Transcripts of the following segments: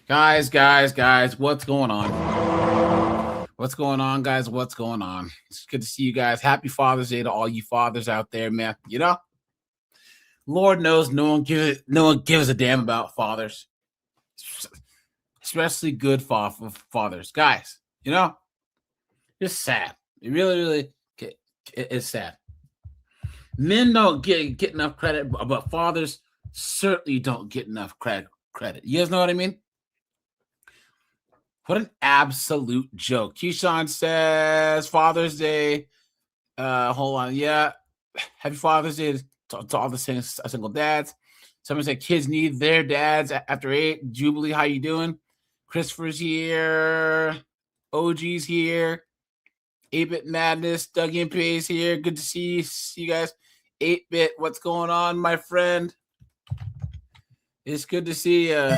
Guys, what's going on? What's going on, guys? What's going on? It's good to see you guys. Happy Father's Day to all you fathers out there, man. You know, Lord knows no one gives a damn about fathers, especially good fathers. Guys, you know, it's sad. It really it's sad. Men don't get enough credit, but fathers certainly don't get enough credit. You guys know what I mean? What an absolute joke. Keyshawn says Father's Day. Hold on. Yeah. Happy Father's Day to all the single dads. Someone said kids need their dads after 8. Jubilee, how you doing? Christopher's here. OG's here. 8-Bit Madness. Dougie and Pace here. Good to see you guys. 8-Bit, what's going on, my friend? It's good to see you.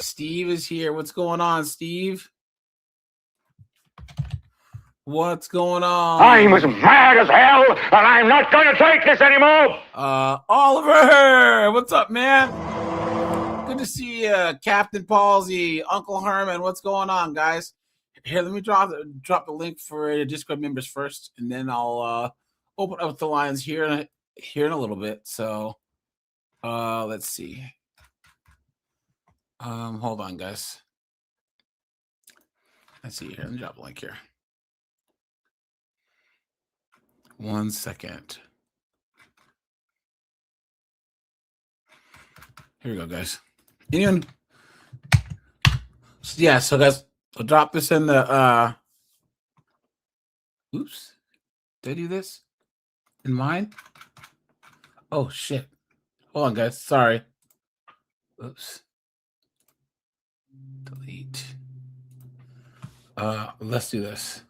Steve is here. What's going on, Steve? What's going on? I'm as mad as hell, and I'm not going to take this anymore. Oliver, what's up, man? Good to see you, Captain Palsy, Uncle Herman. What's going on, guys? Here, let me drop the link for Discord members first, and then I'll open up the lines here in a little bit. So, let's see. Hold on, guys. Let's see here. Let me drop a link here. 1 second. Here we go, guys. Anyone? Yeah, so guys, I'll drop this in the oops. Did I do this? In mine? Oh shit. Hold on, guys. Sorry. Oops. Delete. Let's do this.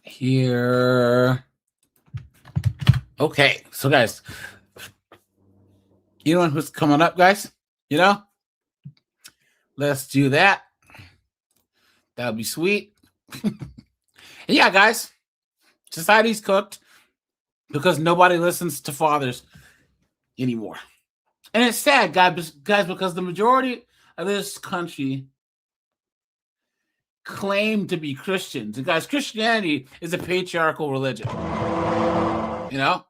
Here. Okay, so guys, you know who's coming up, guys? You know? Let's do that. That would be sweet. Yeah, guys. Society's cooked because nobody listens to fathers anymore. And it's sad, guys, because the majority of this country claim to be Christians. And guys, Christianity is a patriarchal religion. You know?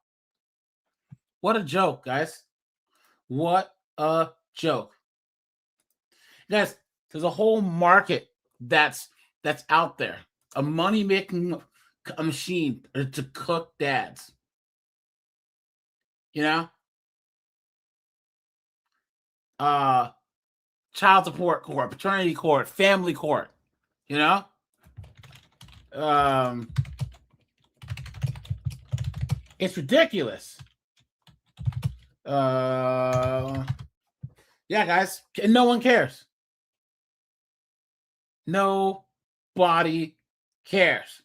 What a joke, guys. What a joke. Guys, there's a whole market that's out there. A money-making machine to cook dads. You know? Child support court, paternity court, family court, you know? It's ridiculous. Yeah, guys, and no one cares. Nobody cares.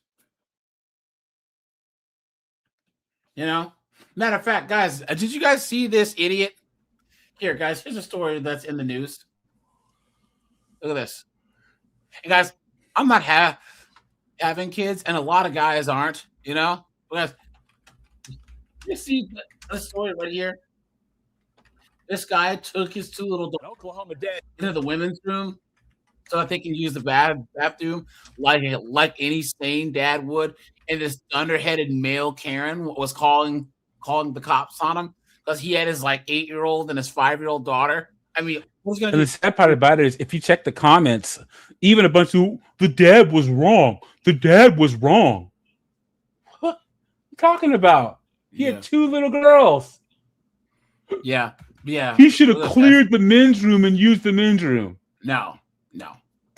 You know? Matter of fact, guys, did you guys see this idiot? Here, guys, here's a story that's in the news. Look at this. Hey, guys, I'm not having kids, and a lot of guys aren't, you know? But guys, you see this story right here? This guy took his 2 little daughters Oklahoma Day into the women's room so that they can use the bathroom like any sane dad would. And this underheaded male Karen was calling the cops on him because he had his 8-year-old and his 5-year-old daughter. I mean, who's gonna? And the sad part about it is, if you check the comments, even a bunch of the dad was wrong. The dad was wrong. What are you talking about? He had 2 little girls. Yeah. He should have cleared the men's room and used the men's room. No.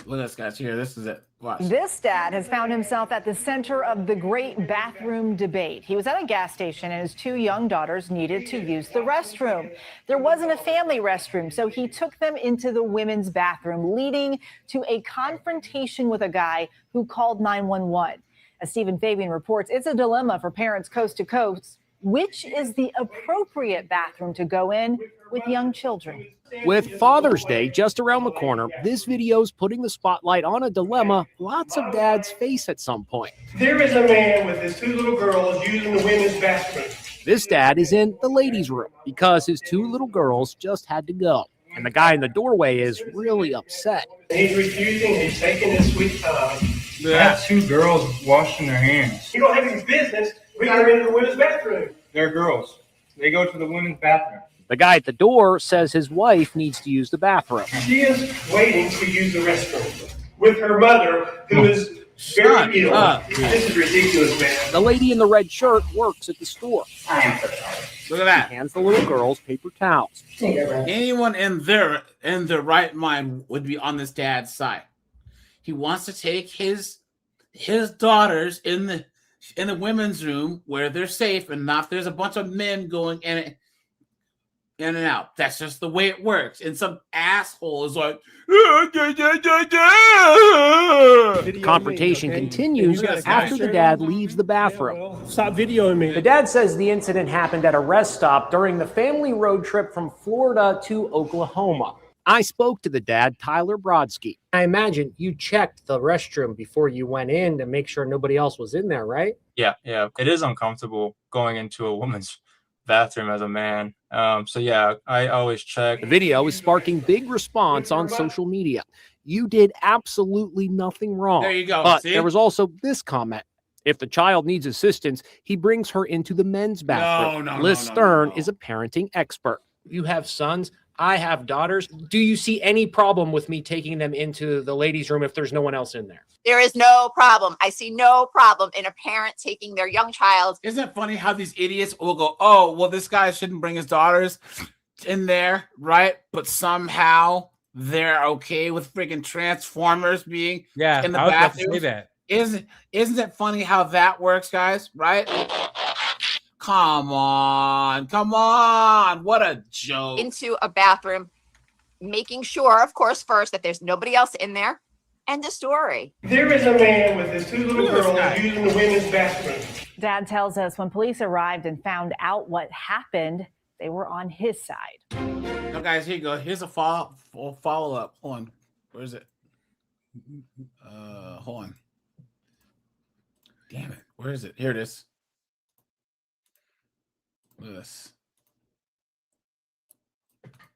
Look at this, guys. Here, this is it. Watch. This dad has found himself at the center of the great bathroom debate. He was at a gas station and his 2 young daughters needed to use the restroom. There wasn't a family restroom, so he took them into the women's bathroom, leading to a confrontation with a guy who called 911. As Stephen Fabian reports, it's a dilemma for parents coast to coast. Which is the appropriate bathroom to go in with young children? With Father's Day just around the corner, this video's putting the spotlight on a dilemma lots of dads face at some point. There is a man with his 2 little girls using the women's bathroom. This dad is in the ladies' room because his 2 little girls just had to go. and the guy in the doorway is really upset. He's refusing. He's taking his sweet time. I have two girls washing their hands. You don't have any business. We got him into the women's bathroom. They're girls. They go to the women's bathroom. The guy at the door says his wife needs to use the bathroom. She is waiting to use the restroom with her mother, who is very ill. This is ridiculous, man. The lady in the red shirt works at the store. Look at that. She hands the little girls paper towels. Anyone in their right mind would be on this dad's side. He wants to take his daughters in the women's room where they're safe and not there's a bunch of men going in and out. That's just the way it works. And some asshole is like, The confrontation continues after the dad leaves the bathroom. Stop videoing me. The dad says the incident happened at a rest stop during the family road trip from Florida to Oklahoma. I spoke to the dad, Tyler Brodsky. I imagine you checked the restroom before you went in to make sure nobody else was in there, right? Yeah. It is uncomfortable going into a woman's bathroom as a man. So yeah, I always check. The video is sparking big response on social media. You did absolutely nothing wrong. there you go. But See? there was also this comment. If the child needs assistance, he brings her into the men's bathroom. No, Liz no, Stern no. is a parenting expert. You have sons. I have daughters. Do you see any problem with me taking them into the ladies' room if there's no one else in there? There is no problem. I see no problem in a parent taking their young child. Isn't it funny how these idiots will go, oh, well, this guy shouldn't bring his daughters in there, right? But somehow they're okay with freaking Transformers being Yeah, in the I was about to bathroom. say that. Isn't it funny how that works, guys? Right? Come on. What a joke. Into a bathroom, making sure, of course, first that there's nobody else in there. End of story. There is a man with his two little Look at this girls guy. using the women's bathroom. Dad tells us when police arrived and found out what happened, they were on his side. Now, guys, here you go. Here's a follow-up. Hold on. Where is it? Hold on. Damn it. Where is it? Here it is. Look at this.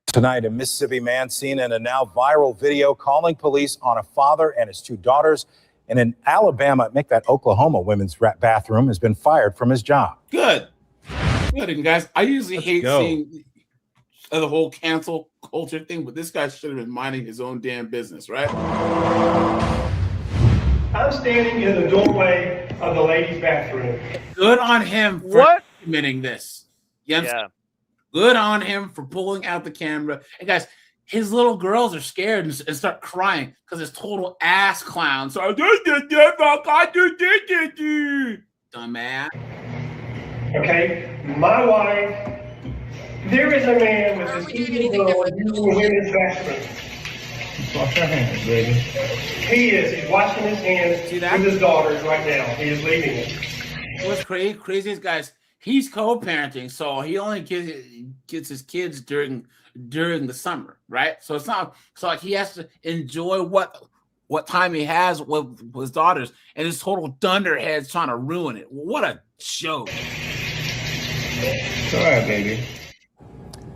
Tonight, a Mississippi man seen in a now viral video calling police on a father and his two daughters. And in Alabama, make that Oklahoma women's bathroom has been fired from his job. Good. And guys, I usually hate go. seeing the whole cancel culture thing, but this guy should have been minding his own damn business, right? I'm standing in the doorway of the ladies' bathroom. Good on him for documenting this. Yeah. Good on him for pulling out the camera. And guys, his little girls are scared and start crying because it's total ass clown. So dumbass. Okay, my wife. There is a man with his two little girls using the women's bathroom. Wash your hands, baby. He is. He's washing his hands See that? with his daughters right now. He is leaving it. What's crazy is, guys, he's co-parenting, so he only gets his kids during the summer, right? So it's not so like he has to enjoy what time he has with his daughters, and his total dunderhead's trying to ruin it. What a joke! It's all right, baby.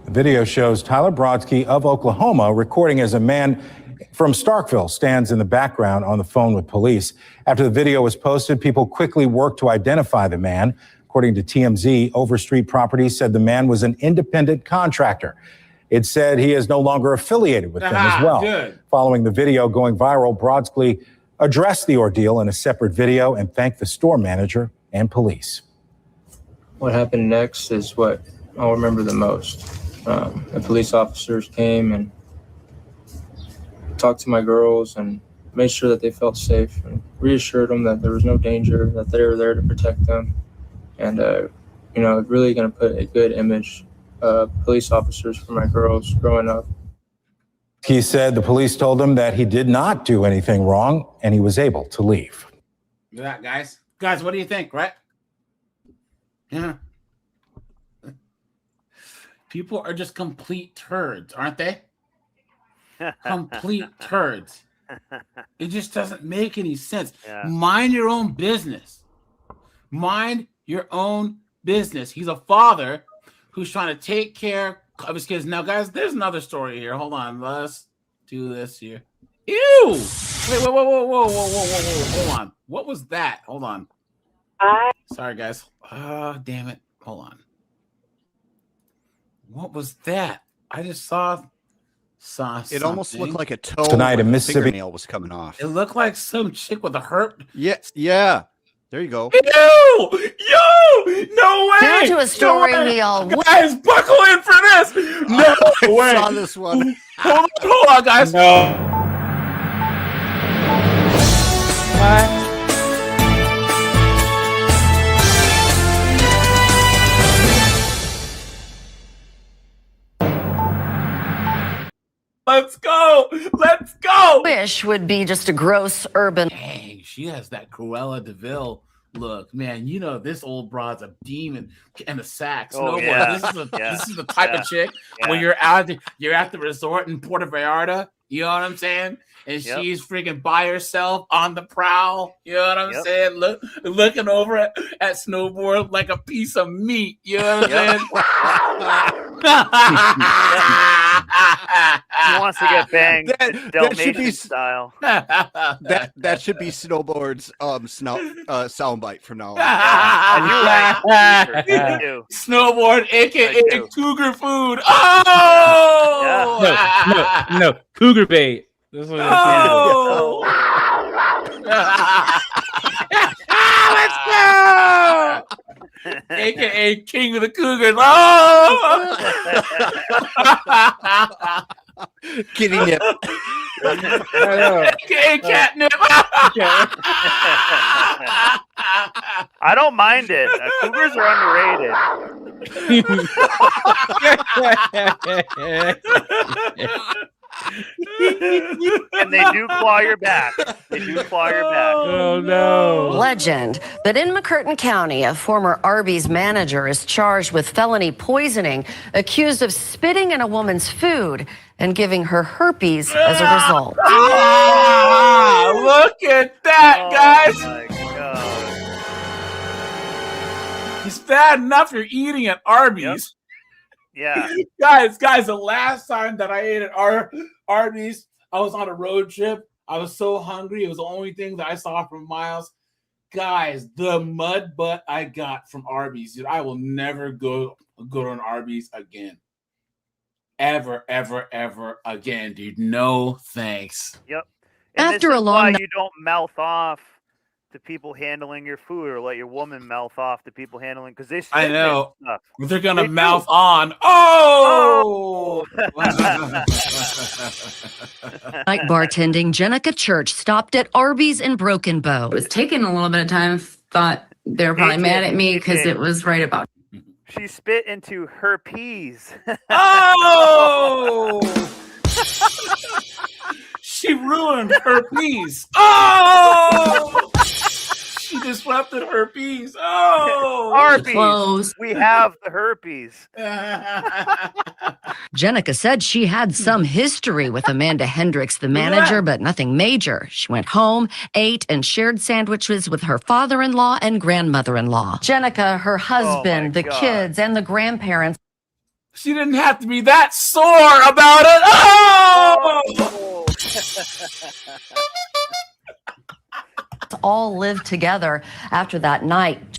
The video shows Tyler Brodsky of Oklahoma recording as a man from Starkville stands in the background on the phone with police. After the video was posted, people quickly worked to identify the man. According to TMZ, Overstreet Properties said the man was an independent contractor. It said he is no longer affiliated with them as well. Good. Following the video going viral, Brodsky addressed the ordeal in a separate video and thanked the store manager and police. What happened next is what I'll remember the most. The police officers came and talked to my girls and made sure that they felt safe and reassured them that there was no danger, that they were there to protect them. And, really going to put a good image of police officers for my girls growing up. He said the police told him that he did not do anything wrong and he was able to leave. Look at that, guys. Guys, what do you think, right? Yeah. People are just complete turds, aren't they? Complete turds. It just doesn't make any sense. Yeah. Mind your own business. Mind your own business. He's a father who's trying to take care, I was kidding. Now, guys, there's another story here. Hold on. Let's do this here. Ew! Wait, whoa. Hold on. What was that? Hold on. Sorry, guys. Damn it. Hold on. What was that? I just saw It almost looked like a toe. Tonight like in a Mississippi. fingernail was coming off. It looked like some chick with a herp. Yeah. There you go. Ew! Yo! No way! Due to a story No way! we all Guys, buckle in for this! No way! I saw this one. Hold on, guys. No. Let's go! Let's go! wish would be just a gross urban. Dang, she has that Cruella DeVille look, man. You know this old broad's a demon and a sax. Oh, Snowboard. yeah. This is the type of chick when you're at the resort in Puerto Vallarta. You know what I'm saying? And she's freaking by herself on the prowl. You know what I'm saying? Looking over at Snowboard like a piece of meat. You know what I'm saying? He wants to get banged That should Dalmatian be style. that should be Snowboard's soundbite from now on. I do. Snowboard, aka Cougar food. Oh, No, Cougar bait. That's what let's go. AKA King of the Cougars. Oh! Kitty nip. AKA catnip. I don't mind it. Cougars are underrated. And they do claw your back. Oh no. Legend that in McCurtain County, a former Arby's manager is charged with felony poisoning, accused of spitting in a woman's food and giving her herpes as a result. Look at that, guys. My God. It's bad enough you're eating at Arby's. Yeah. Guys, the last time that I ate at Arby's, I was on a road trip. I was so hungry. It was the only thing that I saw from Miles. Guys, the mud butt I got from Arby's, dude, I will never go to an Arby's again. Ever again, dude. No thanks. Yep. And After this a is long why night- you don't mouth off to people handling your food, or let your woman mouth off to people handling, because they I know. stuff. They're gonna They do. mouth on. Oh! Night bartending Jenica Church stopped at Arby's in Broken Bow. It was taking a little bit of time. Thought they were probably mad at me because it was right about. She spit into her peas. Oh! She ruined her piece. Oh! She disrupted her piece. Oh! Herpes. Close. We have the herpes. Jenica said she had some history with Amanda Hendricks, the manager, but nothing major. She went home, ate, and shared sandwiches with her father-in-law and grandmother-in-law. Jenica, her husband, the God. kids, and the grandparents She didn't have to be that sore about it. Oh! all lived together after that night.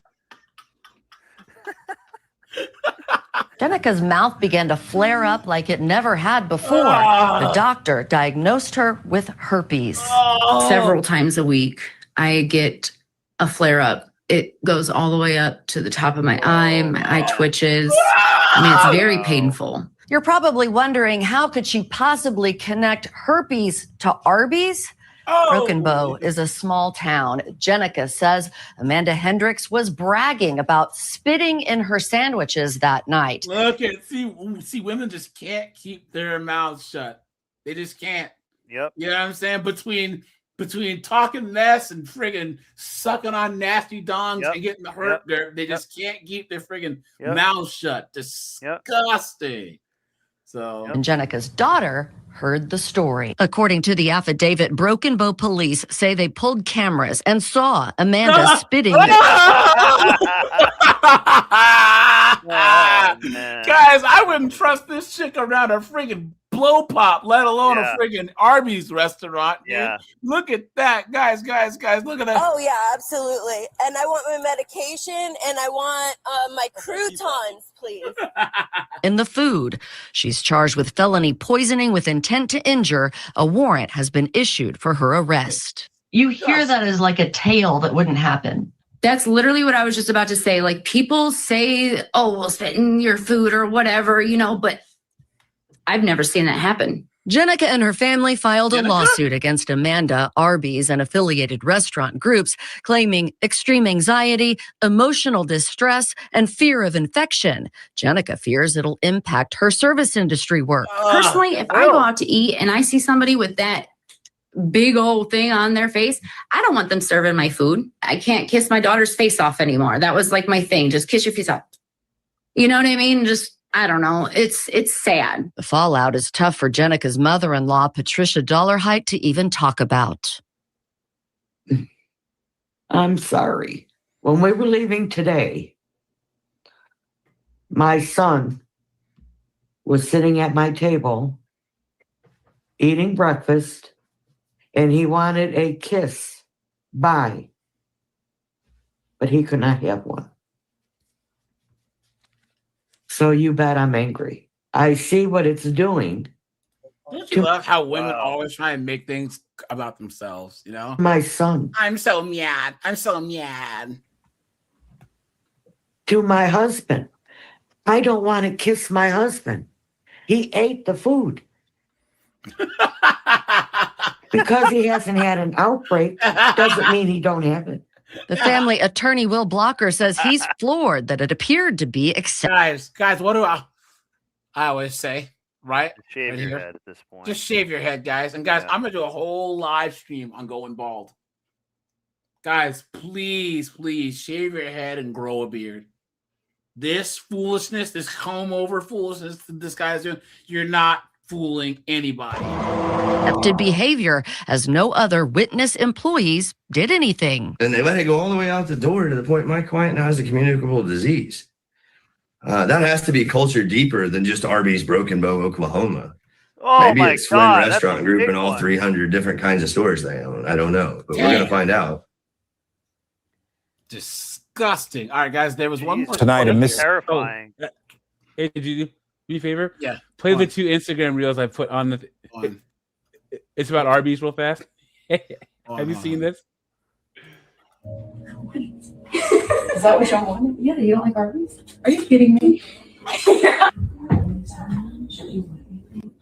Jenica's mouth began to flare up like it never had before. The doctor diagnosed her with herpes. Several times a week, I get a flare up. It goes all the way up to the top of my eye twitches. I mean, it's very painful. You're probably wondering, how could she possibly connect herpes to Arby's? Broken Bow is a small town. Jenica says Amanda Hendricks was bragging about spitting in her sandwiches that night. Look at see, women just can't keep their mouths shut. They just can't. Yep. You know what I'm saying? Between talking mess and friggin' sucking on nasty dongs and getting the hurt, they just can't keep their friggin' mouths shut. Disgusting. So, And Jenica's daughter heard the story. According to the affidavit, Broken Bow police say they pulled cameras and saw Amanda spitting. man. Guys, I wouldn't trust this chick around a freaking blow pop, let alone Yeah. a freaking Arby's restaurant. Dude. Yeah. Look at that, guys, look at that. Oh yeah, absolutely. And I want my medication and I want my croutons, please. In the food, she's charged with felony poisoning with intent to injure. A warrant has been issued for her arrest. You hear that as like a tale that wouldn't happen. That's literally what I was just about to say. Like, people say, oh, we'll spit in your food or whatever, but I've never seen that happen. Jenica and her family filed a lawsuit against Amanda, Arby's, and affiliated restaurant groups, claiming extreme anxiety, emotional distress, and fear of infection. Jenica fears it'll impact her service industry work. Personally, if I go out to eat and I see somebody with that big old thing on their face, I don't want them serving my food. I can't kiss my daughter's face off anymore. That was like my thing. Just kiss your face off. You know what I mean? Just, I don't know. It's sad. The fallout is tough for Jenica's mother-in-law, Patricia Dollarhite, to even talk about. I'm sorry. When we were leaving today, my son was sitting at my table eating breakfast, and he wanted a kiss. Bye. But he could not have one. So you bet I'm angry. I see what it's doing. Don't you love how women always try and make things about themselves, My son. I'm so mad. I'm so mad. To my husband. I don't want to kiss my husband. He ate the food. Because he hasn't had an outbreak doesn't mean he don't have it. The family attorney, Will Blocker, says he's floored that it appeared to be accepted. Guys, what do I always say, right? Shave Right your here. head at this point. Just shave your head, guys. And guys, I'm gonna do a whole live stream on going bald. Guys, please shave your head and grow a beard. This foolishness, this comb over foolishness that this guy is doing, you're not fooling anybody. Accepted behavior, as no other witness employees did anything. And they let it go all the way out the door to the point my client now has a communicable disease. That has to be culture deeper than just Arby's Broken Bow, Oklahoma. Oh Maybe my it's Flynn God, that's Restaurant a Group big and all one. 300 different kinds of stores they own. I don't know, but we're going to find out. Disgusting. All right, guys, there was one more Tonight, a miss. Terrifying. Hey, did you do me a favor? Yeah. Play the 2 Instagram reels I put on the. It's about Arby's real fast. Have you seen this? Is that what y'all wanted? Yeah, you don't like Arby's? Are you kidding me?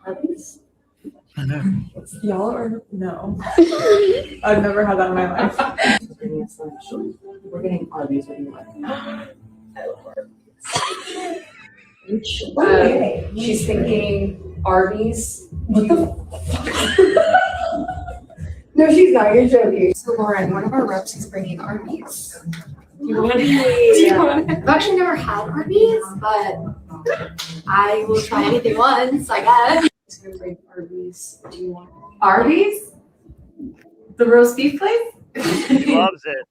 Arby's? I know. Y'all are no. I've never had that in my life. We're getting Arby's. What do you want? I love Arby's. Which, she's thinking Arby's. What the? No, she's not. You're joking. So Lauren, one of our reps is bringing Arby's. Do you want it? I've actually never had Arby's, but I will try anything once, I guess. She's gonna bring Arby's. Do you want Arby's? The roast beef place? He loves it.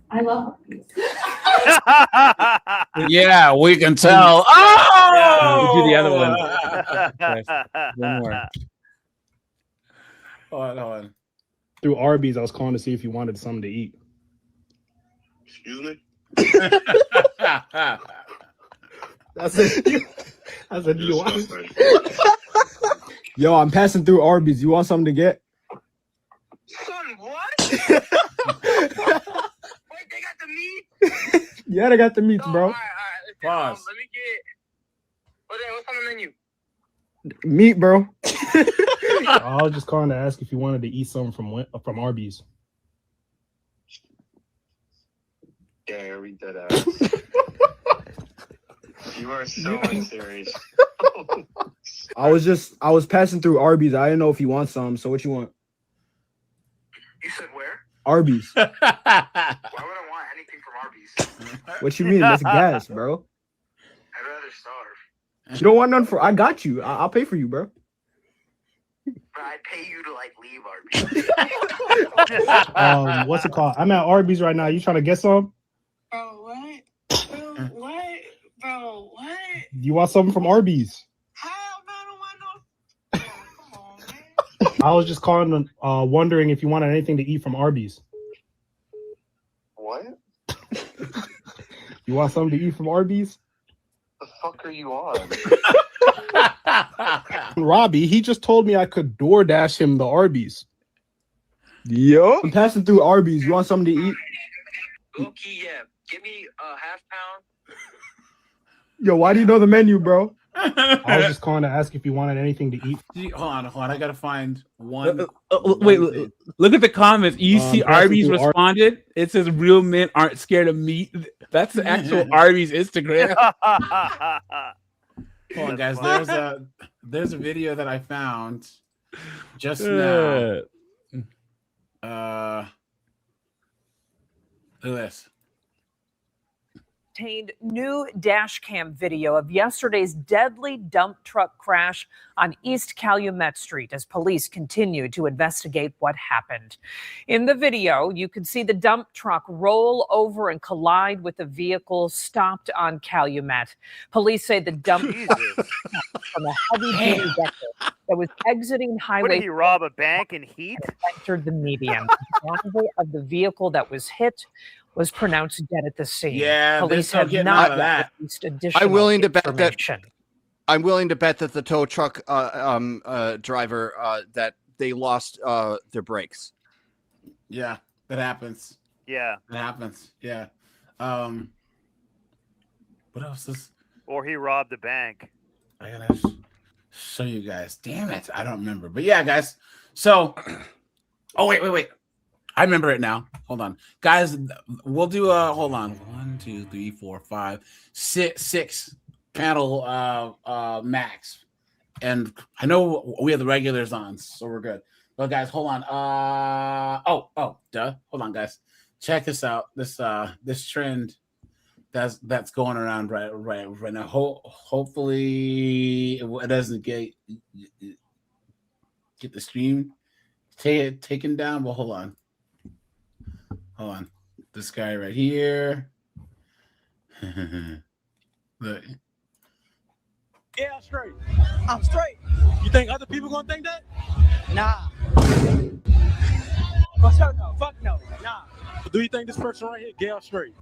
I love Arby's. Yeah, we can tell. Oh, We'll do the other one. Yes, one more. Hold on. Through Arby's, I was calling to see if you wanted something to eat. Excuse me? I said, do you want? Yo, I'm passing through Arby's. You want something to get? Son, what? Wait, they got the meat? Yeah, they got the meats, bro. All right. Pause. Let me get. What's on the menu? Meat, bro. I was just calling to ask if you wanted to eat something from Arby's. Yeah, read that out. You are so unserious. I was passing through Arby's. I didn't know if you want some. So what you want? You said where? Arby's. Why would I want anything from Arby's? What you mean? That's gas, bro. I'd rather starve. You don't want none for? I got you. I'll pay for you, bro. But I'd pay you to leave Arby's. What's it called? I'm at Arby's right now. You trying to get some? Bro, what? Bro, what? Bro, what? You want something from Arby's? I was just calling, wondering if you wanted anything to eat from Arby's. What? You want something to eat from Arby's? The fuck are you on? Robbie, he just told me I could DoorDash him the Arby's. Yo. I'm passing through Arby's. You want something to eat? Okay, yeah. Give me a half pound. Yo, why do you know the menu, bro? I was just calling to ask if you wanted anything to eat. Hold on. I gotta find one. Wait, look at the comments. You see Arby's through responded. It says real men aren't scared of meat. That's the actual Arby's Instagram. Hold on, guys. There's a video that I found just now. Look at this. Obtained new dash cam video of yesterday's deadly dump truck crash on East Calumet Street as police continue to investigate what happened. In the video, you can see the dump truck roll over and collide with a vehicle stopped on Calumet. Police say the dump truck from a heavy-duty vector that was exiting highway. What did he rob a bank in heat? Entered the median. The driver of the vehicle that was hit was pronounced dead at the scene. Yeah, police there's no have getting not out of that. released additional I'm willing to bet that. information. I'm willing to bet that the tow truck driver that they lost their brakes. Yeah, that happens. Yeah. That happens. Yeah. What else is? Or he robbed a bank. I gotta show you guys. Damn it, I don't remember. But yeah, guys. So, oh wait. I remember it now. Hold on, guys. We'll do a hold on. 1, 2, 3, 4, 5, 6 panel max, and I know we have the regulars on, so we're good. But guys, hold on. Hold on, guys. Check this out. This trend that's going around right now. Hopefully it doesn't get the stream taken down. Well, hold on. This guy right here. Look. Yeah, I'm straight. I'm straight. You think other people gonna think that? Nah. For sure, no. Fuck no. Nah. But do you think this person right here, gay or straight?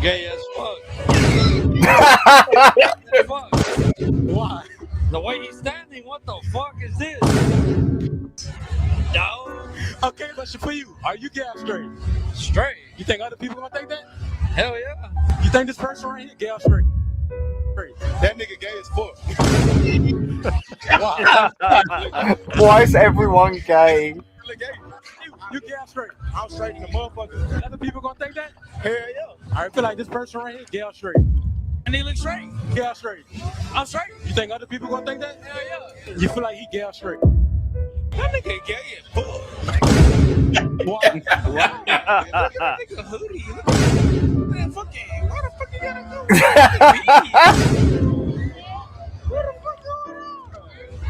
Gay as fuck. Fuck. Why? The way he's standing, what the fuck is this? No. Okay, but for you, are you gay or straight? Straight. You think other people gonna think that? Hell yeah. You think this person right here, gay or straight? That nigga gay as fuck. Why is everyone gay? You gay or straight? I'm straight in the motherfucker. Other people gonna think that? Hell yeah. I feel like this person right here, gay or straight? And he look straight. Gay or straight? I'm straight. You think other people gonna think that? Hell yeah. You feel like he gay or straight? That nigga gay as fuck. What? Nigga hoodie. Man, fucking, why the fuck you gotta go? What the fuck going on?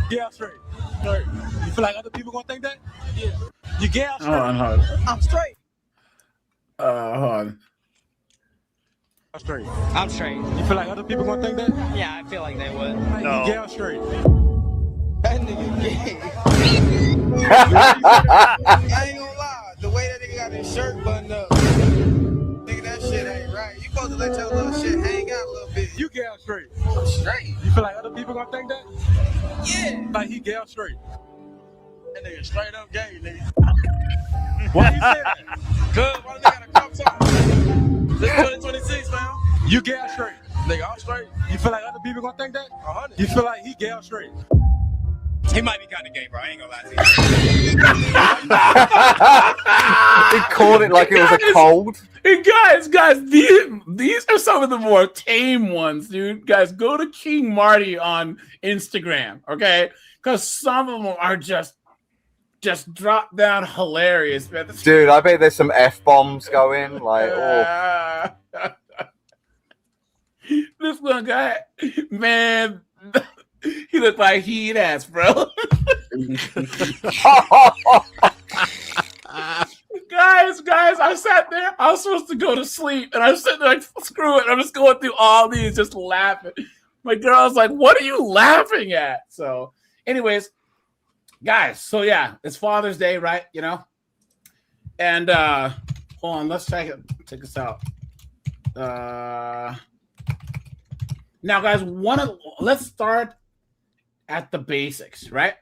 Yeah, straight. Straight. You feel like other people gonna think that? Yeah. You gay or straight? Hold on. I'm straight. Hold on. I'm straight. I'm straight. You feel like other people gonna think that? Yeah, I feel like they would. No. You gay or straight? That nigga gay. I ain't gonna lie. The way that nigga got his shirt buttoned up, nigga, that shit ain't right. You supposed to let your little shit hang out a little bit. You gay or straight? I'm straight. You feel like other people gonna think that? Yeah. Like he gay or straight? That nigga straight up gay, nigga. Why you say that? Cause why they gotta come talk? This 2026, man. You gay or straight? Nigga, I'm straight. You feel like other people gonna think that? 100. You feel like he gay or straight? He might be kind of gay, bro. I ain't gonna lie to you. He called it like it was a cold. Hey guys, these are some of the more tame ones, dude. Guys, go to King Marty on Instagram, okay? Because some of them are just drop down hilarious, man. Dude, I bet there's some F-bombs going. Like, This one guy, man, he looked like he'd ass, bro. guys, I sat there. I was supposed to go to sleep, and I'm sitting there like, screw it. I'm just going through all these, just laughing. My girl's like, "What are you laughing at?" So, anyways, guys. So yeah, it's Father's Day, right? You know, and hold on. Let's check this out. Now, guys, let's start at the basics, right?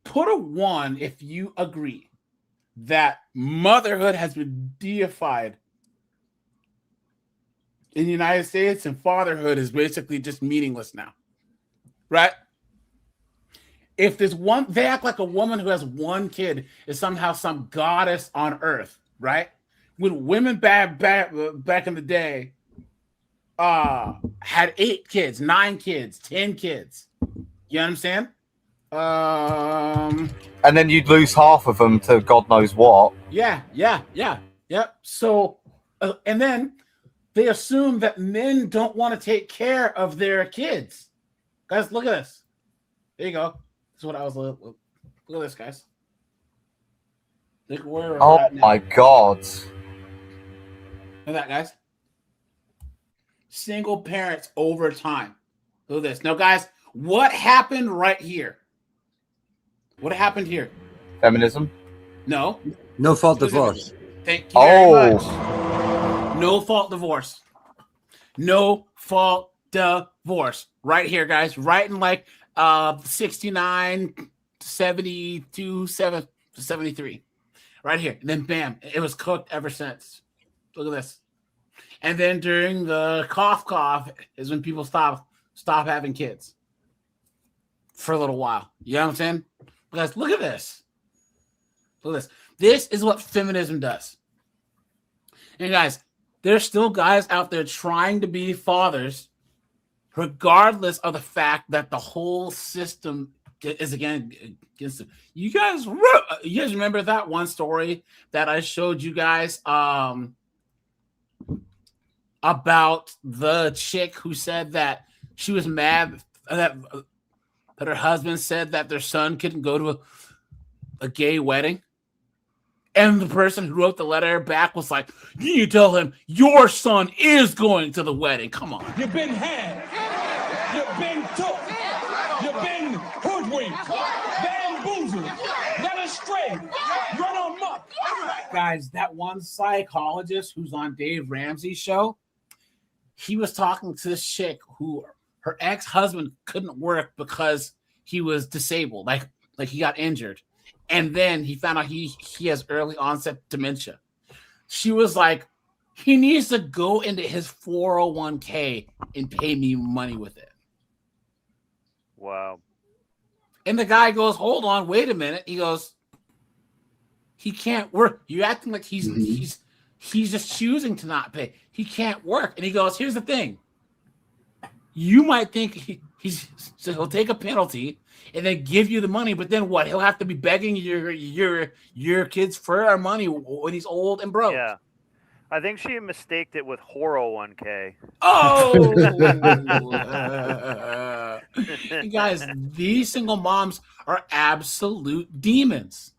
Put a 1 if you agree that motherhood has been deified in the United States and fatherhood is basically just meaningless now, right? If there's one, they act like a woman who has 1 kid is somehow some goddess on earth, right? When women back in the day had 8 kids, 9 kids, 10 kids. You know what I'm saying? And then you'd lose half of them to God knows what. Yeah. So, and then they assume that men don't want to take care of their kids. Guys, look at this. There you go. This is what I was looking. Look at this, guys. Look where we're Oh at now. my God. Look at that, guys. Single parents over time. Look at this. Now, guys, what happened right here? What happened here? Feminism? No. No fault divorce. Thank you very much. No fault divorce. No fault divorce. Right here, guys. Right in like 69, 72, 73. Right here. And then bam, it was cooked ever since. Look at this. And then during the cough is when people stop having kids for a little while. You know what I'm saying? Guys, look at this. Look at this. This is what feminism does. And guys, there's still guys out there trying to be fathers, regardless of the fact that the whole system is against them. You guys remember that one story that I showed you guys about the chick who said that she was mad that her husband said that their son couldn't go to a gay wedding? And the person who wrote the letter back was like, "You need to tell him your son is going to the wedding. Come on." You've been had. You've been took. You've been hoodwinked, bamboozled, led astray, run amok. Guys, that one psychologist who's on Dave Ramsey's show, he was talking to this chick who her ex-husband couldn't work because he was disabled, like he got injured. And then he found out he has early onset dementia. She was like, he needs to go into his 401k and pay me money with it. Wow. And the guy goes, hold on, wait a minute. He goes, he can't work. You're acting like he's just choosing to not pay. He can't work. And he goes, here's the thing. You might think he'll take a penalty and then give you the money, but then what? He'll have to be begging your kids for our money when he's old and broke. Yeah. I think she mistaked it with 401k. Oh, you guys, these single moms are absolute demons.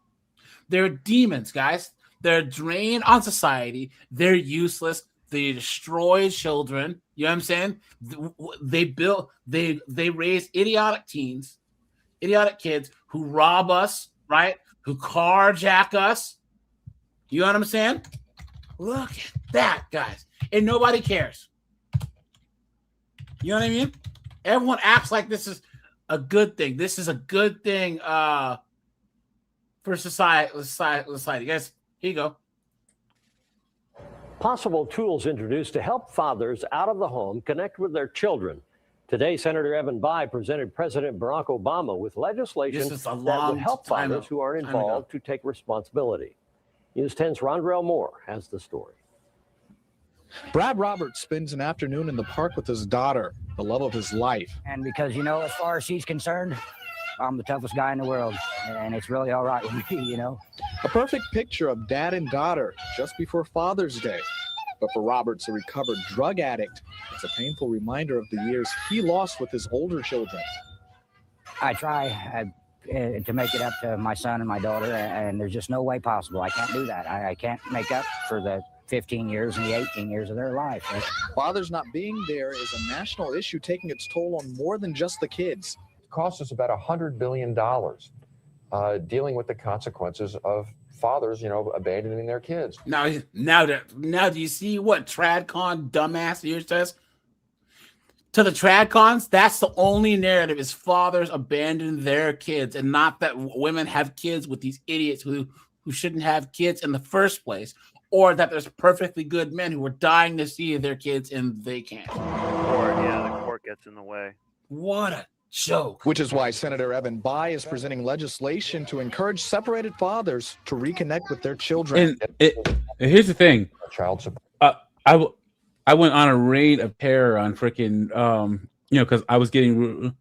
They're demons, guys. They're a drain on society. They're useless. They destroy children. You know what I'm saying? They raise idiotic teens, idiotic kids who rob us, right? Who carjack us. You know what I'm saying? Look at that, guys. And nobody cares. You know what I mean? Everyone acts like this is a good thing. This is a good thing for society. Guys, here you go. Possible tools introduced to help fathers out of the home connect with their children. Today, Senator Evan Bayh presented President Barack Obama with legislation that would help fathers who aren't involved to take responsibility. News 10's Rondrell Moore has the story. Brad Roberts spends an afternoon in the park with his daughter, the love of his life. And because, you know, as far as she's concerned, I'm the toughest guy in the world, and it's really all right with me, you know. A perfect picture of dad and daughter just before Father's Day. But for Roberts, a recovered drug addict, it's a painful reminder of the years he lost with his older children. I to make it up to my son and my daughter, and there's just no way possible. I can't do that. I can't make up for the 15 years and the 18 years of their life. Fathers not being there is a national issue taking its toll on more than just the kids. It costs us about $100 billion dealing with the consequences of fathers, abandoning their kids. Now do you see what TradCon dumbass here says? To the TradCons, that's the only narrative is fathers abandon their kids, and not that women have kids with these idiots who shouldn't have kids in the first place, or that there's perfectly good men who are dying to see their kids and they can't. The court gets in the way. What a joke. Which is why Senator Evan Bayh is presenting legislation to encourage separated fathers to reconnect with their children. And here's the thing. Child support. I went on a reign of terror on freaking, because I was getting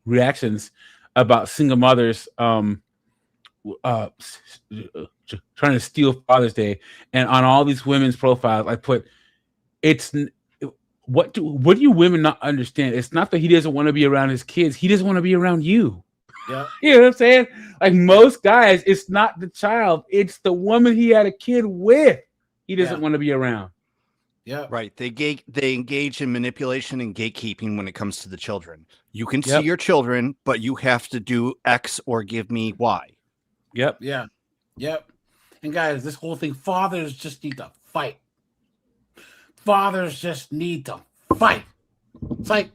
reactions about single mothers trying to steal Father's Day, and on all these women's profiles, I put, what do you women not understand? It's not that he doesn't want to be around his kids; he doesn't want to be around you. Yeah, you know what I'm saying? Like most guys, it's not the child; it's the woman he had a kid with. He doesn't want to be around. Yeah, right. They engage in manipulation and gatekeeping when it comes to the children. You can see your children, but you have to do X or give me Y. Yep. Yeah. Yep. And guys, this whole thing, fathers just need to fight. Fathers just need to fight. It's like,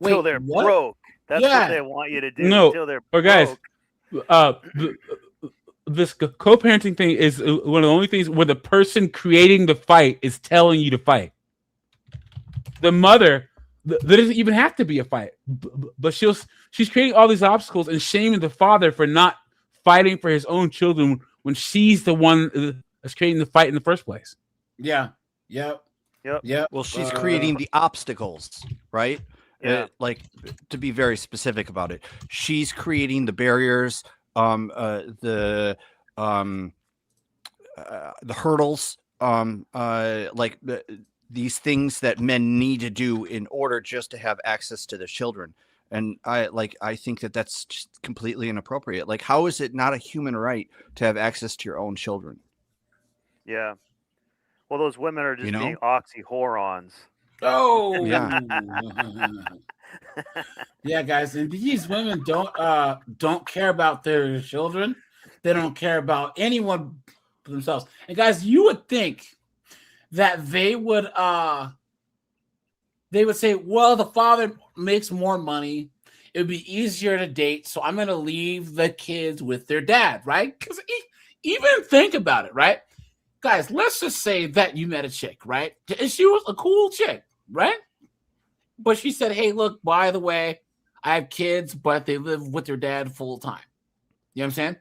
wait, Till they're what? broke. That's what they want you to do. Until they're broke. Guys, this co-parenting thing is one of the only things where the person creating the fight is telling you to fight. The mother, there doesn't even have to be a fight, but she's creating all these obstacles and shaming the father for not fighting for his own children when she's the one that's creating the fight in the first place. Yeah. Yep. Well, she's creating the obstacles, right? Yeah. Like, to be very specific about it, she's creating the barriers, the hurdles, these things that men need to do in order just to have access to their children. And I think that that's just completely inappropriate. Like, how is it not a human right to have access to your own children? Yeah. Well, those women are just being oxymorons. Oh, yeah. Yeah, guys, and these women don't care about their children. They don't care about anyone but themselves. And guys, you would think that they would say, well, the father makes more money. It would be easier to date, so I'm going to leave the kids with their dad, right? Because even think about it, right? Guys, let's just say that you met a chick, right? And she was a cool chick, right? But she said, hey, look, by the way, I have kids, but they live with their dad full time. You know what I'm saying?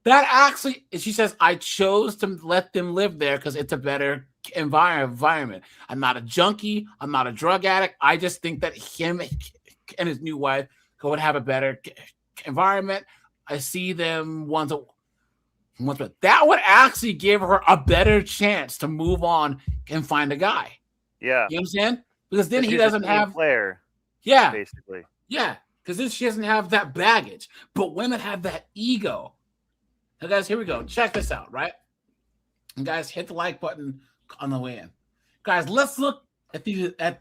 That actually, she says, I chose to let them live there because it's a better environment. I'm not a junkie. I'm not a drug addict. I just think that him and his new wife would have a better environment. I see them once, but that would actually give her a better chance to move on and find a guy. Yeah. You know what I'm saying? Because then he She's doesn't a team have player. Yeah. Basically. Yeah. Because then she doesn't have that baggage. But women have that ego. Now, guys, here we go. Check this out, right? And guys, hit the like button on the way in. Guys, let's look at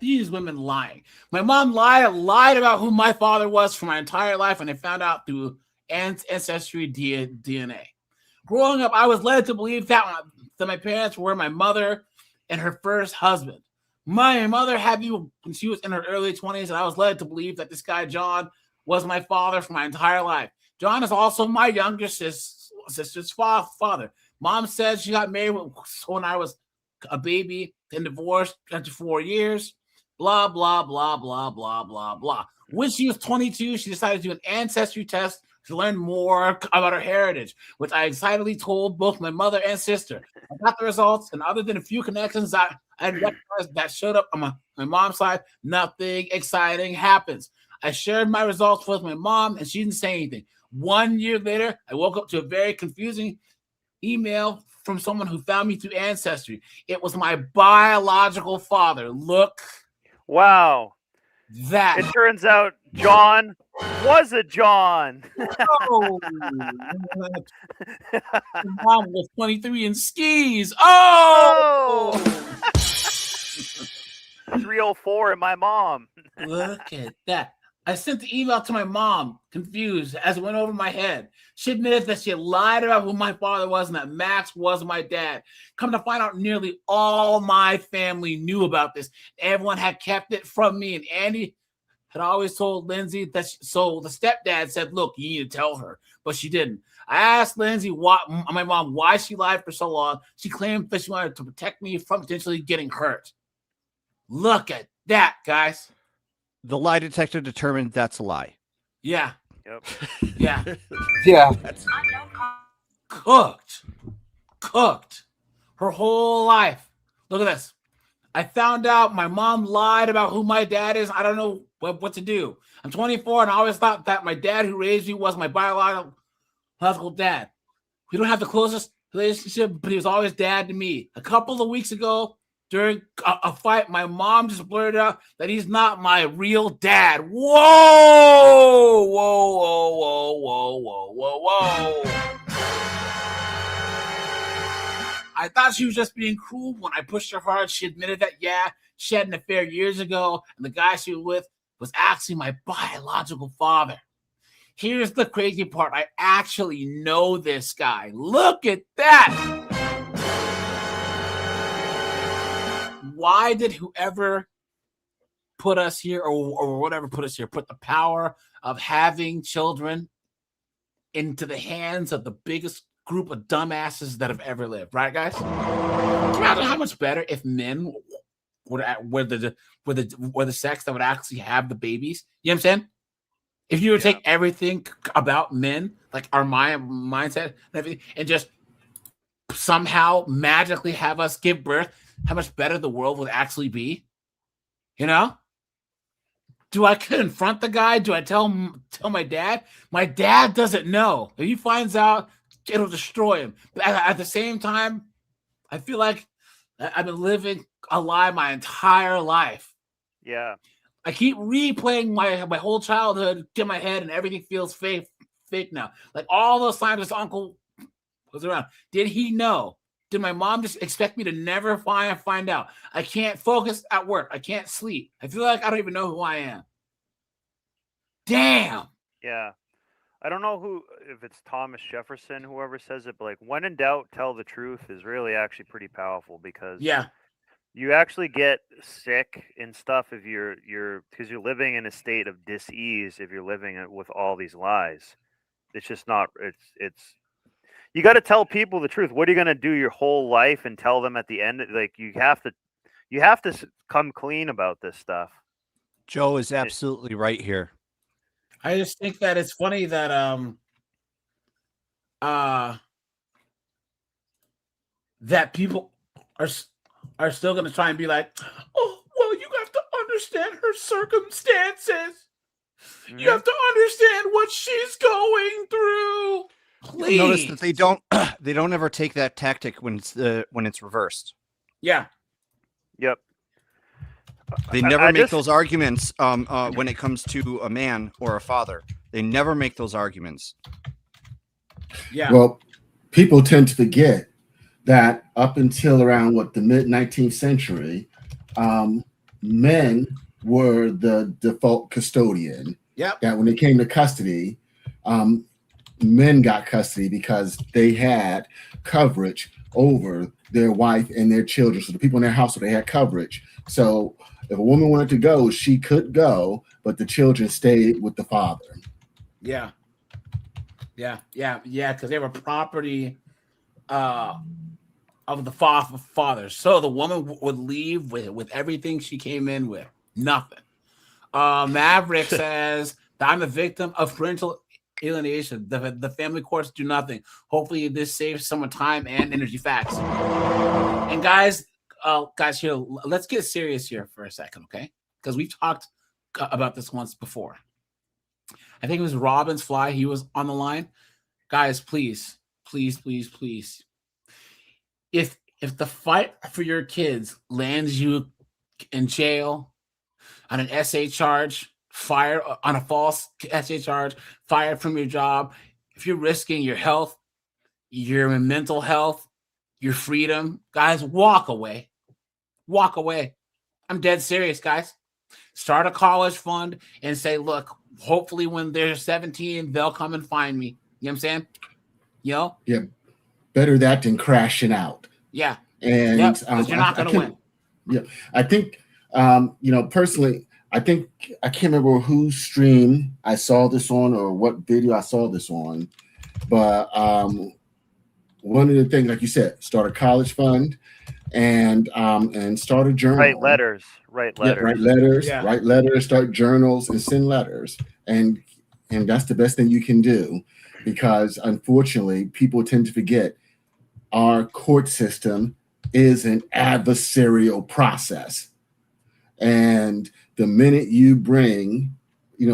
these women lying. My mom lied about who my father was for my entire life, and I found out through ancestry DNA. Growing up, I was led to believe that my parents were my mother and her first husband. My mother had me when she was in her early 20s, and I was led to believe that this guy, John, was my father for my entire life. John is also my younger sister's father. Mom said she got married when I was a baby and divorced after 4 years. Blah, blah, blah, blah, blah, blah, blah. When she was 22, she decided to do an ancestry test to learn more about her heritage, which I excitedly told both my mother and sister. I got the results, and other than a few connections I recognized that showed up on my mom's side, nothing exciting happens. I shared my results with my mom, and she didn't say anything. 1 year later, I woke up to a very confusing email from someone who found me through Ancestry. It was my biological father. Look. Wow. That. It turns out John Was it John? Oh, mom was 23 in skis. Oh, 304 and my mom. Look at that. I sent the email to my mom, confused as it went over my head. She admitted that she had lied about who my father was and that Max was my dad. Come to find out, nearly all my family knew about this. Everyone had kept it from me, and Andy had always told Lindsay that. So the stepdad said, "Look, you need to tell her," but she didn't. I asked Lindsay, my mom, why she lied for so long. She claimed that she wanted to protect me from potentially getting hurt. Look at that, guys. The lie detector determined that's a lie. Yeah. Yep. Yeah. Yeah. Cooked her whole life. Look at this. I found out my mom lied about who my dad is. I don't know what to do. I'm 24 and I always thought that my dad who raised me was my biological dad. We don't have the closest relationship, but he was always dad to me. A couple of weeks ago, during a fight, my mom just blurted out that he's not my real dad. Whoa! Whoa, whoa, whoa, whoa, whoa, whoa, whoa. I thought she was just being cruel when I pushed her hard. She admitted that, yeah, she had an affair years ago, and the guy she was with was actually my biological father. Here's the crazy part. I actually know this guy. Look at that. Why did whoever put us here or whatever put us here put the power of having children into the hands of the biggest group of dumbasses that have ever lived, right, guys? Can you imagine how much better if men were the sex that would actually have the babies? You know what I'm saying? If you would take everything about men, like our mindset and everything, and just somehow magically have us give birth, how much better the world would actually be. You know? Do I confront the guy? Do I tell my dad? My dad doesn't know. If he finds out, it'll destroy him. But at the same time, I feel like I've been living a lie my entire life. Yeah. I keep replaying my whole childhood in my head, and everything feels fake now. Like all those times his uncle was around. Did he know? Did my mom just expect me to never find out? I can't focus at work. I can't sleep. I feel like I don't even know who I am. Damn. Yeah. I don't know if it's Thomas Jefferson, whoever says it, but like, when in doubt, tell the truth is really actually pretty powerful, because you actually get sick and stuff if because you're living in a state of dis-ease if you're living with all these lies. It's just not, it's you got to tell people the truth. What are you going to do your whole life and tell them at the end? Like, you have to come clean about this stuff. Joe is absolutely right here. I just think that it's funny that that people are still going to try and be like, oh, well, you have to understand her circumstances. Mm-hmm. You have to understand what she's going through. Please. Notice that they don't ever take that tactic when it's reversed. Yeah. Yep. They never make those arguments when it comes to a man or a father. They never make those arguments. Yeah. Well, people tend to forget that up until around the mid 19th century, men were the default custodian. Yep. That when it came to custody, men got custody because they had coverage over their wife and their children. So the people in their household, they had coverage. So if a woman wanted to go, she could go, but the children stayed with the father. Yeah. Because they were property of the father. So the woman would leave with everything she came in with. Nothing. Maverick says that I'm a victim of parental alienation. The family courts do nothing. Hopefully this saves someone time and energy. Facts. And guys, here, let's get serious here for a second, okay? Because we've talked about this once before. I think it was Robin's Fly. He was on the line. Guys, please. If the fight for your kids lands you in jail on an SA charge, fired on a false SA charge, fired from your job, if you're risking your health, your mental health, your freedom, guys, walk away. Walk away. I'm dead serious, guys. Start a college fund and say, look, hopefully when they're 17, they'll come and find me. You know what I'm saying? You know? Yeah. Better that than crashing out. Yeah. And you're not going to win. Yeah. I think, personally, I can't remember whose stream I saw this on or what video I saw this on, but one of the things, like you said, start a college fund and start a journal. Write letters. Yeah, write letters, start journals and send letters. And that's the best thing you can do, because unfortunately people tend to forget our court system is an adversarial process. And the minute you bring,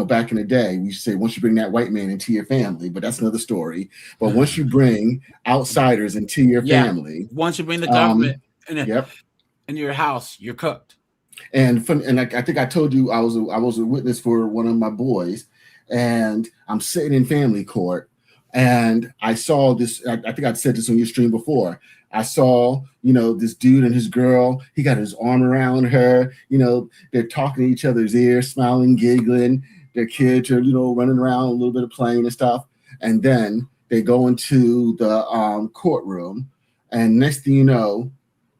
back in the day, we used to say, once you bring that white man into your family, but that's another story. But once you bring outsiders into your family, once you bring the government in your house, you're cooked. And I think I told you I was a witness for one of my boys, and I'm sitting in family court, and I saw this. I think I'd said this on your stream before. I saw, this dude and his girl. He got his arm around her. They're talking to each other's ears, smiling, giggling. Their kids are, running around, a little bit of playing and stuff. And then they go into the courtroom, and next thing you know,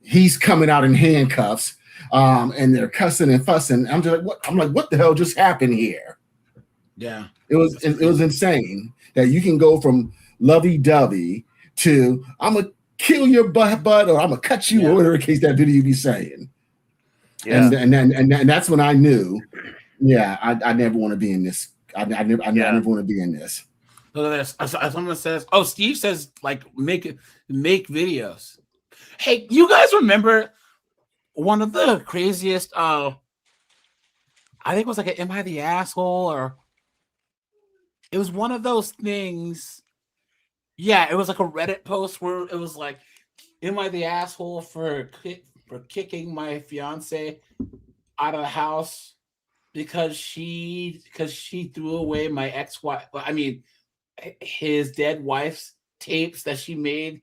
he's coming out in handcuffs. And they're cussing and fussing. I'm just like, what? I'm like, what the hell just happened here? Yeah, it was insane that you can go from lovey-dovey to I'm gonna kill your butt, or I'm gonna cut you, or whatever case that video be saying. Yeah. And that's when I knew, I never want to be in this. I never want to be in this. Look at this. Someone says, Steve says, like, make videos. Hey, you guys remember one of the craziest, I think it was like an Am I the Asshole, or it was one of those things. Yeah, it was like a Reddit post where it was like, Am I the asshole for kicking my fiance out of the house because she threw away my ex-wife, his dead wife's tapes that she made.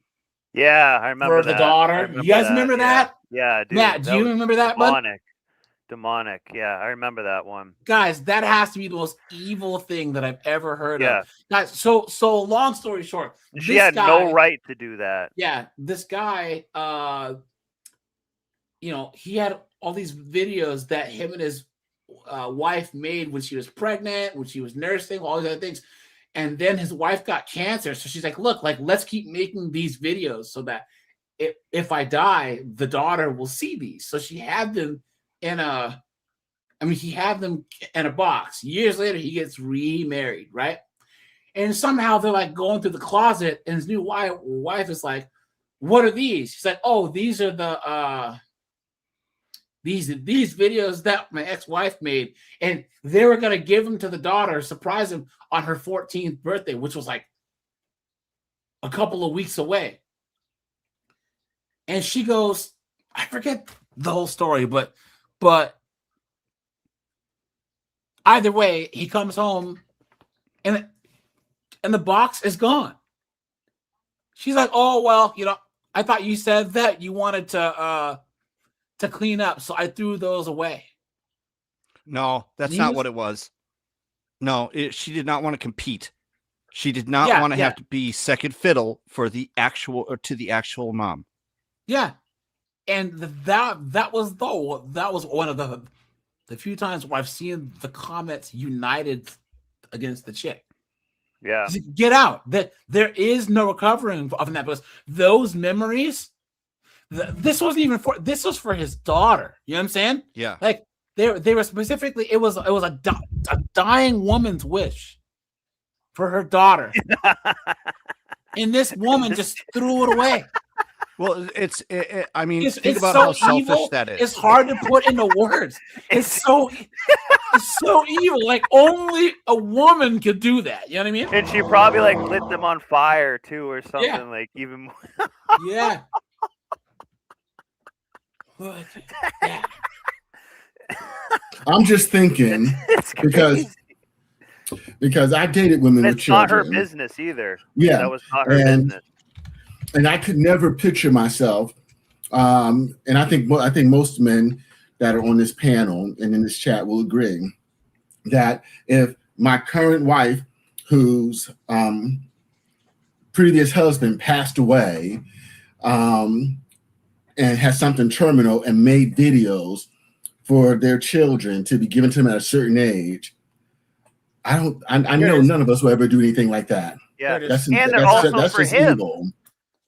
Yeah, I remember for the daughter. You guys remember that? Yeah, dude. Matt, do you remember that? Demonic. Yeah, I remember that one. Guys, that has to be the most evil thing that I've ever heard of. Guys, so long story short, she had no right to do that. Yeah, this guy, he had all these videos that him and his wife made when she was pregnant, when she was nursing, all these other things. And then his wife got cancer. So she's like, look, let's keep making these videos so that if I die, the daughter will see these. So she had them he had them in a box. Years later, he gets remarried, right? And somehow they're like going through the closet, and his new wife is like, what are these? She's like, oh, these are the these videos that my ex-wife made, and they were gonna give them to the daughter, surprise him on her 14th birthday, which was like a couple of weeks away. And she goes, I forget the whole story, but either way, he comes home and the box is gone. She's like, oh, well, I thought you said that you wanted to clean up, so I threw those away. No, that's not what it was. No, she did not want to compete. She did not want to have to be second fiddle for the actual mom. Yeah. And that was one of the few times where I've seen the comments united against the chick. Yeah. Get out. That there is no recovering from that, because those memories, this was for his daughter. You know what I'm saying? Yeah. Like they were specifically, it was a dying woman's wish for her daughter. And this woman just threw it away. Well, think it's about so how selfish evil, that is. It's hard to put into words. It's so evil. Like only a woman could do that. You know what I mean? And she probably lit them on fire too, or something like even more. Yeah. I'm just thinking because I dated women with It's not children. her business either. Yeah, that was not her business. And I could never picture myself. And I think most men that are on this panel and in this chat will agree that if my current wife, whose previous husband passed away, and has something terminal and made videos for their children to be given to them at a certain age, I know none of us will ever do anything like that. Yeah, that's they're also for just him. evil.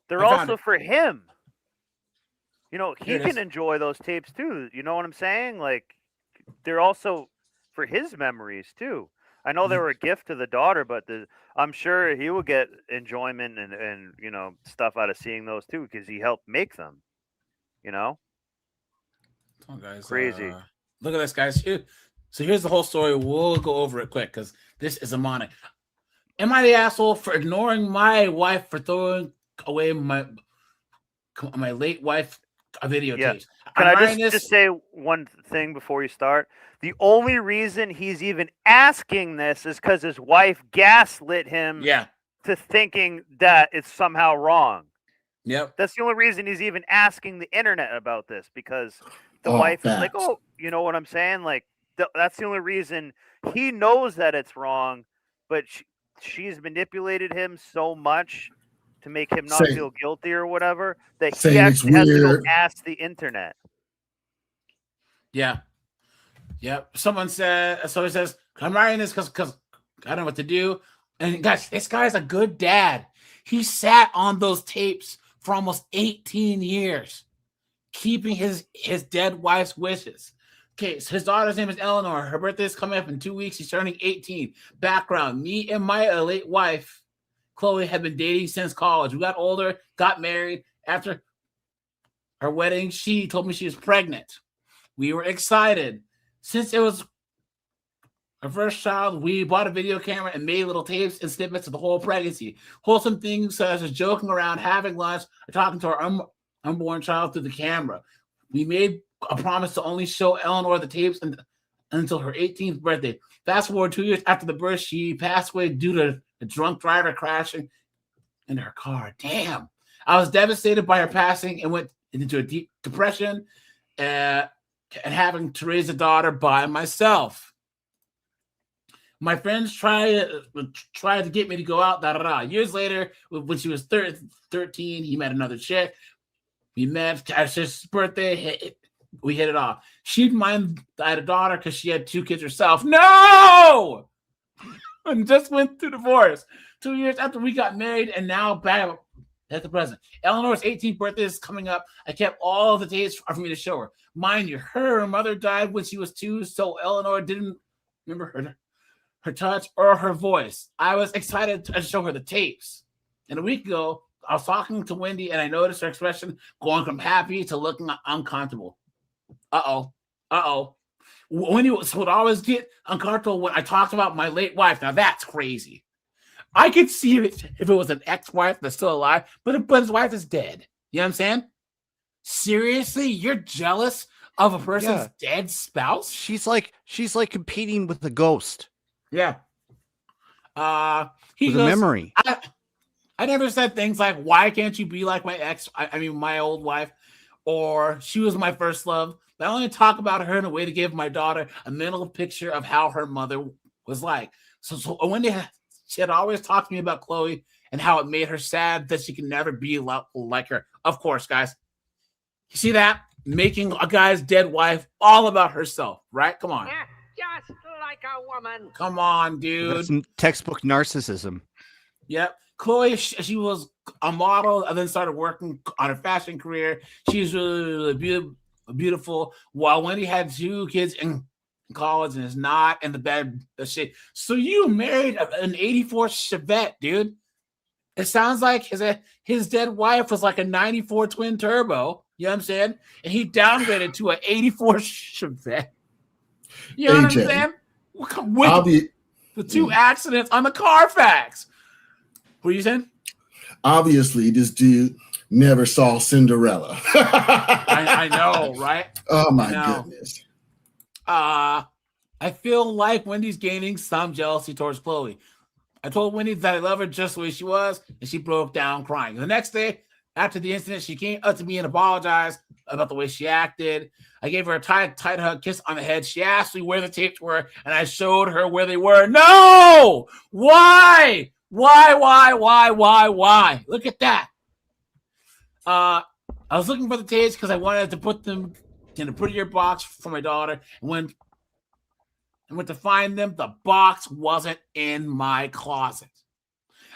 They're also for him. You know, he can enjoy those tapes too. You know what I'm saying? Like, they're also for his memories too. I know they were a gift to the daughter, but I'm sure he will get enjoyment and you know, stuff out of seeing those too, because he helped make them. You know? Oh, guys, crazy. Look at this, guys. So here's the whole story. We'll go over it quick because this is demonic. Am I the asshole for ignoring my wife for throwing away my late wife videotapes? Yeah. Can I just say one thing before you start? The only reason he's even asking this is because his wife gaslit him to thinking that it's somehow wrong. Yep. That's the only reason he's even asking the internet about this, because the wife is like, oh, you know what I'm saying? Like, that's the only reason. He knows that it's wrong, but she's manipulated him so much to make him not feel guilty or whatever that he actually has to go ask the internet. Yeah. Yep. Someone says, I'm writing this because I don't know what to do. And guys, this guy's a good dad. He sat on those tapes for almost 18 years, keeping his dead wife's wishes. Okay, so his daughter's name is Eleanor. Her birthday is coming up in 2 weeks. She's turning 18. Background: me and my late wife, Chloe, had been dating since college. We got older, got married. After her wedding, she told me she was pregnant. We were excited. Since it was our first child, we bought a video camera and made little tapes and snippets of the whole pregnancy. Wholesome things such as joking around, having lunch, or talking to our unborn child through the camera. We made a promise to only show Eleanor the tapes until her 18th birthday. Fast forward 2 years after the birth, she passed away due to a drunk driver crashing in her car. Damn. I was devastated by her passing and went into a deep depression and having to raise a daughter by myself. My friends tried to get me to go out. Years later, when she was 13, he met another chick. We met at his birthday. We hit it off. She didn't mind I had a daughter because she had 2 kids herself. No! And just went through divorce. 2 years after we got married, and now back at the present. Eleanor's 18th birthday is coming up. I kept all the dates for me to show her. Mind you, her mother died when she was 2, so Eleanor didn't remember her touch or her voice. I was excited to show her the tapes. And a week ago, I was talking to Wendy, and I noticed her expression going from happy to looking uncomfortable. Wendy would always get uncomfortable when I talked about my late wife. Now that's crazy. I could see it if it was an ex-wife that's still alive, but his wife is dead. You know what I'm saying? Seriously, you're jealous of a person's dead spouse? She's like competing with the ghost. Yeah. He goes, memory. I never said things like, why can't you be like my ex? I mean, my old wife, or she was my first love. I only talk about her in a way to give my daughter a mental picture of how her mother was like. So when she had always talked to me about Chloe and how it made her sad that she could never be like her. Of course, guys. You see that? Making a guy's dead wife all about herself, right? Come on. Just like a woman. Come on, dude. That's textbook narcissism. Yep. Chloe, she was a model and then started working on her fashion career. She's really beautiful. While Wendy had 2 kids in college and is not in the bed shape. So you married an 84 Chevette, dude. It sounds like his dead wife was like a 94 twin turbo. You know what I'm saying? And he downgraded to an 84 Chevette. You know what I'm saying? With the 2 accidents on the Carfax. What are you saying? Obviously, this dude never saw Cinderella. I know, right? Oh my goodness. I feel like Wendy's gaining some jealousy towards Chloe. I told Wendy that I love her just the way she was, and she broke down crying. The next day, after the incident, she came up to me and apologized about the way she acted. I gave her a tight hug, kiss on the head. She asked me where the tapes were, and I showed her where they were. No! Why? Why? Look at that. I was looking for the tapes because I wanted to put them in a prettier box for my daughter. And when I went to find them, the box wasn't in my closet.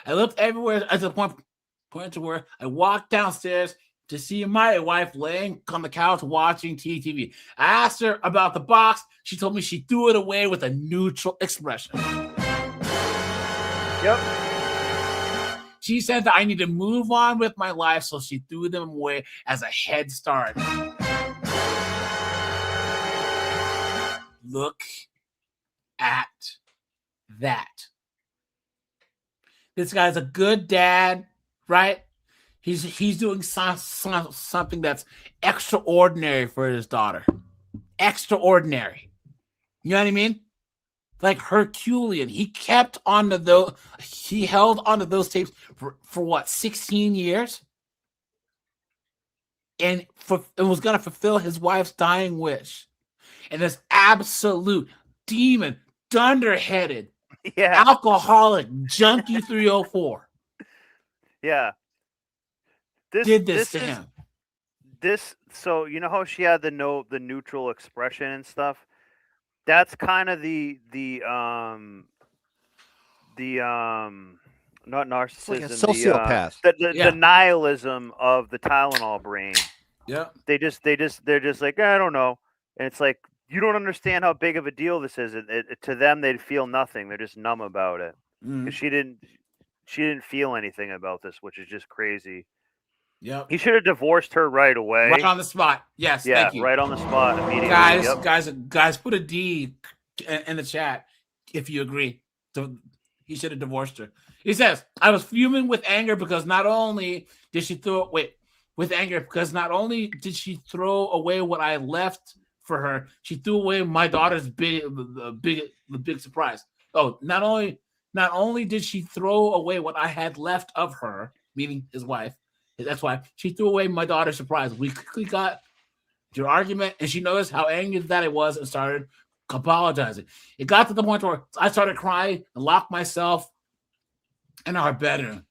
I looked everywhere at the point to where I walked downstairs to see my wife laying on the couch watching TV. I asked her about the box. She told me she threw it away with a neutral expression. Yep. She said that I need to move on with my life, so she threw them away as a head start. Look at that. This guy's a good dad, right? He's doing something that's extraordinary for his daughter. Extraordinary. You know what I mean? Like Herculean. He held onto those tapes for what, 16 years? And was going to fulfill his wife's dying wish. And this absolute demon, dunderheaded, alcoholic, junkie 304. Yeah. Did this to him. So you know how she had the neutral expression and stuff? That's kind of the not narcissism, like a sociopath. The nihilism of the Tylenol brain. Yeah. They're just like, I don't know. And it's like, you don't understand how big of a deal this is. To them, they'd feel nothing. They're just numb about it. Mm. She didn't feel anything about this, which is just crazy. Yep. He should have divorced her right away. Right on the spot. Yes. Yeah, Thank you. right on the spot immediately. Guys, put a D in the chat if you agree. So he should have divorced her. He says, I was fuming with anger because not only did she throw away what I left for her, she threw away my daughter's big surprise. Oh, not only did she throw away what I had left of her, meaning his wife, that's why she threw away my daughter's surprise. We quickly got to an argument, and she noticed how angry that I was and started apologizing. It got to the point where I started crying and locked myself in our bedroom.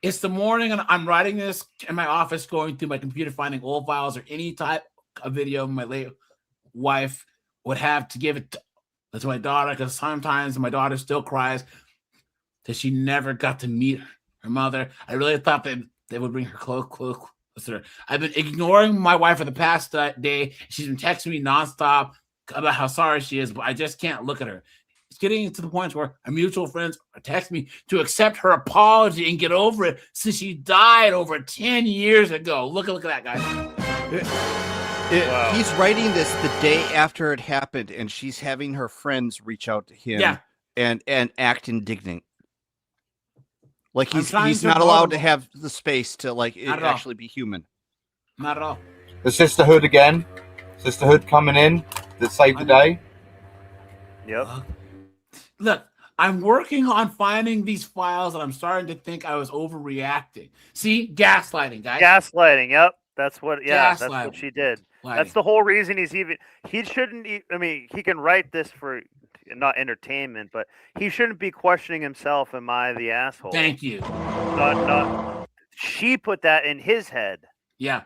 It's the morning, and I'm writing this in my office, going through my computer, finding old files or any type of video my late wife would have to give it to my daughter, because sometimes my daughter still cries that she never got to meet her mother. I really thought that they would bring her closer. I've been ignoring my wife for the past day. She's been texting me nonstop about how sorry she is, but I just can't look at her. It's getting to the point where our mutual friends are texting me to accept her apology and get over it, since she died over 10 years ago. Look at that, guys. Wow. He's writing this the day after it happened, and she's having her friends reach out to him and act indignant. Like he's not allowed to have the space to actually be human. Not at all. The sisterhood again. Sisterhood coming in that saved the day. Yep. Look, I'm working on finding these files, and I'm starting to think I was overreacting. See, gaslighting, guys. Gaslighting. Yep. That's what she did. That's the whole reason he shouldn't. I mean, he can write this for not entertainment, but he shouldn't be questioning himself. Am I the asshole? Thank you. Not. She put that in his head. Yeah.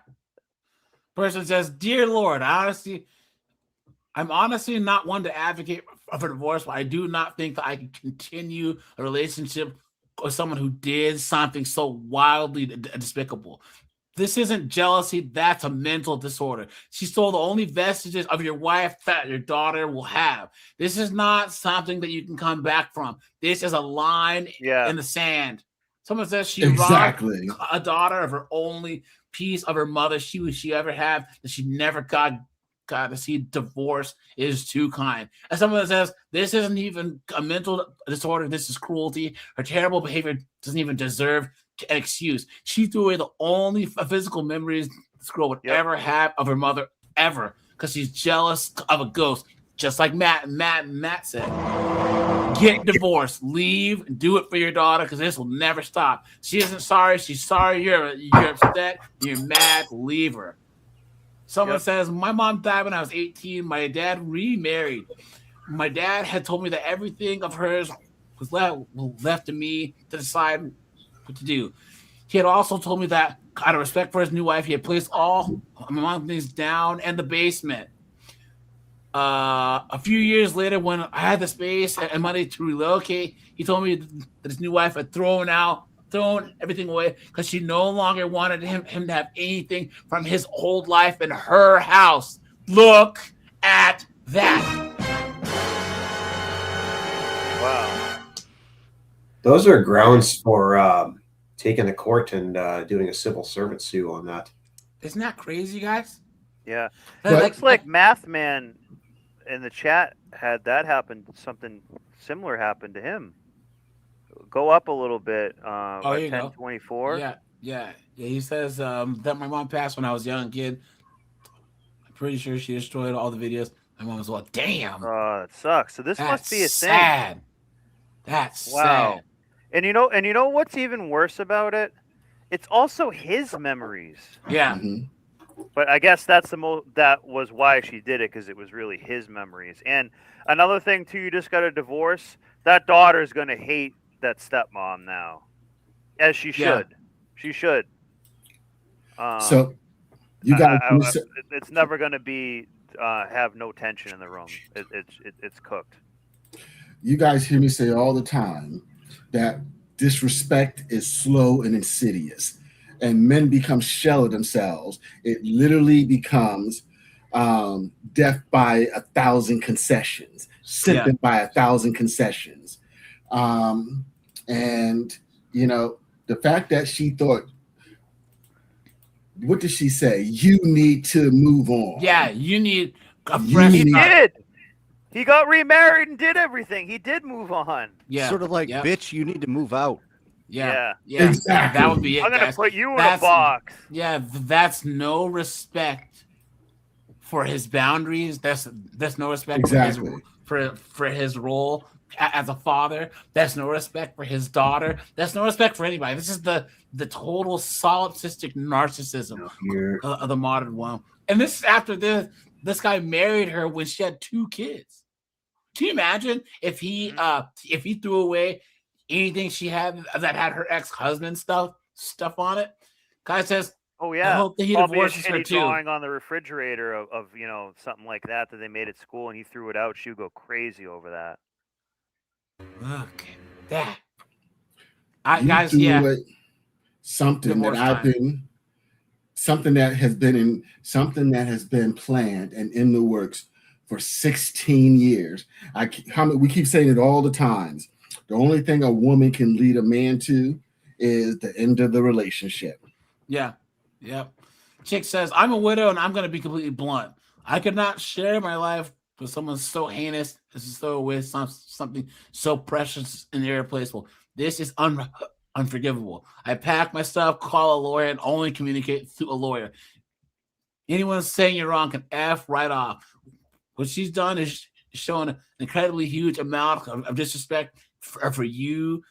Person says, "Dear Lord, I'm honestly not one to advocate for divorce, but I do not think that I can continue a relationship with someone who did something so wildly despicable. This isn't jealousy. That's a mental disorder. She stole the only vestiges of your wife that your daughter will have. This is not something that you can come back from. This is a line in the sand." Someone says she robbed a daughter of her only piece of her mother she ever had, that she never got to see. Divorce is too kind. And someone says this isn't even a mental disorder. This is cruelty. Her terrible behavior doesn't even deserve an excuse. She threw away the only physical memories this girl would ever have of her mother, ever. because she's jealous of a ghost. Just like Matt said. Get divorced. Leave. Do it for your daughter because this will never stop. She isn't sorry. She's sorry. You're upset. You're mad. Leave her. Someone says, my mom died when I was 18. My dad remarried. My dad had told me that everything of hers was left to me to decide what to do. He had also told me that out of respect for his new wife, he had placed all my mom's things down in the basement. A few years later, when I had the space and money to relocate, he told me that his new wife had thrown everything away because she no longer wanted him to have anything from his old life in her house. Look at that. Wow. Those are grounds for taking to court and doing a civil servant suit on that. Isn't that crazy, guys? Yeah. It looks like Math Man in the chat had that happen. Something similar happened to him. Go up a little bit. 1024. Yeah. He says that my mom passed when I was a young kid. I'm pretty sure she destroyed all the videos. My mom was like, "Damn." Oh, that sucks. So this must be a sad. thing. That's Wow. sad. And you know what's even worse about it? It's also his memories. Yeah. But I guess that was why she did it, because it was really his memories. And another thing too, you just got a divorce. That daughter is going to hate that stepmom now, as she should. Yeah. She should. So you got. It's never going to be have no tension in the room. It's cooked. You guys hear me say all the time that disrespect is slow and insidious. And men become shell of themselves. It literally becomes death by 1,000 concessions, simping by 1,000 concessions. And, you know, the fact that she thought, what did she say? You need to move on. Yeah, you need a fresh He did. He got remarried and did everything. He did move on. Yeah. Sort of like, bitch, you need to move out. Yeah. Exactly. That would be it. I'm gonna guys. put you in a box. Yeah, that's no respect for his boundaries. That's no respect for his role as a father. That's no respect for his daughter. That's no respect for anybody. This is the total solipsistic narcissism of the modern one. And this is after this guy married her when she had 2 kids. Can you imagine if he threw away anything she had that had her ex-husband stuff on it? Guy says, "Oh yeah, I hope that he probably a divorces her shitty too." drawing on the refrigerator of something like that they made at school, and he threw it out. She would go crazy over that. Look at that. Something that has been planned and in the works for 16 years. We keep saying it all the times. The only thing a woman can lead a man to is the end of the relationship. Yeah. Yep. Chick says, I'm a widow and I'm going to be completely blunt. I could not share my life with someone so heinous as to throw away something so precious and irreplaceable. This is unforgivable. I pack my stuff, call a lawyer, and only communicate through a lawyer. Anyone saying you're wrong can F right off. What she's done is showing an incredibly huge amount of disrespect for you,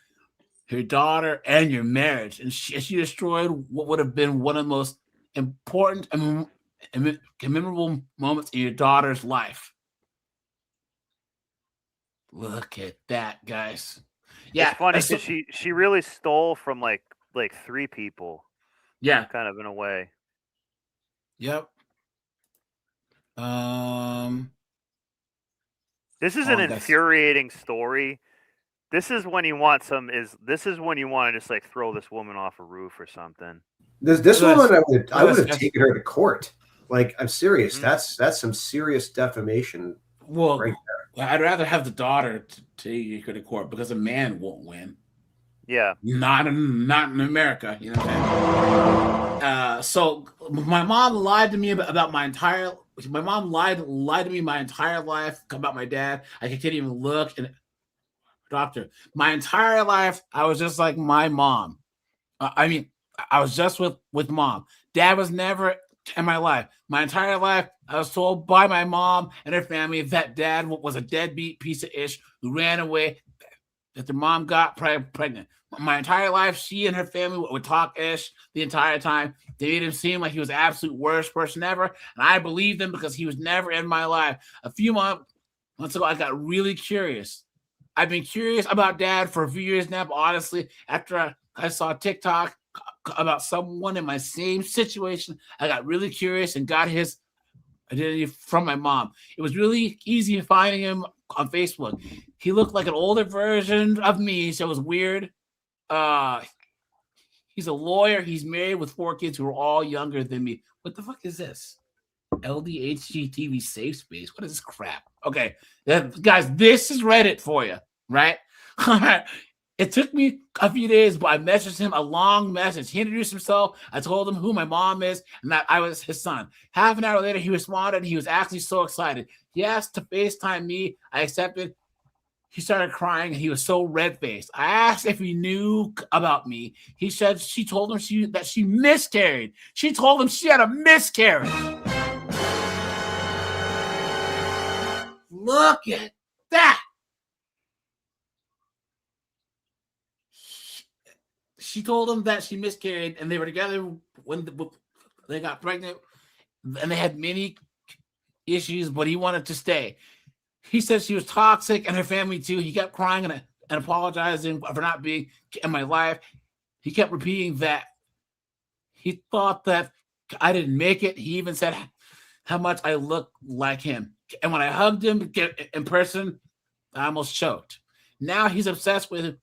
your daughter, and your marriage. And she destroyed what would have been one of the most important and memorable moments in your daughter's life. Look at that, guys. Yeah, it's funny because she really stole from like 3 people. Yeah, kind of in a way. Yep. This is an infuriating story. This is when you want to just like throw this woman off a roof or something. This woman, I would have taken her to court. Like, I'm serious. That's some serious defamation. Well, right there. I'd rather have the daughter take her to court because a man won't win. Yeah, not in America. You know what I'm saying? So my mom lied to me about my entire. My mom lied to me my entire life about my dad. I can't even look and doctor. My entire life, I was just like my mom. I was just with mom. Dad was never in my life. My entire life, I was told by my mom and her family that dad was a deadbeat piece of ish who ran away, that their mom got pregnant. My entire life, she and her family would talk ish the entire time. They made him seem like he was the absolute worst person ever, and I believed them because he was never in my life. A few months ago, I got really curious. I've been curious about dad for a few years now, but honestly, after I saw TikTok about someone in my same situation, I got really curious and got his identity from my mom. It was really easy finding him on Facebook. He looked like an older version of me, so it was weird. He's a lawyer. He's married with 4 kids who are all younger than me. What the fuck is this? LDHG TV safe space. What is this crap? Okay, guys, this is Reddit for you, right? It took me a few days, but I messaged him a long message. He introduced himself. I told him who my mom is and that I was his son. Half an hour later, he responded. He was actually so excited. He asked to FaceTime me. I accepted. He started crying and he was so red-faced. I asked if he knew about me. He said she told him that she miscarried. She told him she had a miscarriage. Look at that. She told him that she miscarried and they were together when they got pregnant and they had many issues, but he wanted to stay. He said she was toxic and her family too. He kept crying and apologizing for not being in my life. He kept repeating that he thought that I didn't make it. He even said how much I look like him. And when I hugged him in person, I almost choked. Now he's obsessed with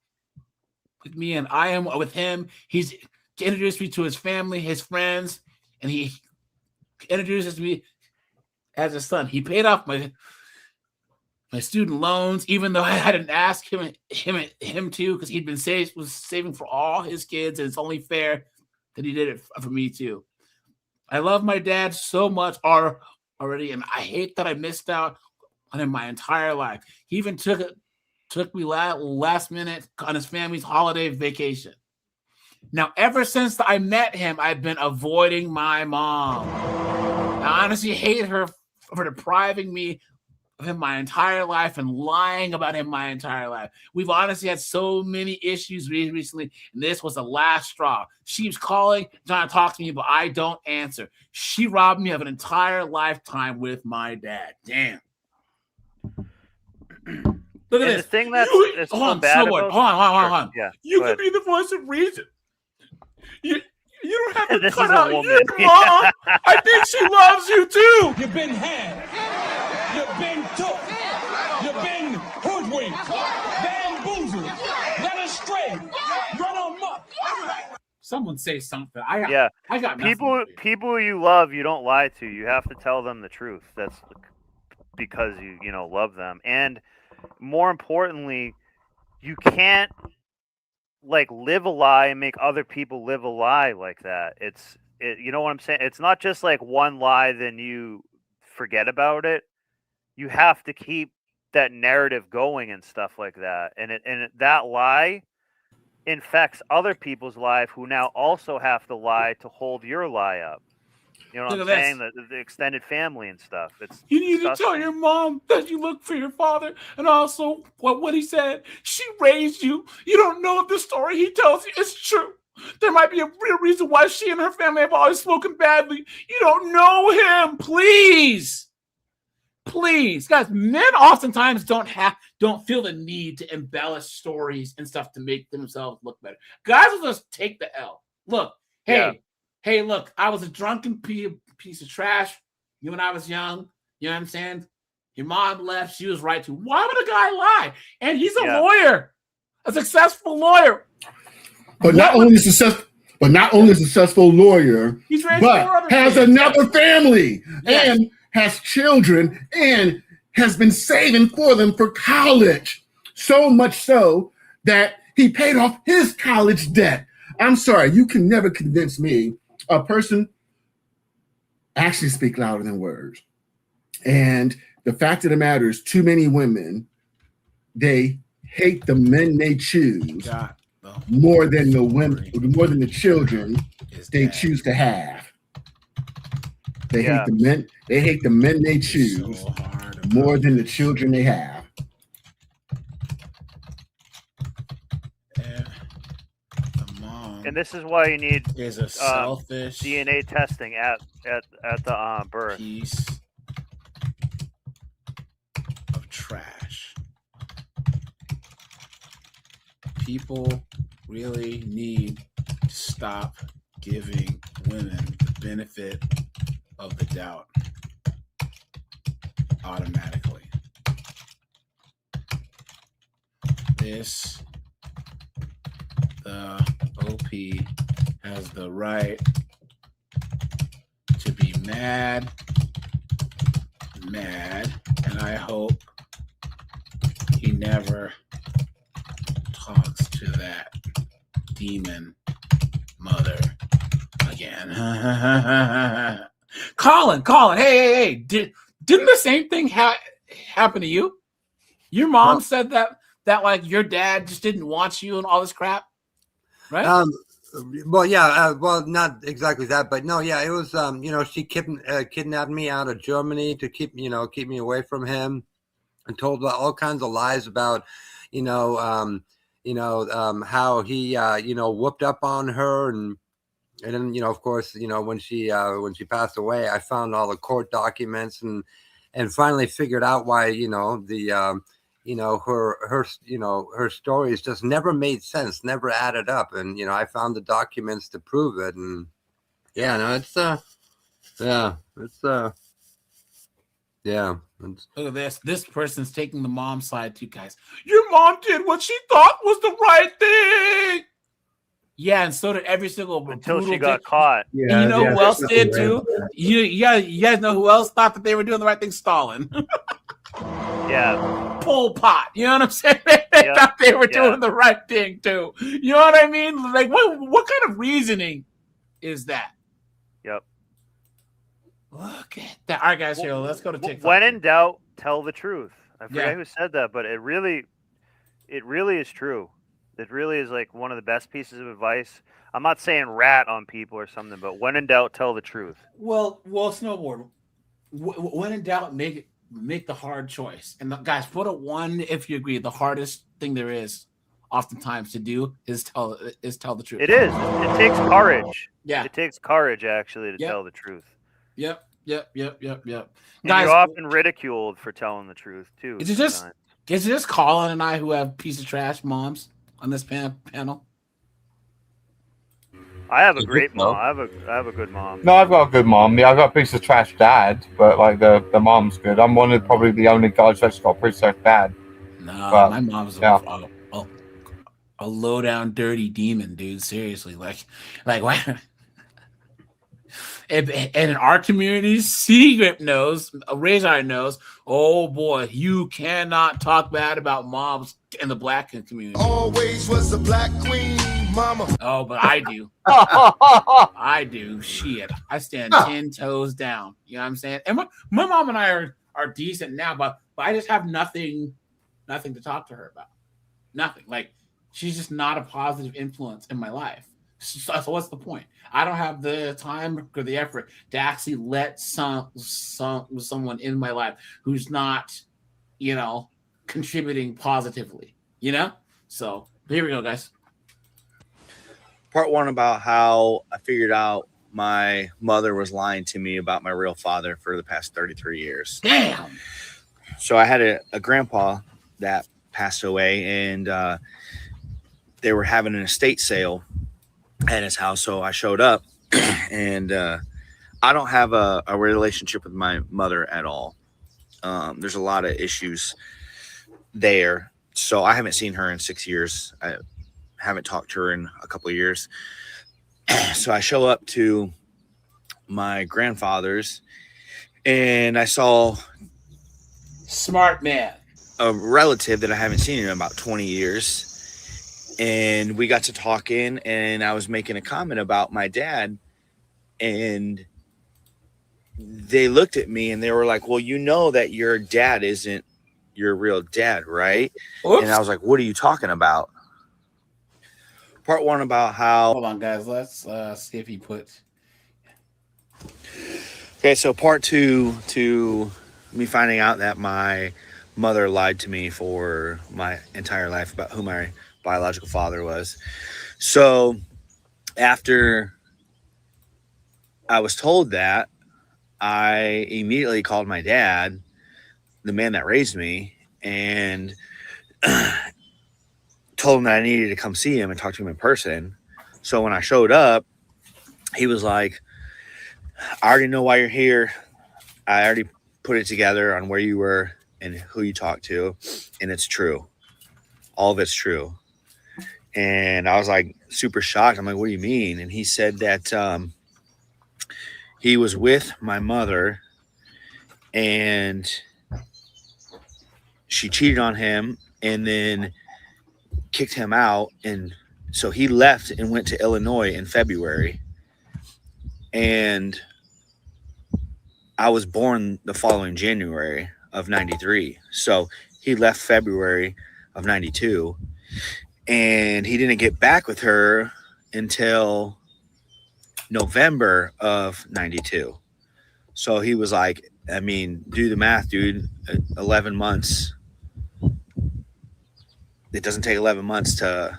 me and I am with him. He's introduced me to his family, his friends, and he introduces me as a son. He paid off my student loans, even though I didn't ask him to, because he'd been saving for all his kids, and it's only fair that he did it for me too. I love my dad so much already, and I hate that I missed out on him my entire life. He even took me last minute on his family's holiday vacation. Now, ever since I met him, I've been avoiding my mom. I honestly hate her for depriving me of him my entire life and lying about him my entire life. We've honestly had so many issues recently, and this was the last straw. She was calling, trying to talk to me, but I don't answer. She robbed me of an entire lifetime with my dad. Damn. Look at this. The thing that's hold on. Yeah, you can be the voice of reason. You don't have to This cut is a out woman. your mom. I think she loves you too. You've been had. You've been took. You've been hoodwinked. Bamboozled. Led astray. Run amok. Someone say something. I got nothing. People you love, you don't lie to. You have to tell them the truth. That's because you love them. And more importantly, you can't live a lie and make other people live a lie like that. You know what I'm saying? It's not just like one lie, then you forget about it. You have to keep that narrative going and stuff like that. And that lie infects other people's life who now also have to lie to hold your lie up. You know what I'm saying? The extended family and stuff. You need to tell your mom that you look for your father, and also what he said. She raised you. You don't know if the story he tells you is true. There might be a real reason why she and her family have always spoken badly. You don't know him. Please, guys. Men oftentimes don't feel the need to embellish stories and stuff to make themselves look better. Guys will just take the L. Look, Hey, look, I was a drunken piece of trash when I was young. You know what I'm saying? Your mom left. She was right too. Why would a guy lie? And he's a lawyer, a successful lawyer. But not only a successful lawyer, but has another family and has children and has been saving for them for college. So much so that he paid off his college debt. I'm sorry, you can never convince me. A person actually speak louder than words. And the fact of the matter is, too many women, they hate the men they choose more than the women, more than the children they choose to have. They hate the men. They hate the men they choose more than the children they have. And this is why you need is a selfish DNA testing at the birth. Piece of trash. People really need to stop giving women the benefit of the doubt automatically. The OP has the right to be mad, and I hope he never talks to that demon mother again. Colin, hey, didn't the same thing happen to you? Your mom said that like your dad just didn't want you and all this crap, right? Well, yeah, well, not exactly that, but no, yeah, it was, she kidnapped me out of Germany to keep me away from him, and told all kinds of lies about, how he, whooped up on her, and then, of course, when she passed away, I found all the court documents and finally figured out why, her stories just never made sense, never added up. And, I found the documents to prove it. And Look at this. This person's taking the mom side too, guys. Your mom did what she thought was the right thing. Yeah, and so did every single until she got caught. Yeah, and who else did too? You guys know who else thought that they were doing the right thing? Stalin. Yeah. Pol Pot. You know what I'm saying? They thought they were doing the right thing too. You know what I mean? Like, what kind of reasoning is that? Yep. Look at that. All right, guys, here, let's go to TikTok. When in doubt, tell the truth. I forget who said that, but it really is true. It really is like one of the best pieces of advice. I'm not saying rat on people or something, but when in doubt, tell the truth. Well, snowboard. When in doubt, make the hard choice. And guys, put a 1 if you agree. The hardest thing there is, oftentimes, to do is tell the truth. It is. It takes courage. Yeah, it takes courage actually to tell the truth. Yep. And Guys, you're often ridiculed for telling the truth too. Is it just Colin and I who have piece of trash moms on this panel? I have a great mom. I have a good mom. No, I've got a good mom. Yeah, I've got a piece of trash dad, but like the mom's good. I'm probably the only guy that's got a piece of trash dad. No, my mom's a low down dirty demon, dude. Seriously, like what? And in our community, Secret knows, Razor knows, oh boy, you cannot talk bad about moms in the black community. Always was a black queen, mama. Oh, but I do. I do. Shit. I stand 10 toes down. You know what I'm saying? And my mom and I are decent now, but I just have nothing to talk to her about. Nothing. Like, she's just not a positive influence in my life. So what's the point? I don't have the time or the effort to actually let someone in my life who's not, contributing positively, So here we go, guys. Part 1 about how I figured out my mother was lying to me about my real father for the past 33 years. Damn. So I had a grandpa that passed away, and they were having an estate sale at his house. So I showed up, and I don't have a relationship with my mother at all. There's a lot of issues there. So I haven't seen her in 6 years. I haven't talked to her in a couple of years. So I show up to my grandfather's, and I saw smart man, a relative that I haven't seen in about 20 years. And we got to talking, and I was making a comment about my dad, and they looked at me and they were like, well, you know that your dad isn't your real dad, right? Oops. And I was like, what are you talking about? Part 1 about how... Hold on, guys. Let's see if he puts... Okay, so part 2 to me finding out that my mother lied to me for my entire life about who my biological father was. So after I was told that, I immediately called my dad, the man that raised me, and told him that I needed to come see him and talk to him in person. So when I showed up, he was like, I already know why you're here. I already put it together on where you were and who you talked to, and it's true. All of it's true. And I was like super shocked. I'm like, what do you mean? And he said that he was with my mother and she cheated on him and then kicked him out. And so he left and went to Illinois in February. And I was born the following January of 93. So he left February of 92. And he didn't get back with her until November of 92. So he was like, I mean, do the math, dude. 11 months. It doesn't take 11 months to,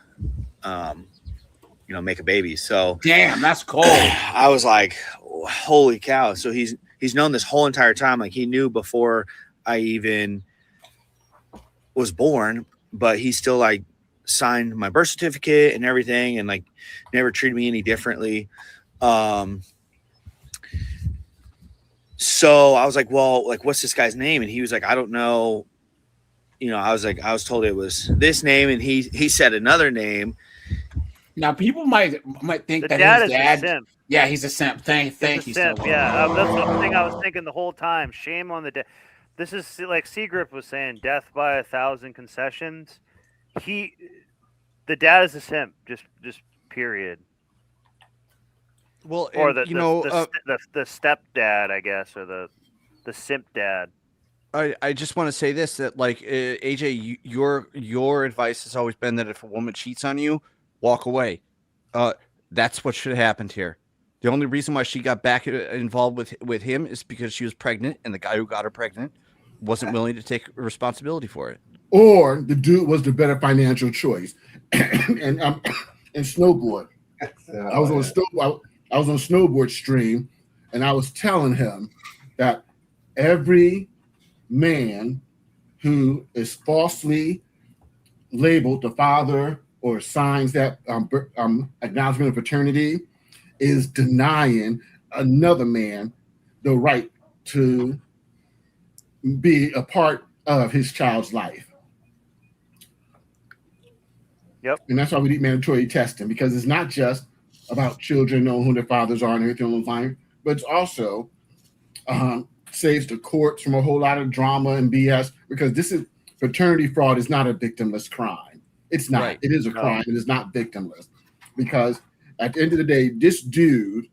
make a baby. So damn, that's cold. I was like, holy cow. So he's known this whole entire time. Like he knew before I even was born, but he still like signed my birth certificate and everything, and like never treated me any differently. So I was like, well, like, what's this guy's name? And he was like, I don't know. I was told it was this name, and he said another name. Now people might think that dad his is a dad, simp. yeah, he's a simp. Thank you so much. Yeah, that's the thing I was thinking the whole time. Shame on the dad. This is like Seagrip was saying, death by 1,000 concessions. The dad is a simp, just period. Well, or and, the stepdad, I guess, or the simp dad. I just want to say this, that like AJ, your advice has always been that if a woman cheats on you, walk away. That's what should have happened here. The only reason why she got back involved with him is because she was pregnant, and the guy who got her pregnant wasn't willing to take responsibility for it. Or the dude was the better financial choice. and snowboard. I was on snowboard stream, and I was telling him that every man who is falsely labeled the father or signs that acknowledgement of paternity is denying another man the right to be a part of his child's life. Yep. And that's why we need mandatory testing, because it's not just about children knowing who their fathers are and everything online, but it's also saves the courts from a whole lot of drama and BS, because paternity fraud is not a victimless crime. It's not. Right. It is a crime. It is not victimless, because at the end of the day, this dude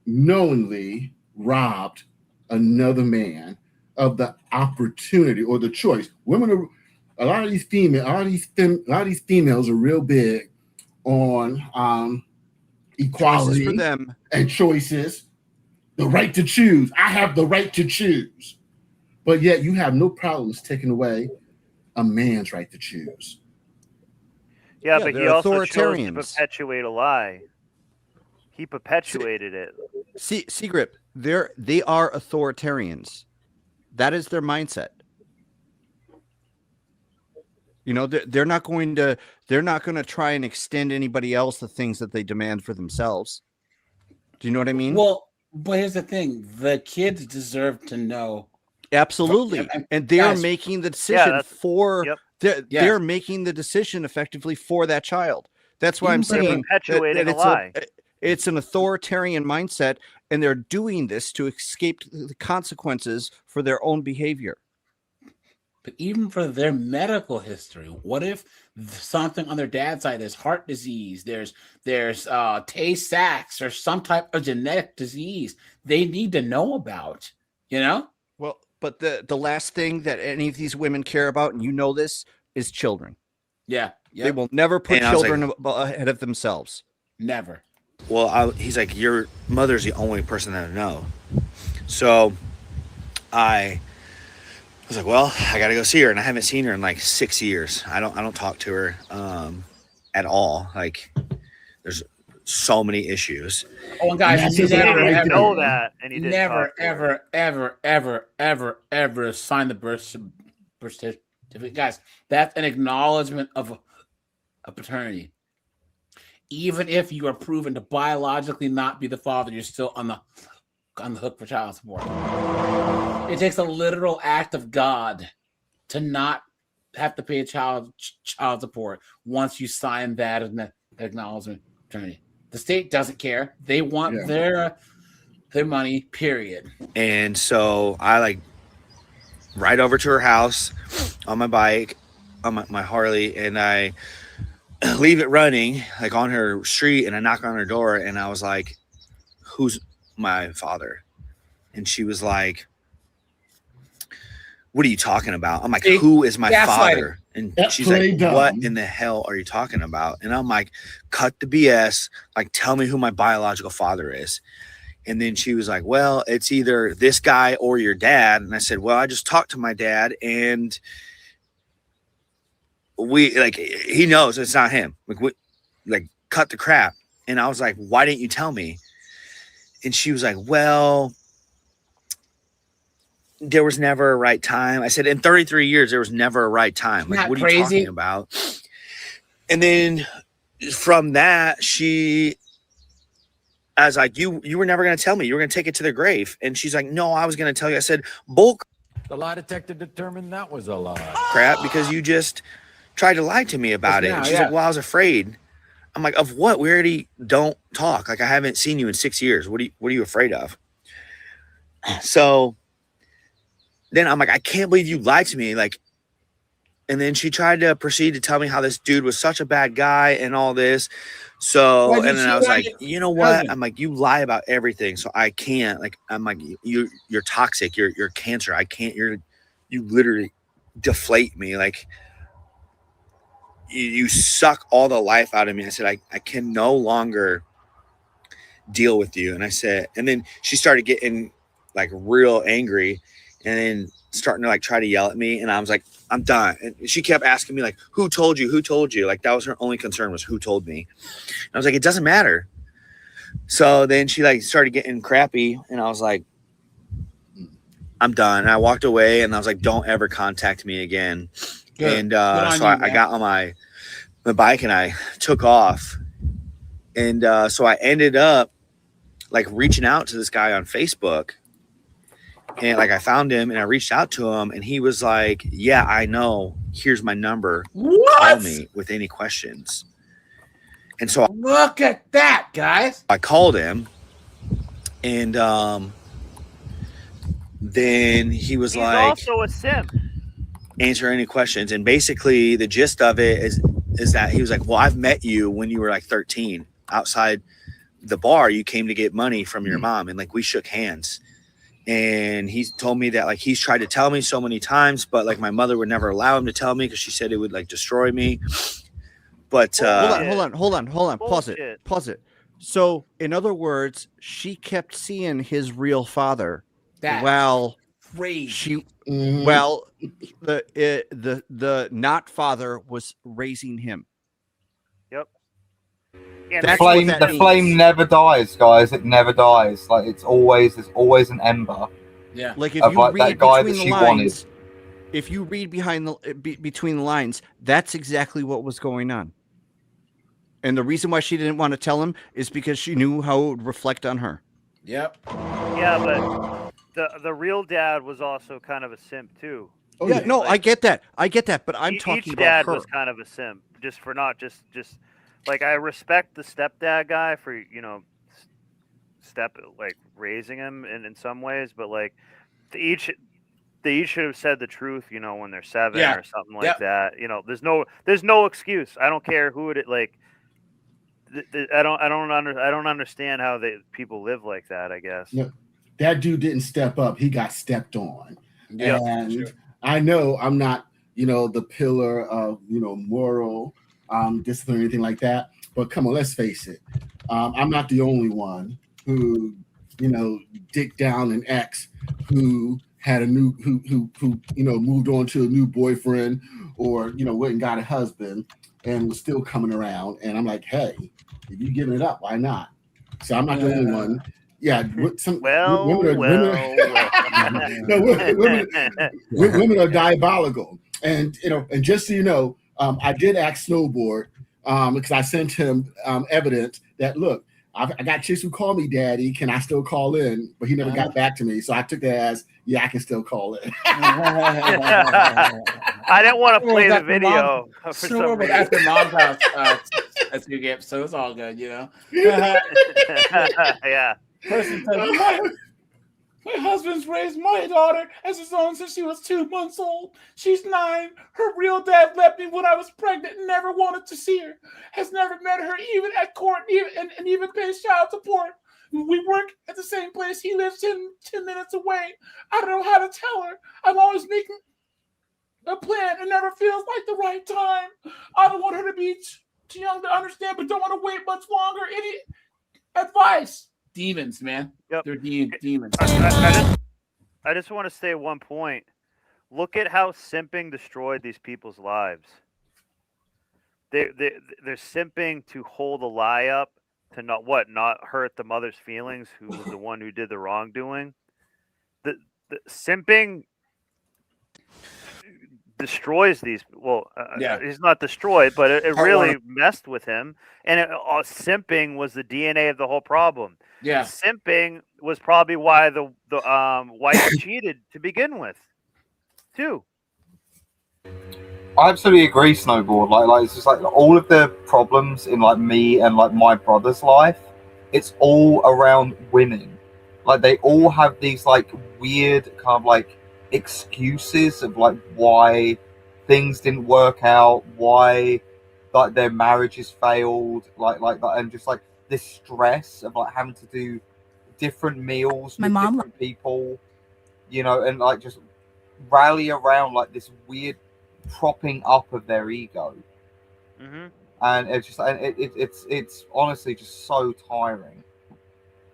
knowingly robbed another man of the opportunity or the choice. A lot of these females are real big on equality for them and choices. The right to choose. I have the right to choose. But yet you have no problems taking away a man's right to choose. Yeah, but he also chose to perpetuate a lie. He perpetuated it. Seagrip, they are authoritarians. That is their mindset. They're not going to try and extend anybody else the things that they demand for themselves. Do you know what I mean? Well, but here's the thing: the kids deserve to know. Absolutely, and they are making the decision They're making the decision effectively for that child. That's why I'm saying that it's an authoritarian mindset, and they're doing this to escape the consequences for their own behavior. But even for their medical history, what if something on their dad's side is heart disease, there's Tay-Sachs or some type of genetic disease they need to know about, Well, but the last thing that any of these women care about, and this, is children. Yeah. They will never put children ahead of themselves. Never. well, he's like, your mother's the only person that I know. So I was like, well, I got to go see her. And I haven't seen her in like 6 years. I don't talk to her at all. Like, there's so many issues. Oh, and guys, you didn't know that, and you didn't never, talk to her. ever sign the birth certificate. Guys, that's an acknowledgement of a paternity. Even if you are proven to biologically not be the father, you're still on the hook for child support. It takes a literal act of God to not have to pay child support once you sign that as an acknowledgement of paternity. The state doesn't care. They want their money, period. And so I like ride over to her house on my bike, on my Harley, and I leave it running like on her street, and I knock on her door, and I was like, who's my father? And she was like, what are you talking about? I'm like, who is my father? And she's like, what in the hell are you talking about? And I'm like, cut the BS. Like, tell me who my biological father is. And then she was like, well, it's either this guy or your dad. And I said, well, I just talked to my dad, and he knows it's not him. Like, cut the crap. And I was like, why didn't you tell me? And she was like, well, there was never a right time. I said, in 33 years, there was never a right time. Like, what are you talking about? And then from that, I was like, you were never going to tell me. You were going to take it to the grave. And she's like, no, I was going to tell you. I said, bull. The lie detector determined that was a lie. Crap, because you just tried to lie to me about it. And she's like, well, I was afraid. I'm like, of what? We already don't talk. Like, I haven't seen you in 6 years. What are you afraid of? So then I'm like, I can't believe you lied to me. Like, and then she tried to proceed to tell me how this dude was such a bad guy and all this. So, and then I was like, you know what? I'm like, you lie about everything. So I can't, like, I'm like, you're toxic. You're cancer. I can't, you literally deflate me. Like, you suck all the life out of me. I said, I can no longer deal with you. And I said, and then she started getting like real angry and then starting to like try to yell at me. And I was like, I'm done. And she kept asking me like, who told you? Who told you? Like, that was her only concern, was who told me. And I was like, it doesn't matter. So then she like started getting crappy, and I was like, I'm done. And I walked away, and I was like, don't ever contact me again. Good. And so I got on my bike and I took off. And so I ended up like reaching out to this guy on Facebook. And like, I found him and I reached out to him, and he was like, yeah, I know. Here's my number. Call me with any questions. And so look at that, guys. I called him, and then he was He's like, also a simp. Answer any questions. And basically the gist of it is that he was like, well, I've met you when you were like 13 outside the bar. You came to get money from your mom, and like, we shook hands. And he told me that like, he's tried to tell me so many times, but like, my mother would never allow him to tell me because she said it would like destroy me. But hold on. Pause it. So in other words, she kept seeing his real father. The not father was raising him. Yep. The flame never dies, guys. It never dies. Like, there's always an ember. Yeah. Like, if of, you like, read that guy between that the she lines, wanted. if you read between the lines, that's exactly what was going on. And the reason why she didn't want to tell him is because she knew how it would reflect on her. Yep. Yeah, but the real dad was also kind of a simp too. Oh, yeah, no, I get that. But I'm talking about dad her. was kind of a simp, just for not just like, I respect the stepdad guy for, you know, raising him in some ways, but like, they each should have said the truth, you know, when they're 7 or something like that. You know, there's no excuse. I don't care who it like. I don't understand how people live like that, I guess. No, that dude didn't step up. He got stepped on. Yeah, and sure. I know I'm not, the pillar of, moral discipline or anything like that. But come on, let's face it. I'm not the only one who, dicked down an ex who had who moved on to a new boyfriend or, went and got a husband and was still coming around. And I'm like, hey, if you're giving it up, why not? So I'm not the only one. Yeah, women are diabolical. And, and just so you know, I did ask Snowboard because I sent him evidence that, look, I got chicks who call me daddy. Can I still call in? But he never got back to me. So I took that as, yeah, I can still call in. I didn't want to play the video. Sure, but after mom's house, that's your gift. So it's all good, Yeah. Person says, my husband's raised my daughter as his own since she was 2 months old. She's 9. Her real dad left me when I was pregnant and never wanted to see her. Has never met her even at court and even pays child support. We work at the same place. He lives 10 minutes away. I don't know how to tell her. I'm always making a plan and never feels like the right time. I don't want her to be too young to understand, but don't want to wait much longer. Any advice? Demons, man. Yep. They're demons. I just want to say one point. Look at how simping destroyed these people's lives. They're simping to hold a lie up to not hurt the mother's feelings, who was the one who did the wrongdoing. The simping destroys these. He's not destroyed, but it really messed with him. And simping was the DNA of the whole problem. Yeah, simping was probably why the wife cheated to begin with, too. I absolutely agree, Snowboard. Like it's just like all of the problems in like me and like my brother's life, it's all around women. Like they all have these like weird kind of like excuses of like why things didn't work out, why like their marriages failed, like that, and just like this stress of like having to do different meals with different people, and like just rally around like this weird propping up of their ego. Mm-hmm. And it's just it's honestly just so tiring.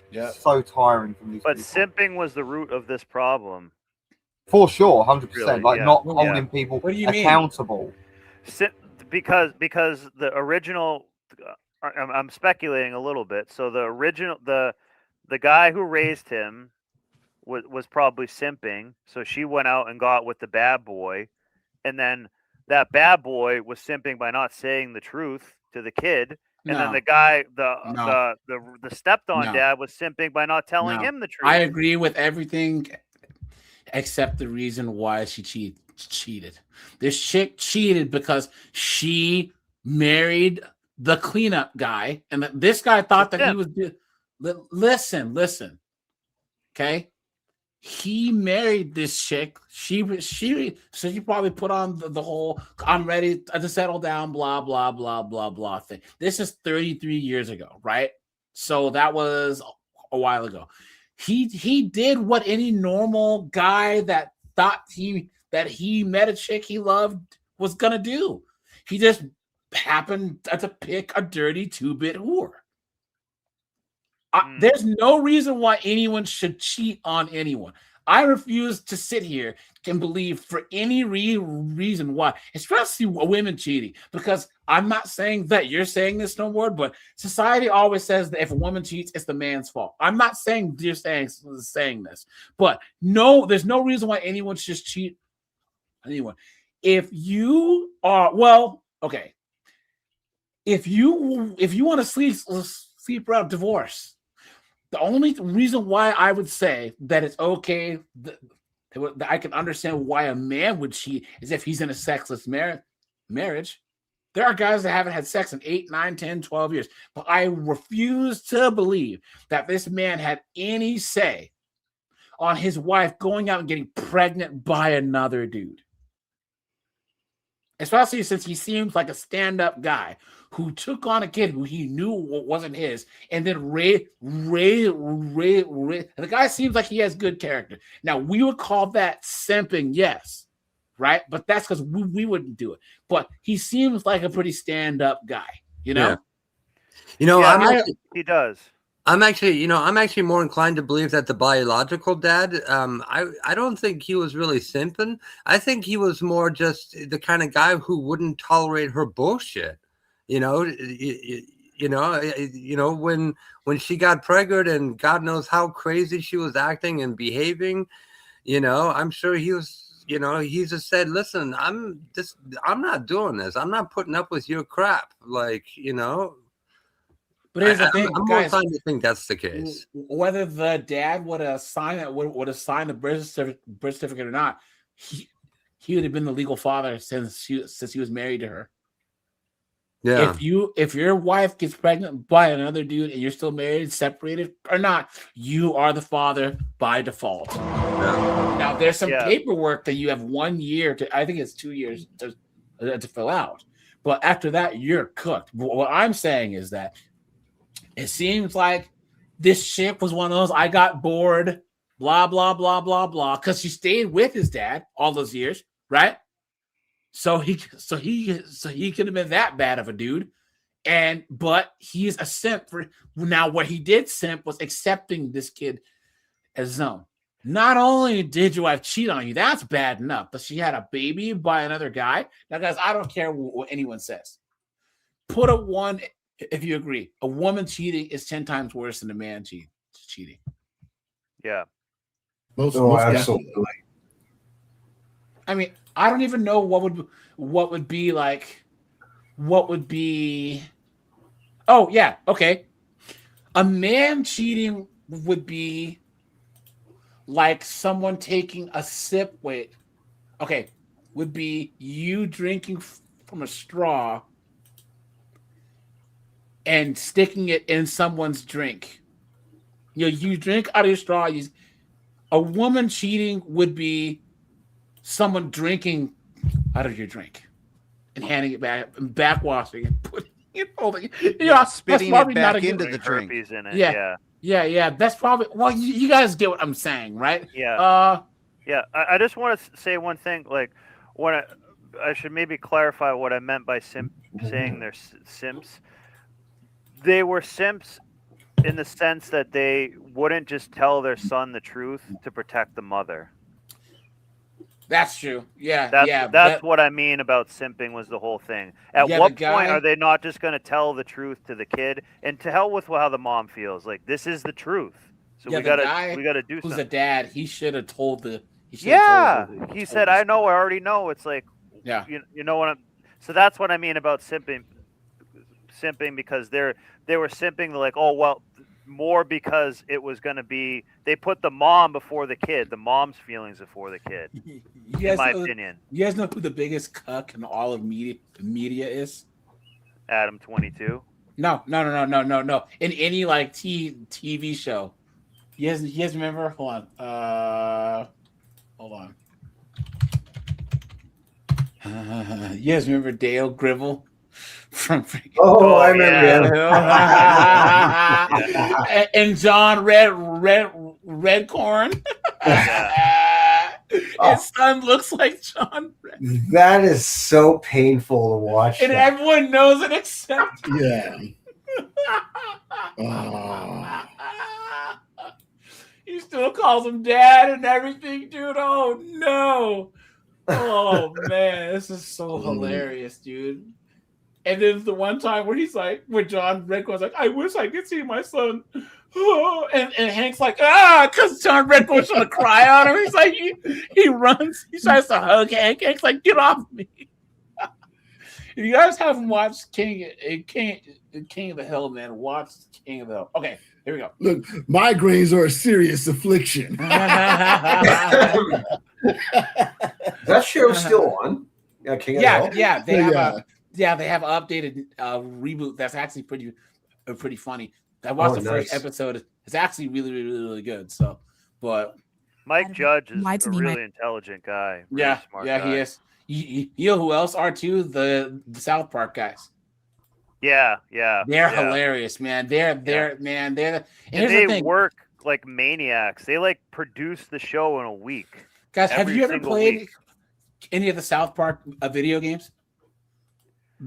Yeah, so tiring from these but people. Simping was the root of this problem. For sure, 100%. Really, like yeah. not holding people accountable. Because the original, I'm speculating a little bit. So the original, the guy who raised him was probably simping. So she went out and got with the bad boy, and then that bad boy was simping by not saying the truth to the kid. And then the guy, the stepped-on dad was simping by not telling him the truth. I agree with everything except the reason why she cheated. This chick cheated because she married the cleanup guy, and this guy thought that he was. Listen. Okay, he married this chick. She probably put on the whole "I'm ready to settle down," blah blah blah blah blah thing. This is 33 years ago, right? So that was a while ago. He did what any normal guy that thought he met a chick he loved was gonna do. He just happened to pick a dirty 2-bit whore. There's no reason why anyone should cheat on anyone. I refuse to sit here and believe for any reason why, especially women cheating, because I'm not saying that you're saying this no more, but society always says that if a woman cheats, it's the man's fault. I'm not saying you're saying this, but no, there's no reason why anyone should cheat on anyone. If you are, if you want to sleep around divorce, the only reason why I would say that it's okay, that I can understand why a man would cheat is if he's in a sexless marriage. There are guys that haven't had sex in 8, 9, 10, 12 years. But I refuse to believe that this man had any say on his wife going out and getting pregnant by another dude. Especially since he seems like a stand-up guy who took on a kid who he knew wasn't his, and then the guy seems like he has good character. Now, we would call that simping, yes, right? But that's because we wouldn't do it. But he seems like a pretty stand-up guy, you know? You know, Yeah, he does. I'm actually more inclined to believe that the biological dad, I don't think he was really simping. I think he was more just the kind of guy who wouldn't tolerate her bullshit. When she got pregnant and God knows how crazy she was acting and behaving, I'm sure he was, he just said, listen, I'm not doing this. I'm not putting up with your crap. But here's the thing, I'm guys. more inclined to think that's the case. Whether the dad would have signed the birth certificate or not, he would have been the legal father since he was married to her. Yeah. If your wife gets pregnant by another dude and you're still married, separated or not, you are the father by default. Yeah. Now there's some paperwork that you have 1 year to, I think it's 2 years to fill out. But after that, you're cooked. What I'm saying is that it seems like this ship was one of those, I got bored, blah, blah, blah, blah, blah, because she stayed with his dad all those years, right? So he could have been that bad of a dude. But he's a simp for now. What he did simp was accepting this kid as his own. Not only did your wife cheat on you, that's bad enough, but she had a baby by another guy. Now, guys, I don't care what anyone says. Put a 1 if you agree. A woman cheating is 10 times worse than a man cheating. Yeah. Most absolutely. I mean, I don't even know what would be. Oh yeah, okay. A man cheating would be like someone taking a sip. Would be you drinking from a straw and sticking it in someone's drink. You drink out of your straw. A woman cheating would be someone drinking out of your drink and handing it back and backwashing and putting it, spitting it back into the drink. In it. Yeah. That's probably, well, you guys get what I'm saying, right? Yeah. I just want to say one thing. Like, when I should maybe clarify what I meant by saying they're simps. They were simps in the sense that they wouldn't just tell their son the truth to protect the mother. That's true. Yeah, that's what I mean about simping was the whole thing. At what point are they not just going to tell the truth to the kid? And to hell with how the mom feels. Like, this is the truth. So we gotta do something. Who's a dad? He should have told the. He said, "I know. I already know." It's like, you know what I'm. So that's what I mean about simping. Simping because they were simping like, oh well, more because it was going to be, they put the mom before the kid, the mom's feelings before the kid. In my opinion. You guys know who the biggest cuck in all of media is? Adam 22. No. In any like TV show. You guys remember? Hold on. You guys remember Dale Gribble? From I remember him. And John Redcorn. His son looks like John Redcorn. That is so painful to watch. And everyone knows it except He still calls him dad and everything, dude. Oh no. Oh man, this is so hilarious, dude. And then the one time where he's like, where John Redcorn's like, I wish I could see my son. Oh, and Hank's like, because John Redcorn's trying to cry on him. He's like, he runs, he tries to hug Hank. Hank's like, get off me. If you guys haven't watched King of the Hill, man, watch King of the Hill. Okay, here we go. Look, migraines are a serious affliction. That show's still on. King of the Hill? They have an updated reboot that's actually pretty funny. I watched the first episode. It's actually really, really, really good. So, but Mike Judge is a really intelligent guy. Really smart guy. He is. You know who else are too? The South Park guys. Yeah. They're hilarious, man. They're man. They work like maniacs. They like produce the show in a week. Guys, have you ever played any of the South Park video games?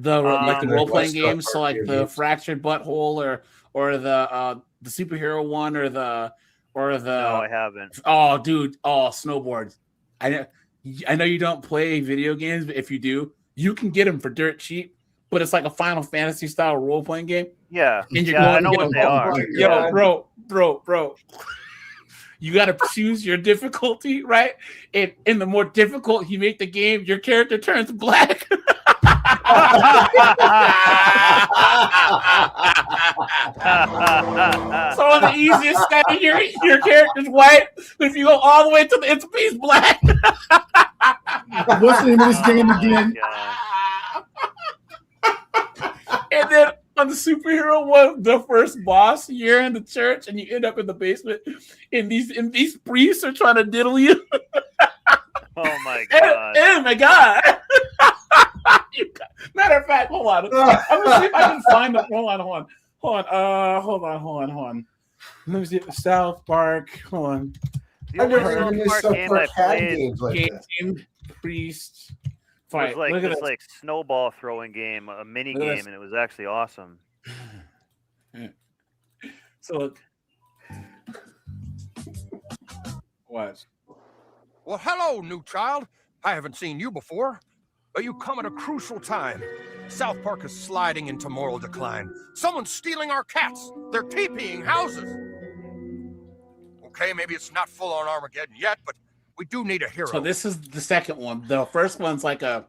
like the role playing games, so like the Fractured Butthole or the superhero one or the No, I haven't. Oh, dude, snowboards. I know you don't play video games, but if you do, you can get them for dirt cheap. But it's like a Final Fantasy style role playing game. Yeah, and you're I know what they are. Yo, bro. You got to choose your difficulty, right? And in the more difficult you make the game, your character turns black. So on the easiest setting, your character's white, but if you go all the way to the end, he's black. What's the name of this game again? And then on the superhero one, the first boss, you're in the church and you end up in the basement, and these priests are trying to diddle you. Oh my god! Oh my god! Matter of fact, hold on. I'm gonna see if I can find them. Hold on. Let me see. South Park. Hold on. I never heard of South Park had games like that. Priest. It was like this like snowball throwing game, a mini game, and it was actually awesome. So what? Well, hello, new child. I haven't seen you before, but you come at a crucial time. South Park is sliding into moral decline. Someone's stealing our cats. They're TPing houses. Okay, maybe it's not full on Armageddon yet, but we do need a hero. So this is the second one. The first one's like a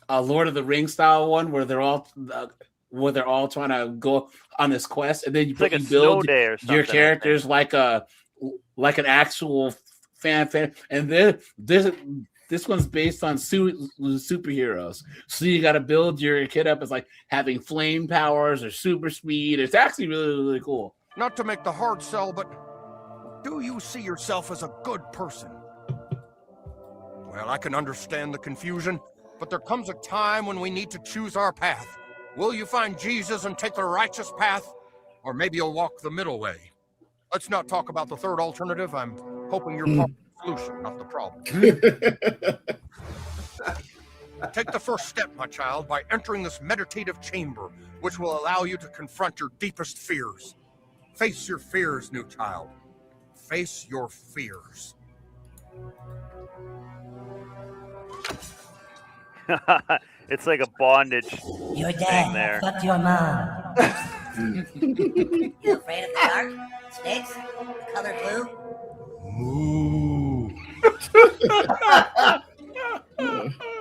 Lord of the Rings style one where they're all trying to go on this quest, and then you build your characters like an actual fan, and then this one's based on superheroes. So you got to build your kid up as like having flame powers or super speed. It's actually really, really cool. Not to make the hard sell, but do you see yourself as a good person? Well, I can understand the confusion, but there comes a time when we need to choose our path. Will you find Jesus and take the righteous path, or maybe you'll walk the middle way? Let's not talk about the third alternative. I'm hoping you're part of the solution, not the problem. Take the first step, my child, by entering this meditative chamber, which will allow you to confront your deepest fears. Face your fears, new child. Face your fears. It's like a bondage Your thing dad there. fucked your mom. You afraid of the dark? Snakes? The color blue?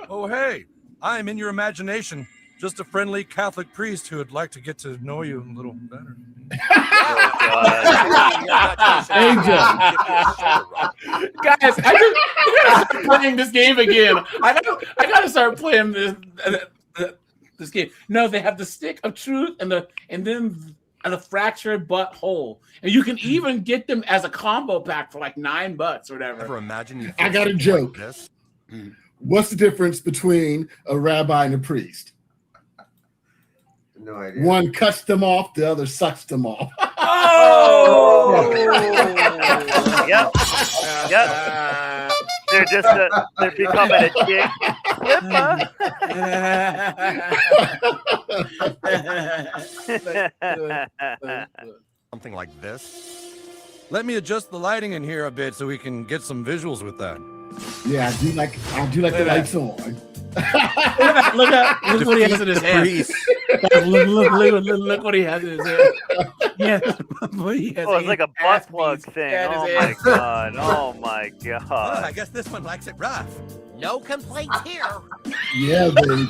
Oh, hey, I'm in your imagination. Just a friendly Catholic priest who would like to get to know you a little better. Angel. Guys, I gotta start playing this game again. I gotta start playing this game. No, they have the stick of truth and then the fractured butthole, and you can even get them as a combo pack for like $9 or whatever. Ever imagine you? I got a joke. What's the difference between a rabbi and a priest? No idea. One cuts them off, the other sucks them off. Oh! Yep. They're becoming a dick. Something like this. Let me adjust the lighting in here a bit so we can get some visuals with that. Yeah, I do like the lights on. Look what he has in his hand. Look what he has in his hand. Yeah, it's like a butt plug thing. Oh my god. Well, I guess this one likes it rough. No complaints here. Yeah, baby.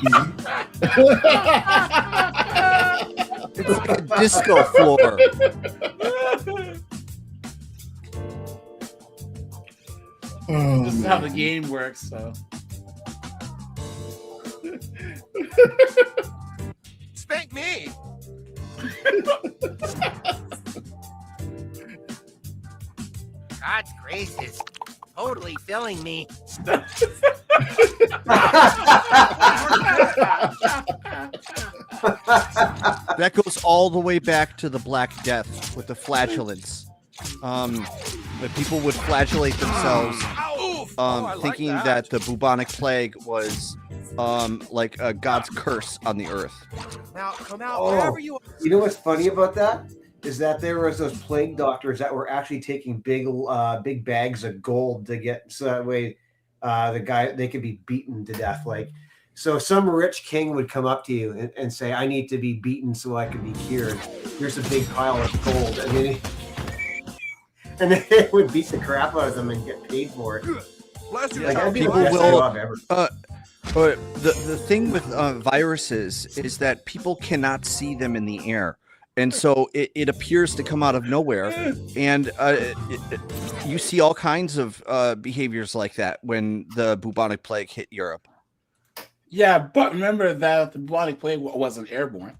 It's like a disco floor. This is how the game works, so. Spank me. God's grace is totally filling me. That goes all the way back to the Black Death with the flagellants. But people would flagellate themselves thinking that the bubonic plague was like God's curse on the earth. Now, Oh, wherever you you know what's funny about that is that there was those plague doctors that were actually taking big bags of gold to get so that way they could be beaten to death. Like, so some rich king would come up to you and say, "I need to be beaten so I can be cured. Here's a big pile of gold," and then they would beat the crap out of them and get paid for it. Like, People will. But the thing with viruses is that people cannot see them in the air. And so it appears to come out of nowhere. And you see all kinds of behaviors like that when the bubonic plague hit Europe. Yeah, but remember that the bubonic plague wasn't airborne.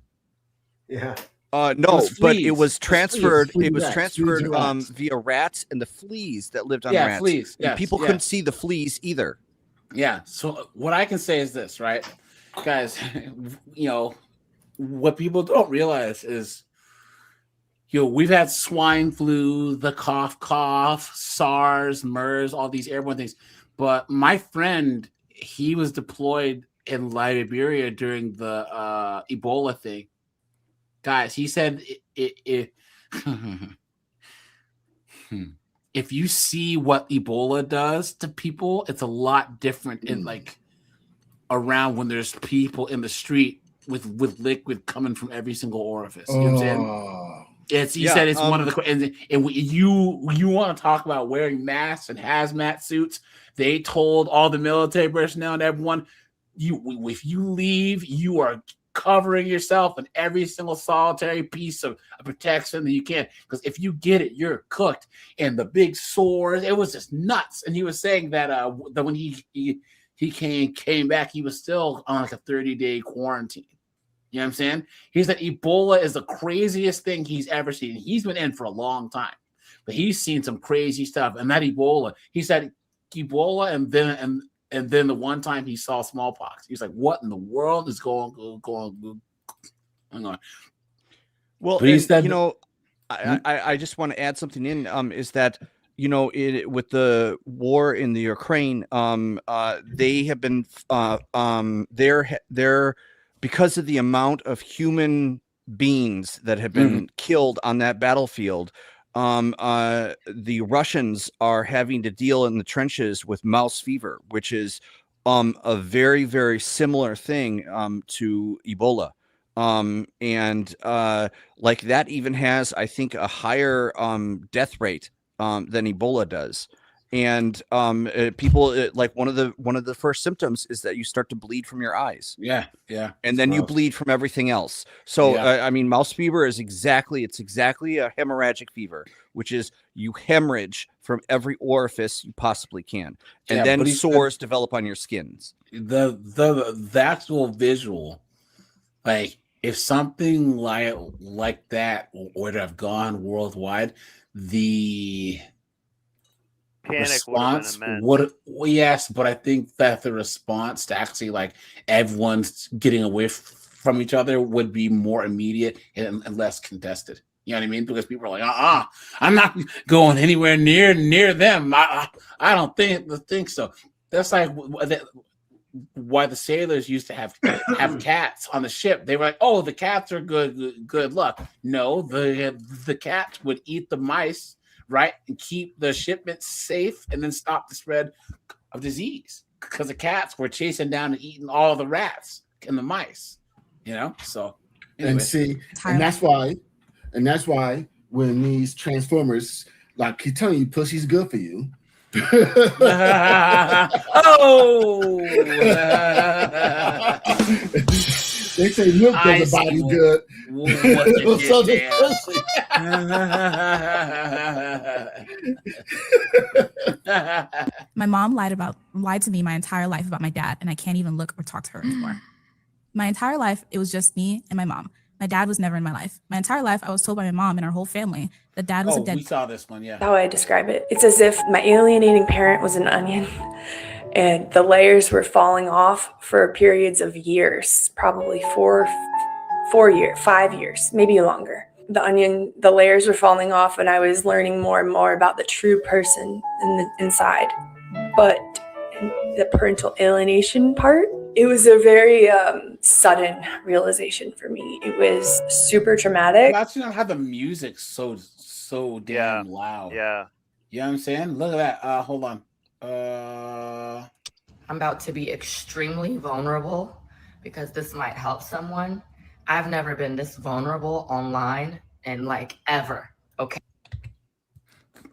Yeah. No, but it was Fleas. transferred. Fleas, It was rats. transferred Fleas and rats. via rats and the fleas that lived on Yeah, rats. fleas, And yes, people yeah. couldn't see the fleas either. Yeah. So what I can say is this, right, guys? What people don't realize is, we've had swine flu, the cough, SARS, MERS, all these airborne things. But my friend, he was deployed in Liberia during the Ebola thing. Guys, he said if you see what Ebola does to people, it's a lot different in like around when there's people in the street with liquid coming from every single orifice. You know what I'm saying? He said it's one of the and you want to talk about wearing masks and hazmat suits. They told all the military personnel and everyone, if you leave, you are covering yourself in every single solitary piece of protection that you can, because if you get it, you're cooked. And the big sores, it was just nuts. And he was saying that that when he came back, he was still on like a 30-day quarantine. You know what I'm saying? He said Ebola is the craziest thing he's ever seen. He's been in for a long time, but he's seen some crazy stuff. And that Ebola, he said Ebola, and then the one time he saw smallpox, he's like, "What in the world is going on?" Well, But he said, I just want to add something in. Is that with the war in the Ukraine, they have been they're because of the amount of human beings that have been killed on that battlefield. The Russians are having to deal in the trenches with mouse fever, which is a very, very similar thing to Ebola. And like that even has, I think, a higher death rate than Ebola does. And people like one of the first symptoms is that you start to bleed from your eyes. Yeah. And then you bleed from everything else. So I mean, mouse fever is exactly a hemorrhagic fever, which is you hemorrhage from every orifice you possibly can, and then sores develop on your skins. The actual visual, like if something like that would have gone worldwide, the response would, yes, but I think that the response to actually like everyone's getting away from each other would be more immediate and less contested. You know what I mean? Because people are like, I'm not going anywhere near them. I don't think so. That's like why the sailors used to have cats on the ship. They were like, "Oh, the cats are good luck." No, the cats would eat the mice, right, and keep the shipment safe, and then stop the spread of disease, because the cats were chasing down and eating all the rats and the mice. So anyway. and that's why when these transformers like keep telling you pussy's good for you. They say milk does the body good. So My mom lied to me my entire life about my dad, and I can't even look or talk to her anymore. My entire life, it was just me and my mom. My dad was never in my life. My entire life, I was told by my mom and our whole family that dad was a dead. We saw this one, yeah. How I describe it, it's as if my alienating parent was an onion, and the layers were falling off for periods of years, probably 5 years, maybe longer. The layers were falling off, and I was learning more and more about the true person inside. But the parental alienation part, it was a very sudden realization for me. It was super traumatic. That's how the music's so damn loud. Yeah. You know what I'm saying? Look at that. Hold on. I'm about to be extremely vulnerable because this might help someone. I've never been this vulnerable online in like ever. Okay.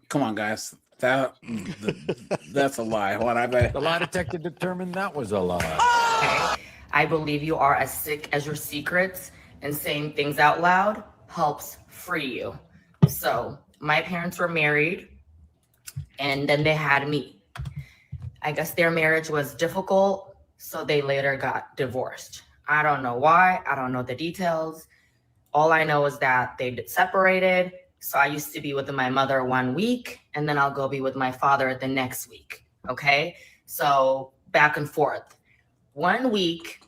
Come on, guys. That's a lie. Hold on, The lie detector determined that was a lie. Okay. I believe you are as sick as your secrets, and saying things out loud helps free you. So my parents were married, and then they had me. I guess their marriage was difficult, so they later got divorced. I don't know why. I don't know the details. All I know is that they separated. So I used to be with my mother 1 week, and then I'll go be with my father the next week. Okay. So back and forth. 1 week,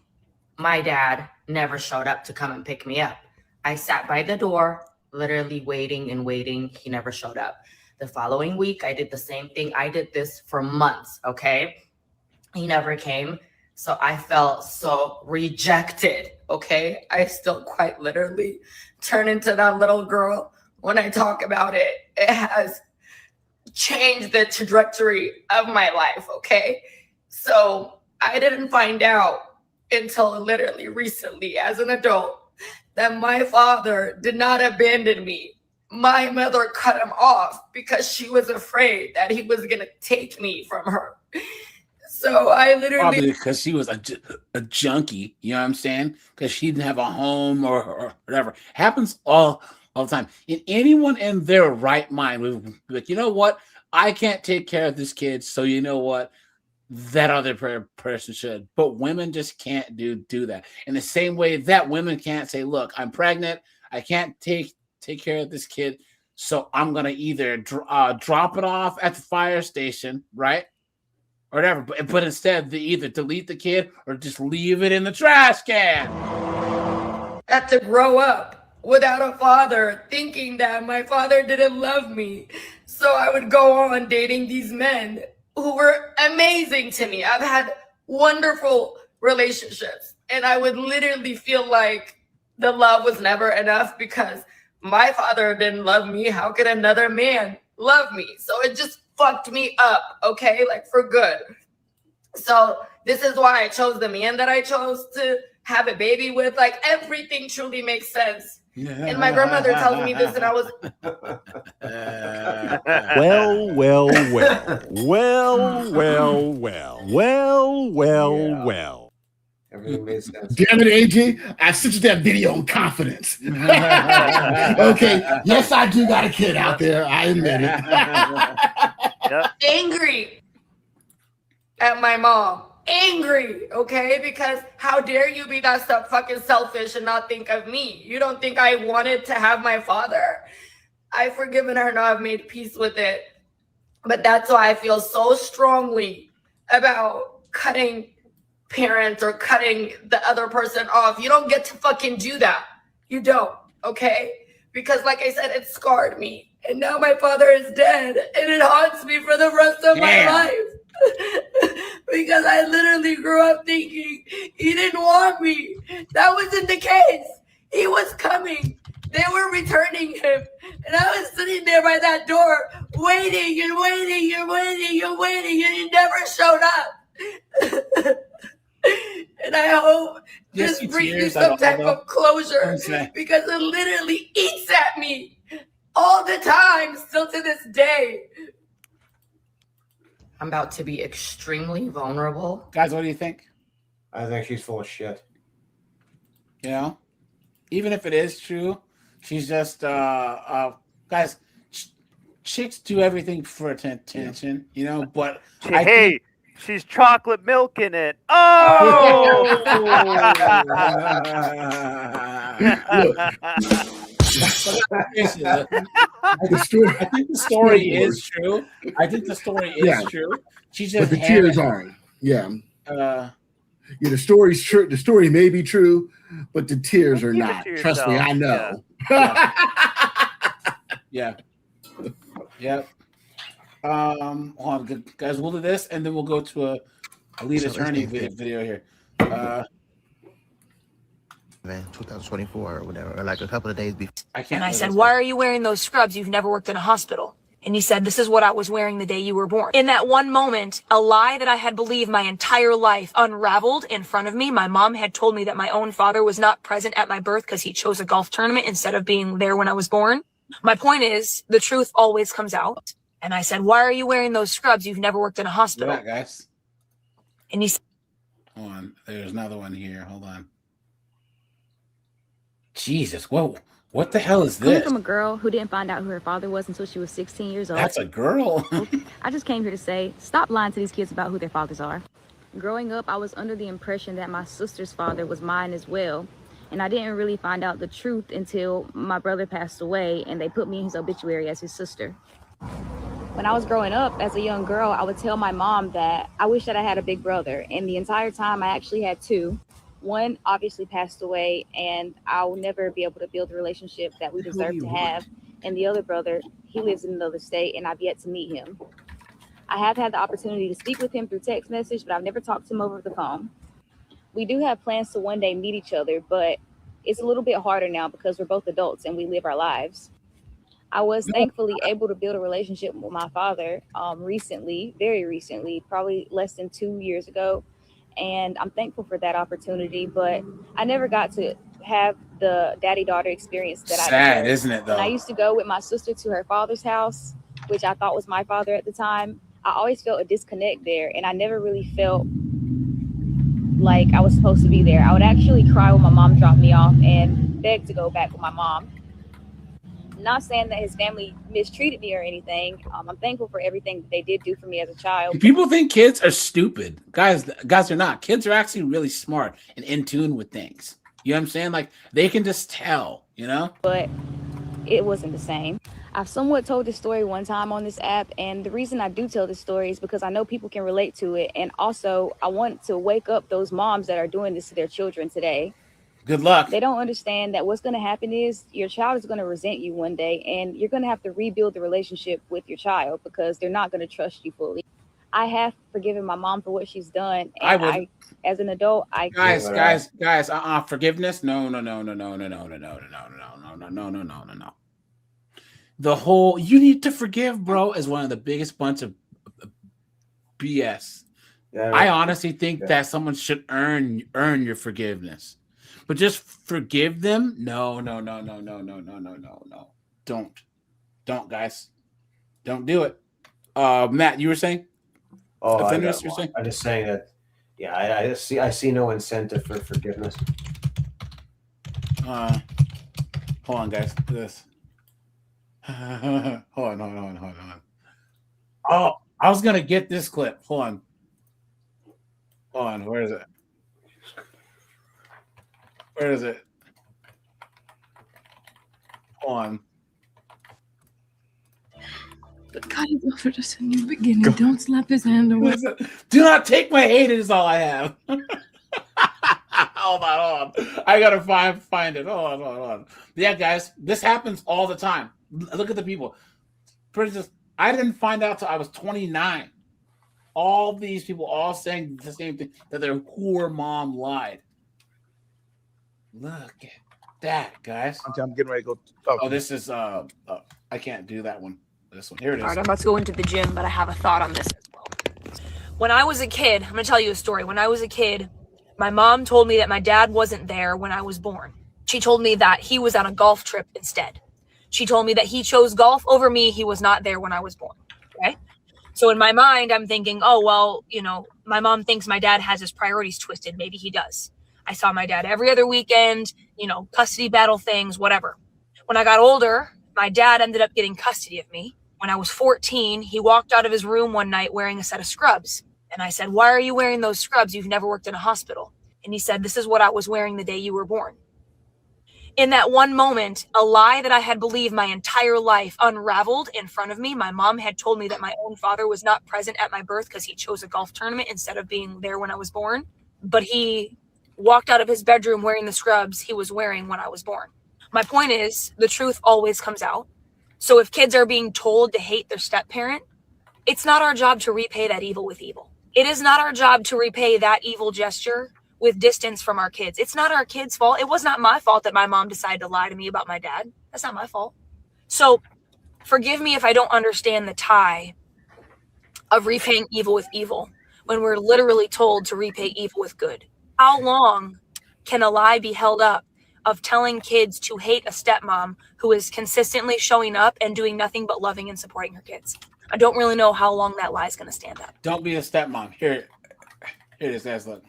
my dad never showed up to come and pick me up. I sat by the door, literally waiting and waiting. He never showed up. The following week, I did the same thing. I did this for months. Okay. He never came. So I felt so rejected. Okay. I still quite literally turn into that little girl. When I talk about it, it has changed the trajectory of my life, okay? So I didn't find out until literally recently as an adult that my father did not abandon me. My mother cut him off because she was afraid that he was going to take me from her. So I literally... Probably because she was a junkie, you know what I'm saying? Because she didn't have a home or whatever. Happens all the time. And anyone in their right mind would be like, you know what? I can't take care of this kid, so you know what? That other person should. But women just can't do that. In the same way that women can't say, look, I'm pregnant. I can't take care of this kid, so I'm going to either drop it off at the fire station, right? Or whatever. But instead, they either delete the kid or just leave it in the trash can. Had to grow up without a father, thinking that my father didn't love me. So I would go on dating these men who were amazing to me. I've had wonderful relationships, and I would literally feel like the love was never enough because my father didn't love me. How could another man love me? So it just fucked me up, okay? Like for good. So this is why I chose the man that I chose to have a baby with. Like everything truly makes sense. And my grandmother tells me this, and I was... Well. Everything made sense. Damn it, AG. I sent you that video on confidence. Okay. Yes, I do got a kid out there. I admit it. Angry at my mom. Angry, okay? Because how dare you be that stuff fucking selfish and not think of me? You don't think I wanted to have my father? I've forgiven her now. I've made peace with it. But that's why I feel so strongly about cutting parents or cutting the other person off. You don't get to fucking do that. You don't, okay? Because like I said, it scarred me. And now my father is dead. And it haunts me for the rest of my life. Because I literally grew up thinking he didn't want me. That wasn't the case. He was coming. They were returning him. And I was sitting there by that door waiting and waiting and waiting and waiting, and he never showed up. And I hope this brings me some type of closure because it literally eats at me all the time, still to this day. I'm about to be extremely vulnerable. Guys, what do you think? I think she's full of shit. You know? Even if it is true, she's just guys, chicks do everything for attention, you know, but hey, she's chocolate milk in it. Oh! I think the story is true. True. She just but the tears aren't. Yeah. Yeah, the story's true. The story may be true, but the tears are not. Trust me, I know. Yeah. Hold on, guys. We'll do this, and then we'll go to lead So attorney it's been video here. 2024 or whatever, or like a couple of days before. And I said, why are you wearing those scrubs? You've never worked in a hospital. And he said, this is what I was wearing the day you were born. In that one moment, a lie that I had believed my entire life unraveled in front of me. My mom had told me that my own father was not present at my birth because he chose a golf tournament instead of being there when I was born. My point is, the truth always comes out. And I said, why are you wearing those scrubs? You've never worked in a hospital. Yeah, guys. And he said, hold on. There's another one here. Hold on. Jesus, whoa. What the hell is Coming this? from a girl who didn't find out who her father was until she was 16 years old. That's a girl. I just came here to say, stop lying to these kids about who their fathers are. Growing up, I was under the impression that my sister's father was mine as well. And I didn't really find out the truth until my brother passed away and they put me in his obituary as his sister. When I was growing up as a young girl, I would tell my mom that I wish that I had a big brother. And the entire time I actually had two. One obviously passed away, and I'll never be able to build the relationship that we deserve to have. And the other brother, he lives in another state, and I've yet to meet him. I have had the opportunity to speak with him through text message, but I've never talked to him over the phone. We do have plans to one day meet each other, but it's a little bit harder now because we're both adults and we live our lives. I was thankfully able to build a relationship with my father recently, very recently, probably less than 2 years ago. And I'm thankful for that opportunity, but I never got to have the daddy-daughter experience that I Sad, had. isn't it, though? When I used to go with my sister to her father's house, which I thought was my father at the time, I always felt a disconnect there, and I never really felt like I was supposed to be there. I would actually cry when my mom dropped me off and beg to go back with my mom. Not saying that his family mistreated me or anything. I'm thankful for everything that they did do for me as a child. People think kids are stupid. Guys, they're not. Kids are actually really smart and in tune with things. You know what I'm saying? Like, they can just tell, you know? But it wasn't the same. I've somewhat told this story one time on this app, and the reason I do tell this story is because I know people can relate to it, and also I want to wake up those moms that are doing this to their children today. Good luck. They don't understand that what's going to happen is your child is going to resent you one day, and you're going to have to rebuild the relationship with your child because they're not going to trust you fully. I have forgiven my mom for what she's done, and I as an adult, guys, forgiveness? No. The whole you need to forgive, bro, is one of the biggest bunch of BS. Yeah, I honestly think that someone should earn your forgiveness. But just forgive them? No. Don't, guys. Don't do it. Matt, you were saying? Oh, I'm just saying that. Yeah, I see no incentive for forgiveness. Hold on, guys. This. Hold on. Oh, I was gonna get this clip. Hold on. Where is it? Hold on. But God has offered us a new beginning. Don't slap his hand away. Do not take my hate. It is all I have. Hold on. I gotta find it. Hold on. Yeah, guys, this happens all the time. Look at the people. Princess, I didn't find out till I was 29. All these people all saying the same thing, that their poor mom lied. Look at that, guys. I'm getting ready to go. Oh, this is I can't do that one. This one. Here it is. all right, I'm about to go into the gym, but I have a thought on this as well. When I was a kid, I'm going to tell you a story. When I was a kid, my mom told me that my dad wasn't there when I was born. She told me that he was on a golf trip instead. She told me that he chose golf over me. He was not there when I was born. Okay. So in my mind, I'm thinking, oh, well, my mom thinks my dad has his priorities twisted. Maybe he does. I saw my dad every other weekend, custody battle things, whatever. When I got older, my dad ended up getting custody of me. When I was 14, he walked out of his room one night wearing a set of scrubs. And I said, why are you wearing those scrubs? You've never worked in a hospital. And he said, this is what I was wearing the day you were born. In that one moment, a lie that I had believed my entire life unraveled in front of me. My mom had told me that my own father was not present at my birth because he chose a golf tournament instead of being there when I was born. But he walked out of his bedroom wearing the scrubs he was wearing when I was born. My point is, the truth always comes out. So if kids are being told to hate their step-parent, it's not our job to repay that evil with evil. It is not our job to repay that evil gesture with distance from our kids. It's not our kids' fault. It was not my fault that my mom decided to lie to me about my dad. That's not my fault. So forgive me if I don't understand the tie of repaying evil with evil when we're literally told to repay evil with good. How long can a lie be held up of telling kids to hate a stepmom who is consistently showing up and doing nothing but loving and supporting her kids? I don't really know how long that lie is going to stand up. Don't be a stepmom. Here it is, guys. Look.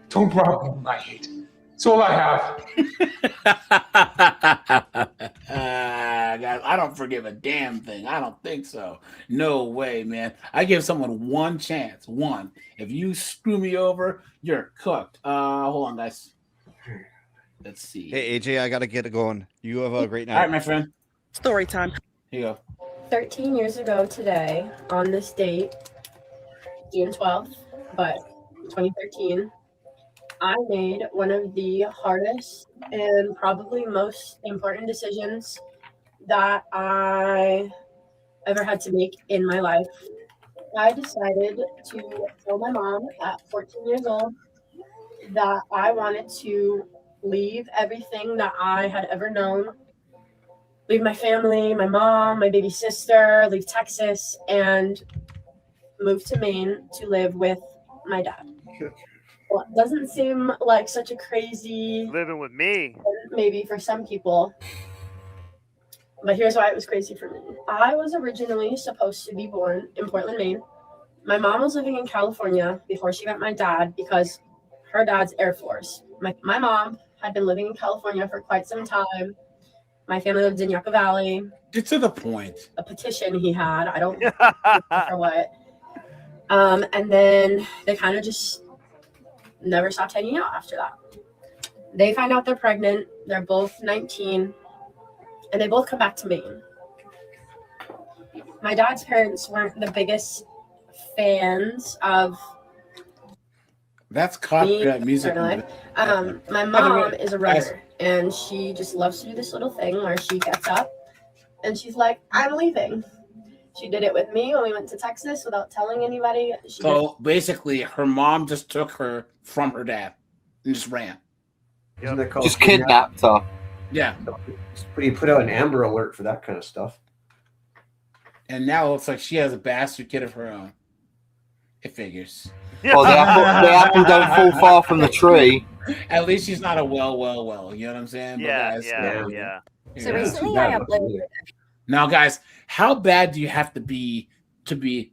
Don't problem my hate. It's all I have. Guys, I don't forgive a damn thing. I don't think so. No way, man. I give someone one chance. One. If you screw me over, you're cooked. Hold on, guys. Let's see. Hey, AJ, I got to get it going. You have a great night. All right, my friend. Story time. Here you go. 13 years ago today, on this date, June 12th, but 2013, I made one of the hardest and probably most important decisions that I ever had to make in my life. I decided to tell my mom at 14 years old that I wanted to leave everything that I had ever known, leave my family, my mom, my baby sister, leave Texas, and move to Maine to live with my dad. Well, it doesn't seem like such a crazy living with me, maybe for some people, but here's why it was crazy for me. I was originally supposed to be born in Portland, Maine. My mom was living in California before she met my dad because her dad's Air Force. My mom had been living in California for quite some time. My family lived in Yucca Valley. Get to the point. A petition he had. I don't know for what. And then they kind of just never stopped hanging out after that. They find out they're pregnant. They're both 19. And they both come back to Maine. My dad's parents weren't the biggest fans of That's copyright music. My mom is a runner, and she just loves to do this little thing where she gets up and she's like, I'm leaving. She did it with me when we went to Texas without telling anybody. So basically, her mom just took her from her dad and just ran. Just kidnapped her. Yeah. You put out an Amber Alert for that kind of stuff. And now it looks like she has a bastard kid of her own. It figures. Well, the apple don't fall far from the tree. At least she's not a well. You know what I'm saying? Yeah. So recently I uploaded. Now, guys, how bad do you have to be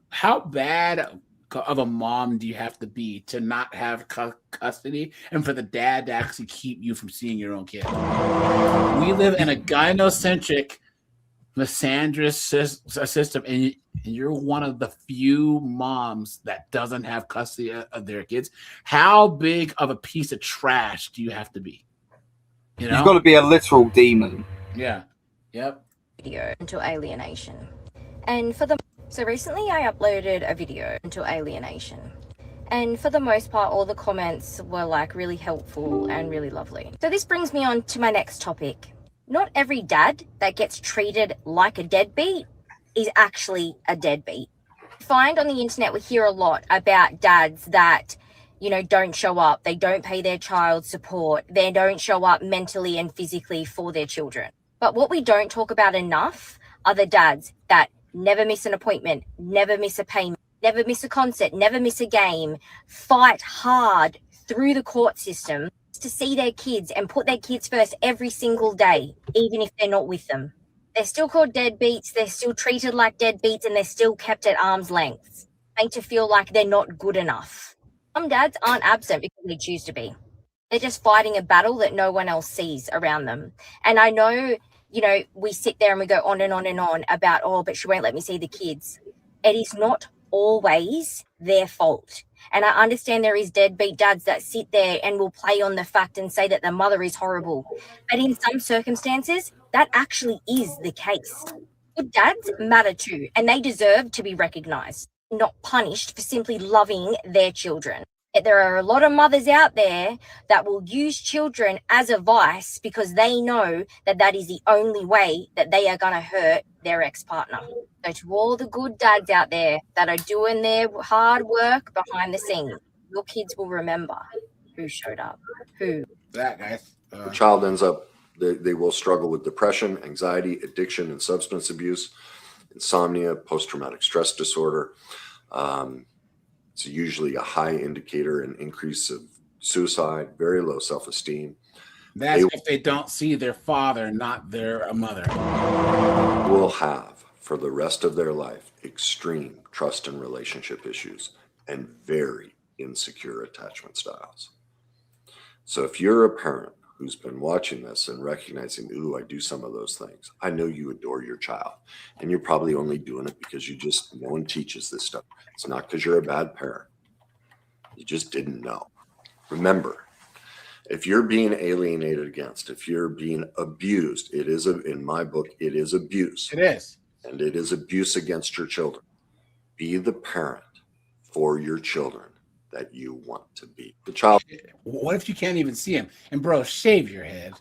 how bad of a mom do you have to be to not have custody and for the dad to actually keep you from seeing your own kid? We live in a gynocentric, misandrous system, and you're one of the few moms that doesn't have custody of their kids. How big of a piece of trash do you have to be? You've got to be a literal demon. Yeah. Yep. Video into alienation. And so recently I uploaded a video into alienation. And for the most part, all the comments were like really helpful and really lovely. So this brings me on to my next topic. Not every dad that gets treated like a deadbeat is actually a deadbeat. I find on the internet, we hear a lot about dads that, don't show up. They don't pay their child support. They don't show up mentally and physically for their children. But what we don't talk about enough are the dads that never miss an appointment, never miss a payment, never miss a concert, never miss a game, fight hard through the court system to see their kids and put their kids first every single day, even if they're not with them. They're still called deadbeats, they're still treated like deadbeats, and they're still kept at arm's length, made to feel like they're not good enough. Some dads aren't absent because they choose to be. They're just fighting a battle that no one else sees around them. And I know, we sit there and we go on and on and on about, but she won't let me see the kids. It is not always their fault. And I understand there is deadbeat dads that sit there and will play on the fact and say that the mother is horrible. But in some circumstances, that actually is the case. Good dads matter too, and they deserve to be recognized, not punished for simply loving their children. There are a lot of mothers out there that will use children as a vice because they know that that is the only way that they are going to hurt their ex-partner. So to all the good dads out there that are doing their hard work behind the scenes, your kids will remember who showed up. Who? That, guys. The child ends up, they will struggle with depression, anxiety, addiction, and substance abuse, insomnia, post-traumatic stress disorder. It's usually a high indicator and increase of suicide, very low self-esteem. That's if they don't see their father, not their mother. Will have, for the rest of their life, extreme trust and relationship issues and very insecure attachment styles. So if you're a parent who's been watching this and recognizing, ooh, I do some of those things, I know you adore your child, and you're probably only doing it because no one teaches this stuff. It's not because you're a bad parent. You just didn't know. Remember, if you're being alienated against, if you're being abused, in my book, it is abuse. It is. And it is abuse against your children. Be the parent for your children that you want to be. The child. What if you can't even see him? And bro, shave your head.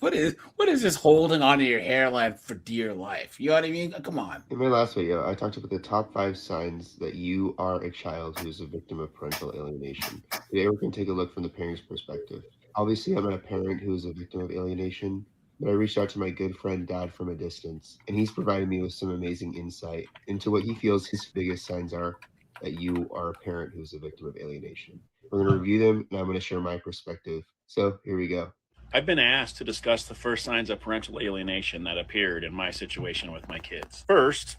What is this holding onto your hairline for dear life? You know what I mean? Come on. In my last video, I talked about the top 5 signs that you are a child who's a victim of parental alienation. Today we're going to take a look from the parent's perspective. Obviously, I'm not a parent who's a victim of alienation, but I reached out to my good friend Dad from a distance, and he's provided me with some amazing insight into what he feels his biggest signs are that you are a parent who's a victim of alienation. We're going to review them, and I'm going to share my perspective. So here we go. I've been asked to discuss the first signs of parental alienation that appeared in my situation with my kids. First,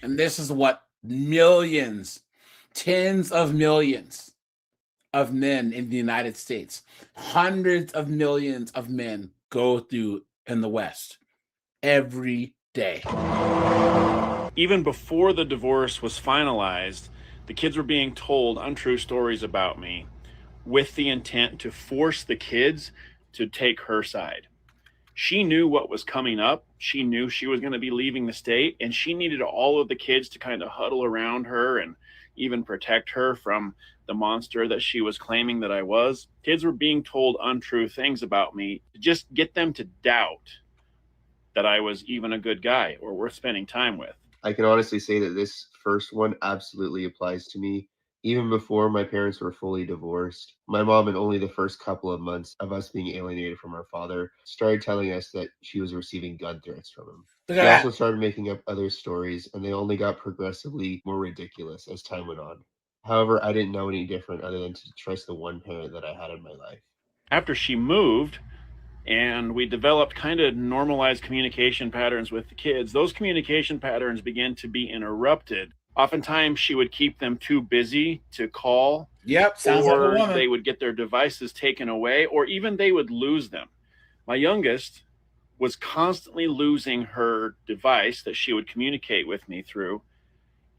and this is what millions, tens of millions of men in the United States, hundreds of millions of men go through in the West every day. Even before the divorce was finalized, the kids were being told untrue stories about me with the intent to force the kids to take her side. She knew what was coming up. She knew she was going to be leaving the state, and she needed all of the kids to kind of huddle around her and even protect her from the monster that she was claiming that I was. Kids were being told untrue things about me to just get them to doubt that I was even a good guy or worth spending time with. I can honestly say that this first one absolutely applies to me. Even before my parents were fully divorced, my mom, in only the first couple of months of us being alienated from our father, started telling us that she was receiving gun threats from him. She also started making up other stories, and they only got progressively more ridiculous as time went on. However, I didn't know any different other than to trust the one parent that I had in my life. After she moved and we developed kind of normalized communication patterns with the kids, those communication patterns began to be interrupted. Oftentimes she would keep them too busy to call. Yep, sounds like a or woman. they would get their devices taken away, or even they would lose them. My youngest was constantly losing her device that she would communicate with me through.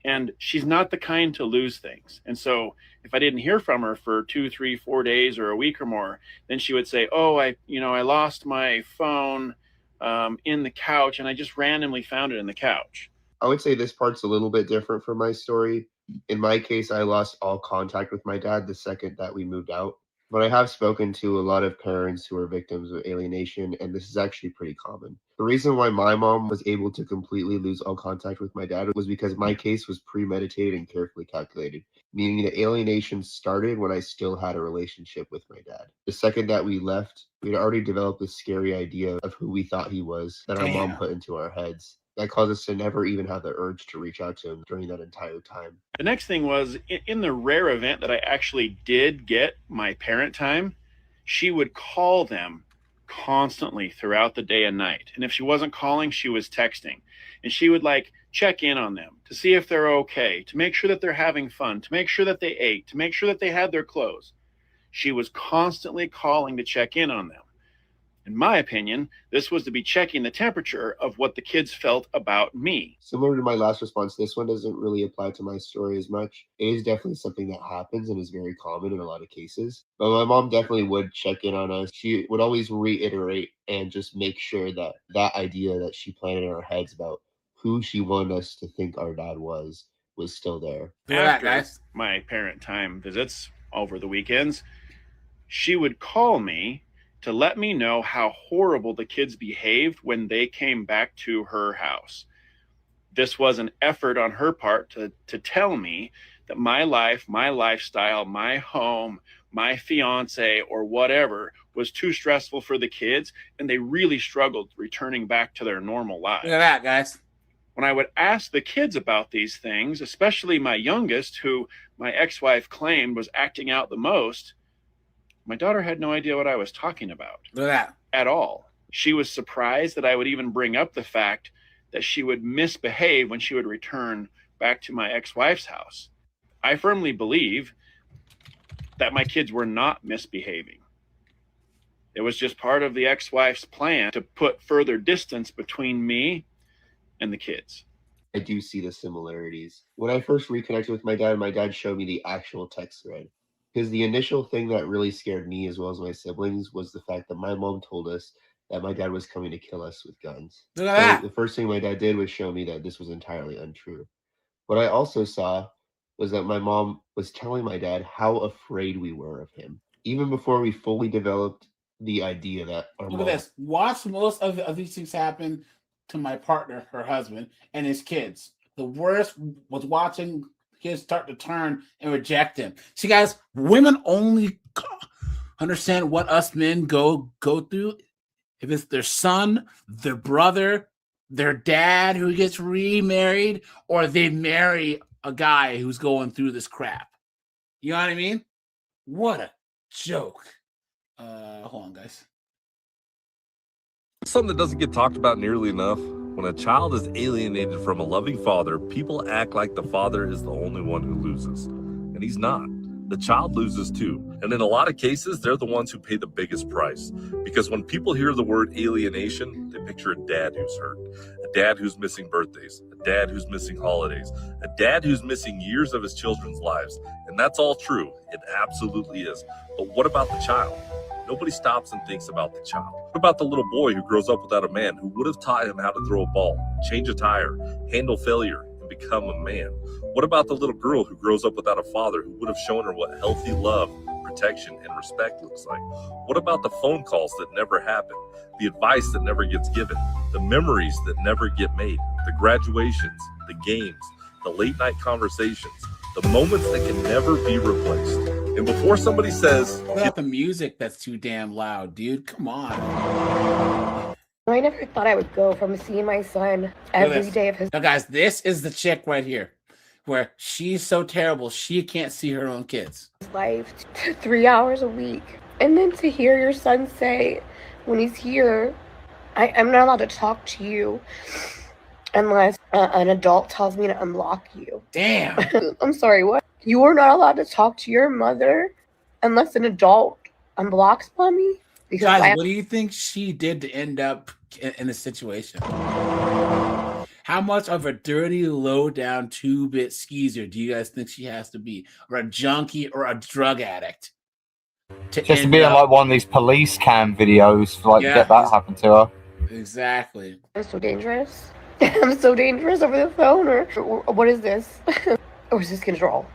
And she's not the kind to lose things. And so if I didn't hear from her for 2, 3, 4 days or a week or more, then she would say, oh, I lost my phone in the couch, and I just randomly found it in the couch. I would say this part's a little bit different from my story. In my case, I lost all contact with my dad the second that we moved out. But I have spoken to a lot of parents who are victims of alienation, and this is actually pretty common. The reason why my mom was able to completely lose all contact with my dad was because my case was premeditated and carefully calculated, meaning the alienation started when I still had a relationship with my dad. The second that we left, we'd already developed this scary idea of who we thought he was that our mom put into our heads. That caused us to never even have the urge to reach out to him during that entire time. The next thing was, in the rare event that I actually did get my parent time, she would call them constantly throughout the day and night. And if she wasn't calling, she was texting. And she would check in on them to see if they're okay, to make sure that they're having fun, to make sure that they ate, to make sure that they had their clothes. She was constantly calling to check in on them. In my opinion, this was to be checking the temperature of what the kids felt about me. Similar to my last response, this one doesn't really apply to my story as much. It is definitely something that happens and is very common in a lot of cases. But my mom definitely would check in on us. She would always reiterate and just make sure that that idea that she planted in our heads about who she wanted us to think our dad was was still there. After my parent time visits over the weekends, she would call me to let me know how horrible the kids behaved when they came back to her house. This was an effort on her part to tell me that my life, my lifestyle, my home, my fiance, or whatever was too stressful for the kids, and they really struggled returning back to their normal lives. Look at that, guys. When I would ask the kids about these things, especially my youngest, who my ex-wife claimed was acting out the most, my daughter had no idea what I was talking about. Look at that. At all. She was surprised that I would even bring up the fact that she would misbehave when she would return back to my ex-wife's house. I firmly believe that my kids were not misbehaving. It was just part of the ex-wife's plan to put further distance between me and the kids. I do see the similarities. When I first reconnected with my dad showed me the actual text thread. Because the initial thing that really scared me as well as my siblings was the fact that my mom told us that my dad was coming to kill us with guns. Look at that. The first thing my dad did was show me that this was entirely untrue. What I also saw was that my mom was telling my dad how afraid we were of him, even before we fully developed the idea that our Look mom... at this. Watch most of these things happen to my partner, her husband, and his kids. The worst was watching kids start to turn and reject him. See, guys, women only understand what us men go through if it's their son, their brother, their dad who gets remarried, or they marry a guy who's going through this crap. You know what I mean? What a joke. Hold on, guys. Something that doesn't get talked about nearly enough. When a child is alienated from a loving father, people act like the father is the only one who loses. And he's not. The child loses too. And in a lot of cases, they're the ones who pay the biggest price. Because when people hear the word alienation, they picture a dad who's hurt, a dad who's missing birthdays, a dad who's missing holidays, a dad who's missing years of his children's lives. And that's all true. It absolutely is. But what about the child? Nobody stops and thinks about the child. What about the little boy who grows up without a man who would have taught him how to throw a ball, change a tire, handle failure, and become a man? What about the little girl who grows up without a father who would have shown her what healthy love, protection, and respect looks like? What about the phone calls that never happen, the advice that never gets given, the memories that never get made, the graduations, the games, the late night conversations, the moments that can never be replaced? And before somebody says, what about the music that's too damn loud, dude? Come on. I never thought I would go from seeing my son every day of his Now, guys, this is the chick right here where she's so terrible she can't see her own kids. life to 3 hours a week. And then to hear your son say when he's here, I'm not allowed to talk to you unless an adult tells me to unblock you. Damn. I'm sorry, what? You are not allowed to talk to your mother unless an adult unblocks mommy? Because Guys, what do you think she did to end up in this situation? How much of a dirty, low-down, two-bit skeezer do you guys think she has to be? Or a junkie or a drug addict? Just to be in like one of these police cam videos, like Yeah. get that happen to her. Exactly. I'm so dangerous. I'm so dangerous over the phone, or what is this? Or is this control?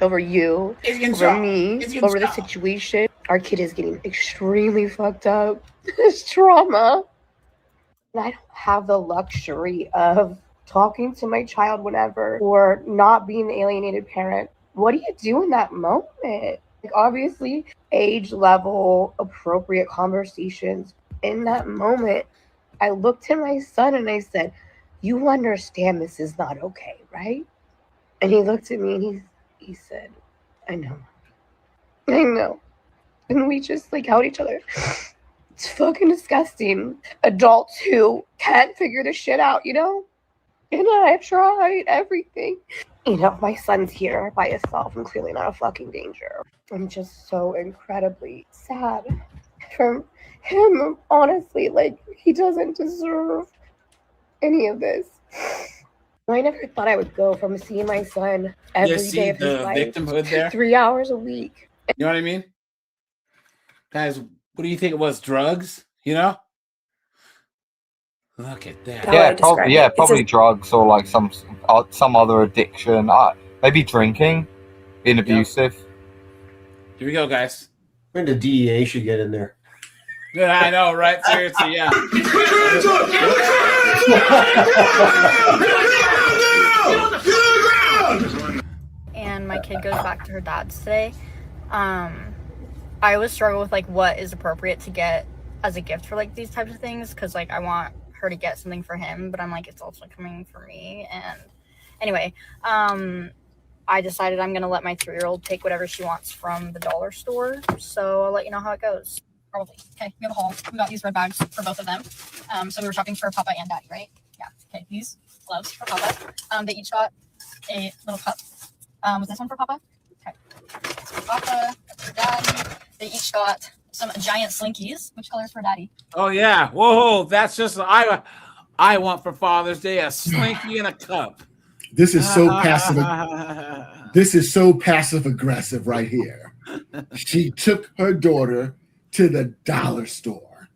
Over you, It's over control. me, It's over the control. situation. Our kid is getting extremely fucked up. This trauma. And I don't have the luxury of talking to my child whenever, or not being the alienated parent. What do you do in that moment? Like, obviously, age level, appropriate conversations. In that moment, I looked at my son and I said, "You understand this is not okay, right?" And he looked at me and he said, "I know. I know." And we just like held each other. It's fucking disgusting. Adults who can't figure this shit out, you know? And I've tried everything. You know, my son's here by himself and clearly not a fucking danger. I'm just so incredibly sad from him, honestly. Like, he doesn't deserve any of this. I never thought I would go from seeing my son every see day of his the life victimhood to there? 3 hours a week. You know what I mean? Guys, what do you think it was? Drugs? You know? Look at that. Probably drugs or like some other addiction. Maybe drinking, being abusive. Here we go, guys. When the DEA should get in there. Yeah, I know, right? Seriously, yeah. And my kid goes back to her dad's today. I always struggle with like what is appropriate to get as a gift for like these types of things, because like I want her to get something for him, but I'm like, it's also coming for me. And anyway, I decided I'm gonna let my 3-year-old take whatever she wants from the dollar store, so I'll let you know how it goes. Probably. Okay, we have a haul. We got these red bags for both of them. So we were shopping for Papa and Daddy, right? Yeah. Okay, these gloves for Papa. They each got a little cup. Was this one for Papa? Okay. It's for Papa, that's for Daddy. They each got some giant slinkies. Which color is for Daddy? Oh yeah. Whoa, that's just I want for Father's Day a slinky and a cup. This is so passive. This is so passive aggressive right here. She took her daughter to the dollar store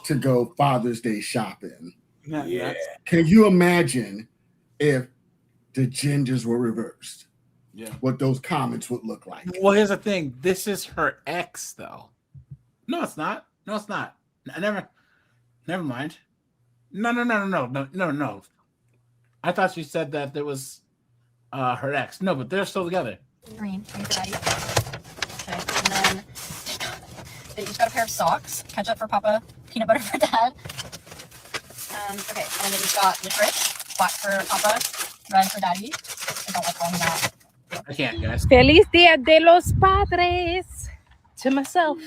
to go Father's Day shopping. Yeah. Can you imagine if the genders were reversed? Yeah. What those comments would look like. Well, here's the thing. This is her ex, though. No, it's not. No, it's not. Never mind. No. I thought she said that there was her ex. No, but they're still together. Green for Daddy. Okay, and then they each got a pair of socks. Ketchup for Papa, peanut butter for Dad. Okay, and they each got licorice. Black for Papa, red for Daddy. I don't like calling that. I can't, guys. Feliz Dia de los Padres to myself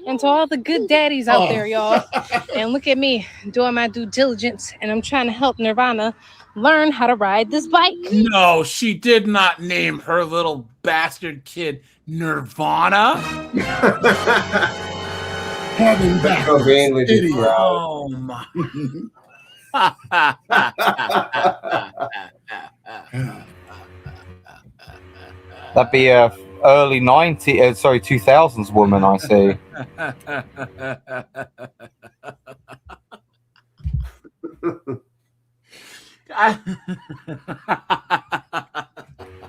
and to all the good daddies out there, y'all. And look at me doing my due diligence, and I'm trying to help Nirvana learn how to ride this bike. No, she did not name her little bastard kid Nirvana. Having back. Oh my. That'd be a early 2000s woman, I see.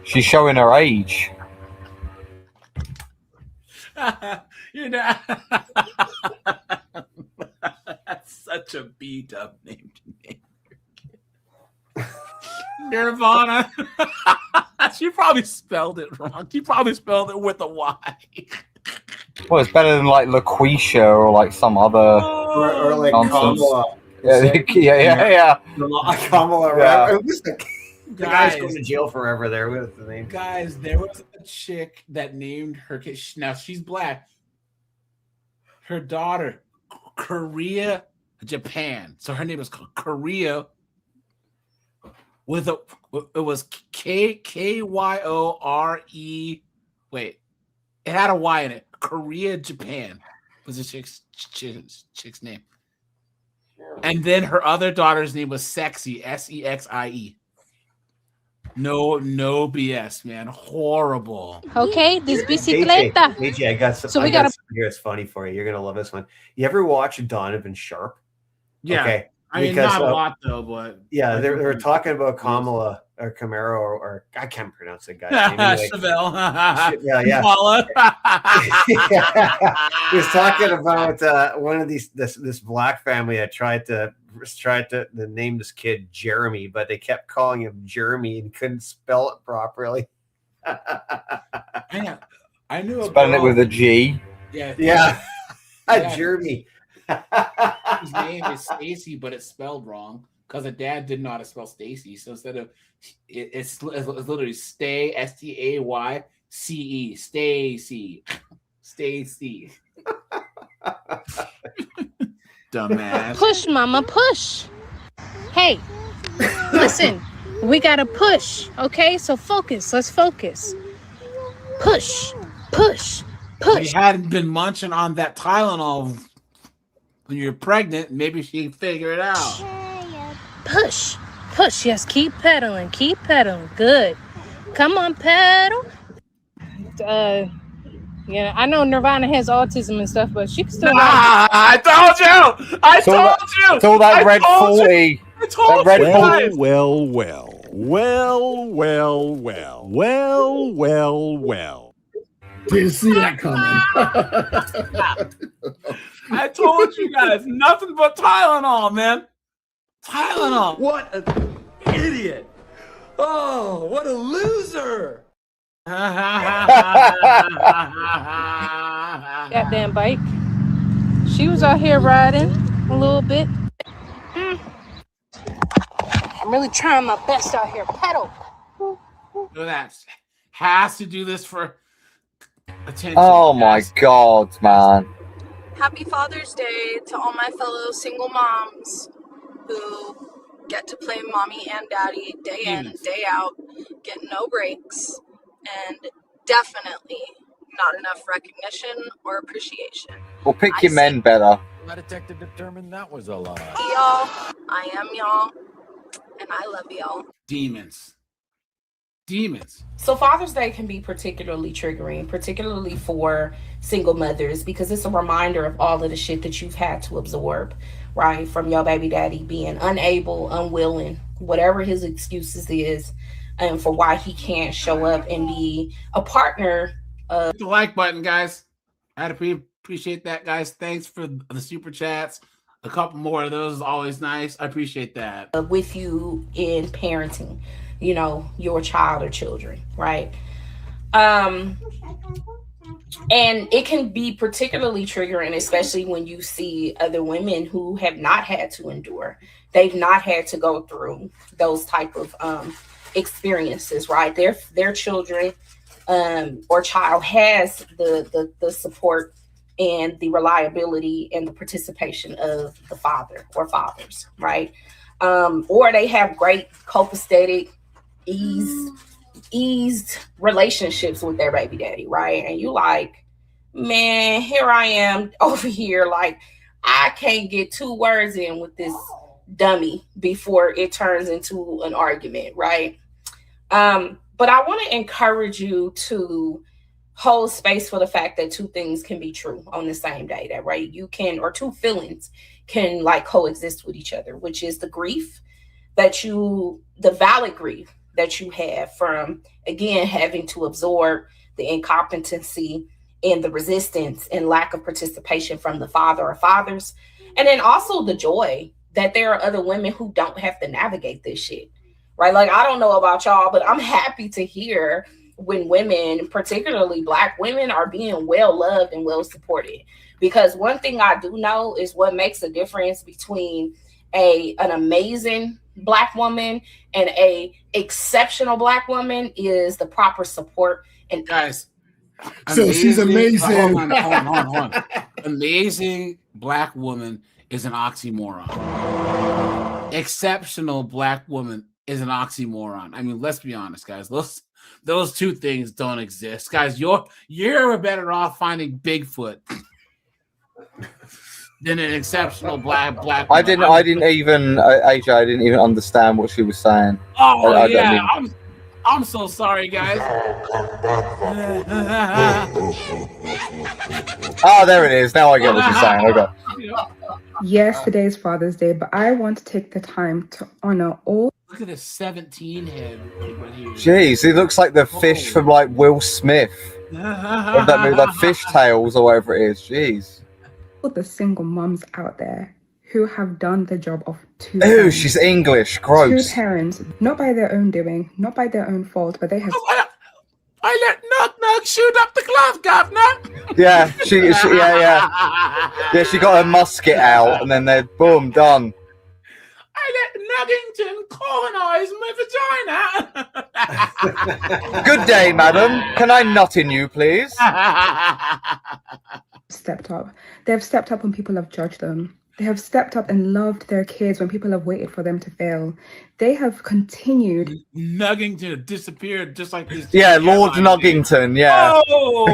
She's showing her age. You know, that's such a B-dub name to name your kid. Nirvana. She probably spelled it wrong. She probably spelled it with a Y. Well, it's better than like LaQuisha or like some other or like nonsense. Kamala. Yeah. Kamala, Yeah. right? The guy's going to jail forever there. What's the name? Guys, there was a chick that named her kid. Now she's black. Her daughter, Korea, Japan. So her name was Korea. It was Kyore. Wait, it had a Y in it. Korea, Japan was the chick's name. And then her other daughter's name was Sexy, Sexie. No BS, man. Horrible. Okay, this bicicleta. AJ, I got some. So we got gotta. something here. It's funny for you. You're gonna love this one. You ever watch Donovan Sharp? Yeah. Okay. I mean, not a lot though, but yeah, they were talking about Kamala or Camaro or I can't pronounce the guy's name. Anyway. Chevelle. Yeah. He was talking about one of this black family that tried to name this kid Jeremy, but they kept calling him Jeremy and couldn't spell it properly. I knew Spelling it with a G. Yeah. Jeremy. His name is Stacy, but it's spelled wrong because the dad didn't know how to spell Stacy. So instead of it's literally stay STAYCE Stacy. Stacy. Dumbass. Push, mama, push. Hey, listen, we gotta push. Okay, so focus. Let's focus. Push. If you hadn't been munching on that Tylenol when you're pregnant, maybe she can figure it out. Push. Yes, keep pedaling. Good. Come on, pedal. Yeah, I know Nirvana has autism and stuff, but she can still. I told you. I told you. It's all that red 40. I told That you red guys. Well. Didn't see that coming. I told you guys, nothing but Tylenol, man. Tylenol. What an idiot. Oh, what a loser. Goddamn bike. She was out here riding a little bit. I'm really trying my best out here. Pedal. Look at that. Has to do this for attention. Oh my God, man. Happy Father's Day to all my fellow single moms who get to play mommy and daddy day in, day out, get no breaks, and definitely not enough recognition or appreciation. Well, pick your men better. My detective determined that was a lie. Y'all, I am y'all, and I love y'all. Demons. So Father's Day can be particularly triggering, particularly for single mothers, because it's a reminder of all of the shit that you've had to absorb, right? From your baby daddy being unable, unwilling, whatever his excuses is, and for why he can't show up and be a partner. Hit the like button, guys. I'd appreciate that, guys. Thanks for the super chats. A couple more of those is always nice. I appreciate that. With you in parenting, you know, your child or children, right? And it can be particularly triggering, especially when you see other women who have not had to endure. They've not had to go through those type of experiences, right? Their children or child has the support and the reliability and the participation of the father or fathers, right? Or they have great copacetic, eased relationships with their baby daddy, right? And you like, man, here I am over here, like I can't get 2 words in with this dummy before it turns into an argument, right? But I want to encourage you to hold space for the fact that 2 things can be true on the same day, that right? You can, or 2 feelings can like coexist with each other, which is the grief the valid grief that you have from, again, having to absorb the incompetency and the resistance and lack of participation from the father or fathers. And then also the joy that there are other women who don't have to navigate this shit, right? Like, I don't know about y'all, but I'm happy to hear when women, particularly Black women, are being well loved and well supported. Because one thing I do know is what makes a difference between an amazing Black woman and a exceptional Black woman is the proper support. And guys, so she's amazing. Hold on. Amazing Black woman is an oxymoron. Exceptional Black woman is an oxymoron. I mean, let's be honest, guys. Those 2 things don't exist, guys. You're better off finding Bigfoot than an exceptional black woman. I didn't even AJ, I didn't even understand what she was saying. Oh, yeah. I'm so sorry, guys. Oh, there it is. Now I get what you're saying. Okay. Yes, today's Father's Day, but I want to take the time to honor all. Look at this 17 head right here. Jeez, he looks like the fish from like Will Smith. Of that movie, like Fish Tales or whatever it is. Jeez. All the single moms out there who have done the job of 2 Ooh, parents. she's English. Gross. 2 parents, not by their own doing, not by their own fault, but they have. I let Knock shoot up the cloth, governor. Yeah, she she got her musket out and then they're boom done. I let Nuggington colonize my vagina. Good day, madam. Can I nut in you, please? Stepped up. They have stepped up when people have judged them. They have stepped up and loved their kids when people have waited for them to fail. They have continued. Nuggington disappeared just like this. Yeah, Lord Nuggington, yeah. Oh!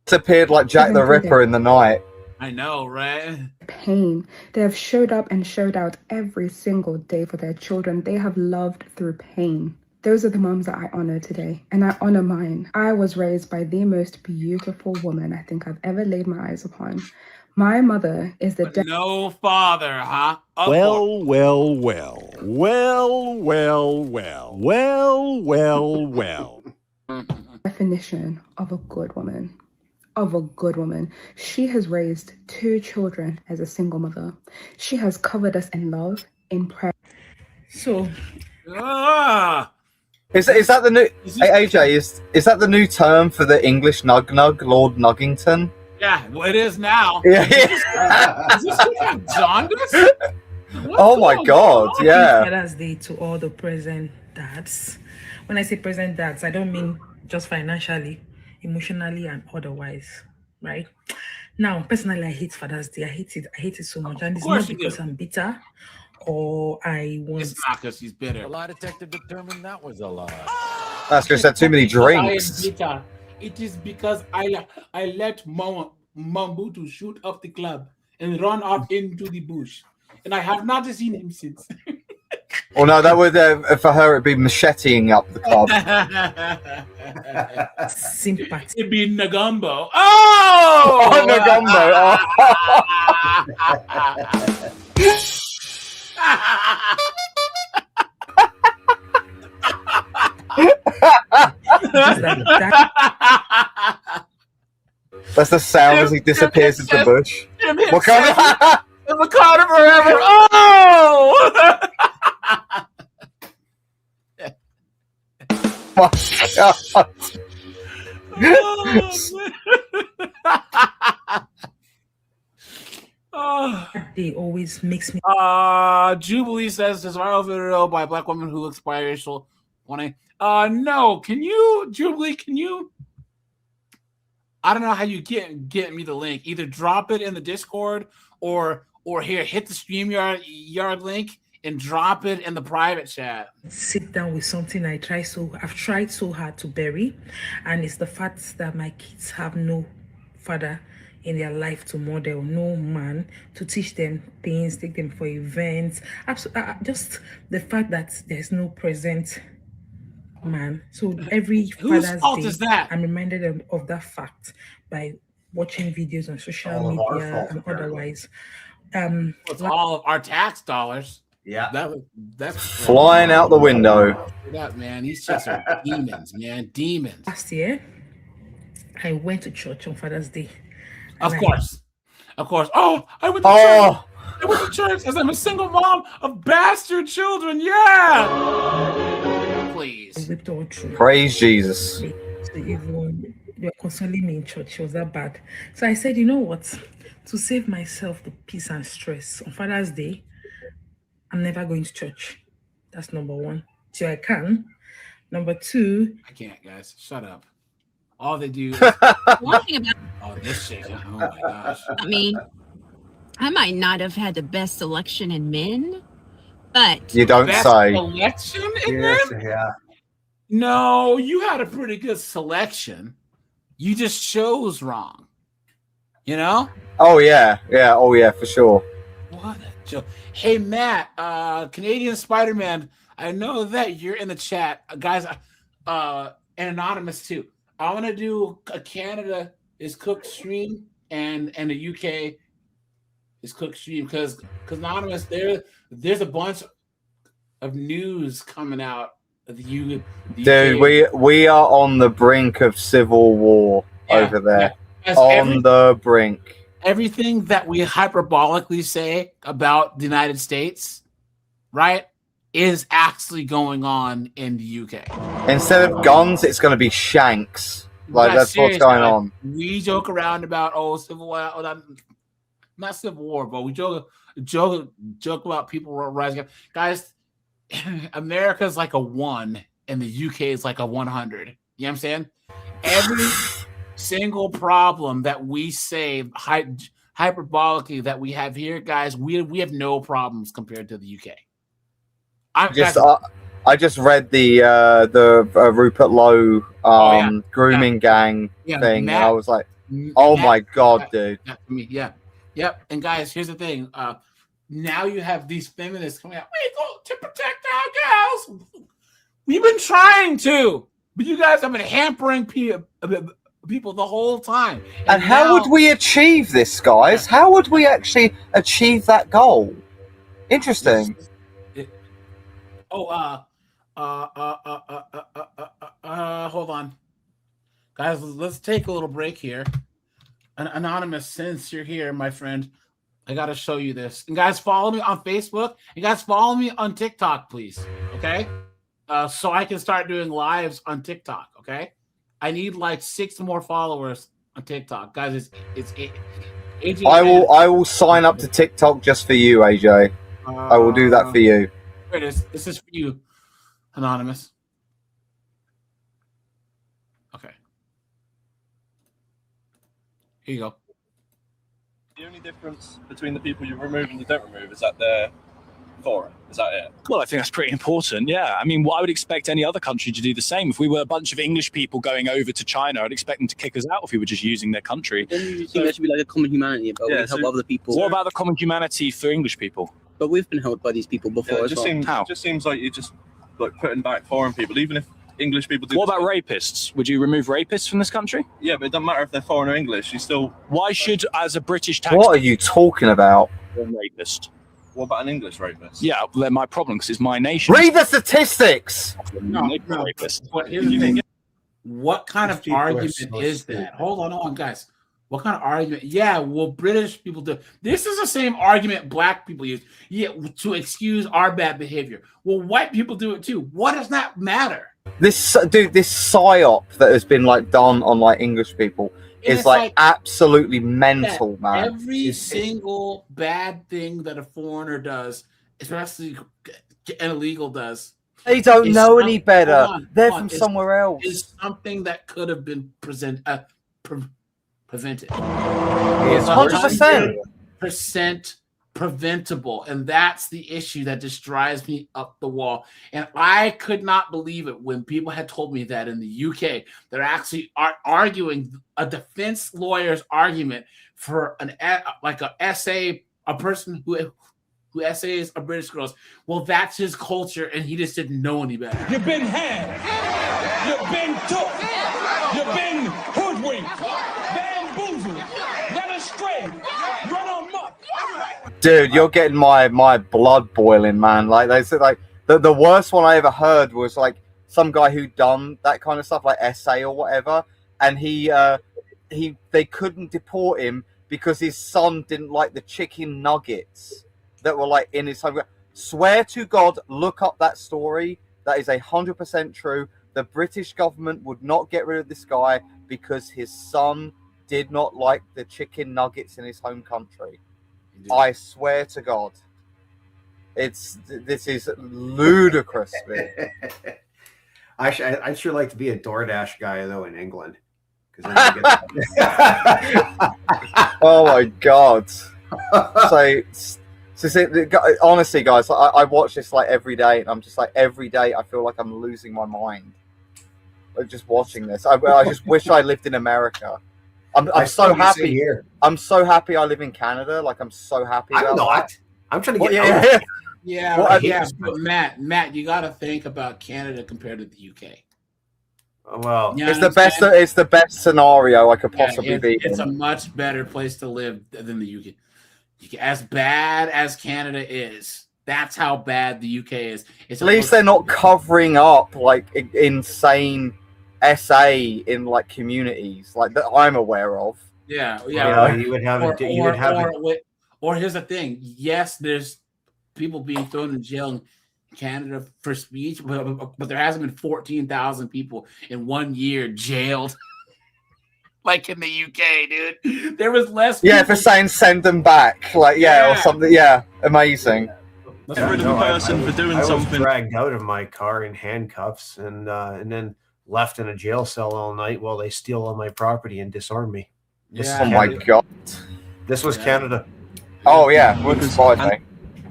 Disappeared like Jack the Ripper in the night. I know, right? Pain. They have showed up and showed out every single day for their children. They have loved through pain. Those are the moms that I honor today, and I honor mine. I was raised by the most beautiful woman I think I've ever laid my eyes upon. My mother is the No father, huh? Well, well, well. Well, well, well. Well, well, well. definition of a good woman. Of a good woman. She has raised 2 children as a single mother. She has covered us in love, in prayer. So, Is that the new AJ? Is that the new term for the English nug, Lord Nuggington? Yeah, well, it is now. Yeah. Is this like jaundice? Oh my God! Yeah. Father's Day to all the present dads. When I say present dads, I don't mean just financially, emotionally, and otherwise. Right now, personally, I hate Father's Day. I hate it. I hate it so much, and it's not because I'm bitter or I want. It's not because he's bitter. The lie detective determined that was a lie. That's because I had too many drinks. It is because I let Mambutu shoot up the club and run off into the bush, and I have not seen him since. Well, no, that would for her it'd be macheting up the club. Sympathy. It'd be Nagumbo. Oh, Nagumbo. That's the sound as he disappears into the bush. What kind of Wakanda forever. Oh! My God. They always makes me. Jubilee says this viral video by a black woman who looks biracial. No, can you, Jubilee? Can you? I don't know how you get me the link. Either drop it in the Discord or here hit the StreamYard link and drop it in the private chat. Sit down with something I've tried so hard to bury, and it's the fact that my kids have no father in their life to model, no man to teach them things, take them for events. Just the fact that there's no present man. So every Whose fault Father's is Day, that? I'm reminded of that fact by watching videos on social media and otherwise. It's all of our tax dollars. Yeah, that's flying out the window. That man, these chicks are demons, man, demons. Last year, I went to church on Father's Day. Of course. Oh, I went to church. I went to church as I'm a single mom of bastard children. Yeah. Please. Praise Jesus. Even they were consoling me in church. It was that bad. So I said, you know what? To save myself the peace and stress on Father's Day, I'm never going to church. That's number one. Till I can. Number two. I can't, guys. Shut up. All they do is Talking about this shit. Oh my gosh. me, I might not have had the best selection in men, but You don't Best say. selection in Yes, them? yeah. No, you had a pretty good selection. You just chose wrong. You know? Oh yeah, for sure. What a joke. Hey Matt, Canadian Spider-Man, I know that you're in the chat. Guys, and Anonymous too. I want to do a Canada is cooked stream and the UK is cooked stream because Anonymous, there's a bunch of news coming out of the UK. Dude, we are on the brink of civil war over there. As On the brink. Everything that we hyperbolically say about the United States, right, is actually going on in the UK. Instead of guns, it's going to be shanks. Like, Yeah, that's what's seriously, going like, on. We joke around about civil war, not civil war, but we joke about people rising up. Guys, America's like a 1 and the UK is like a 100. You know what I'm saying? Every single problem that we say hyperbolically that we have here, guys, we have no problems compared to the UK. I just read the Rupert Lowe grooming gang thing, and I was like, oh my God, dude. Yeah. Yep. And guys, here's the thing. Now you have these feminists coming out. We go to protect our girls. We've been trying to, but you guys have been hampering people the whole time. And how now- would we achieve this, guys? How would we actually achieve that goal? Interesting. hold on, guys. Let's take a little break here. Anonymous, since you're here, my friend, I gotta show you this. And guys, follow me on Facebook. And guys, follow me on TikTok, please. Okay, so I can start doing lives on TikTok. Okay, I need like 6 more followers on TikTok, guys. It's AJ. I will sign up to TikTok just for you, AJ. I will do that for you. Here it is. This is for you, Anonymous. Okay. Here you go. The only difference between the people you remove and you don't remove is that they're foreign. Is that it? Well, I think that's pretty important. Yeah. I mean, I would expect any other country to do the same. If we were a bunch of English people going over to China, I'd expect them to kick us out if we were just using their country. Don't you think there should be like a common humanity about we help other people? What about the common humanity for English people? But we've been helped by these people before Yeah, as it well. just seems like you're just like putting back foreign people, even if English people do. What about rapists? Would you remove rapists from this country? Yeah, but it doesn't matter if they're foreign or English. You still. Why should, as a British taxpayer, What are you talking about? a rapist? What about an English rapist? Yeah, they're my problem because it's my nation. Read the statistics. No. But here's the thing. What kind of argument is that? Hold on, guys. What kind of argument? Yeah, well, British people do. This is the same argument black people use. Yeah, to excuse our bad behavior. Well, white people do it too. What does that matter? This psyop that has been like done on like English people is It's like like absolutely mental, that man. Every single bad thing that a foreigner does, especially an illegal does, They don't is know any better. hold on, They're hold on, from is- somewhere else. Is something that could have been prevented. It's 100%. 100% preventable, and that's the issue that just drives me up the wall. And I could not believe it when people had told me that in the UK they're actually arguing a defense lawyer's argument for a person who essays a British girls. Well, that's his culture, and he just didn't know any better. You've been had. You've been took. You've been hoodwinked. Bamboozled. Led astray. Run amok. Dude, you're getting my blood boiling, man. Like they said, like the worst one I ever heard was like some guy who done that kind of stuff, like essay or whatever, and they couldn't deport him because his son didn't like the chicken nuggets that were like in his home. Swear to God, look up that story. That is 100% true. The British government would not get rid of this guy because his son did not like the chicken nuggets in his home country. I swear to God. This is ludicrous. I'd sure like to be a DoorDash guy though in England. Oh my God. Honestly, guys, I watch this like every day, and I'm just like every day I feel like I'm losing my mind. Like, just watching this, I just wish I lived in America. I'm so happy here. I'm so happy I live in Canada. Like I'm so happy. I'm about not. that. I'm trying to Well, get Yeah, Well, right, I- yeah. But Matt, you got to think about Canada compared to the UK. Well, You It's know the what I'm best. saying? It's the best scenario I could Yeah, possibly it's, be. it's a in. much better place to live than the UK. As bad as Canada is, that's how bad the UK is. It's At least they're not covering up like insane SA in like communities like that I'm aware of. Yeah. Yeah, you would have it. You would have it. Or here's the thing. Yes, there's people being thrown in jail in Canada for speech, but there hasn't been 14,000 people in 1 year jailed. Like in the UK, dude. There was less. Yeah, people- for saying send them back, like or something. Yeah, amazing. Get rid of a person for doing I was something. dragged out of my car in handcuffs and then left in a jail cell all night while they steal all my property and disarm me. This is Oh my Canada. God. This was Canada. Oh yeah, wouldn't surprise me.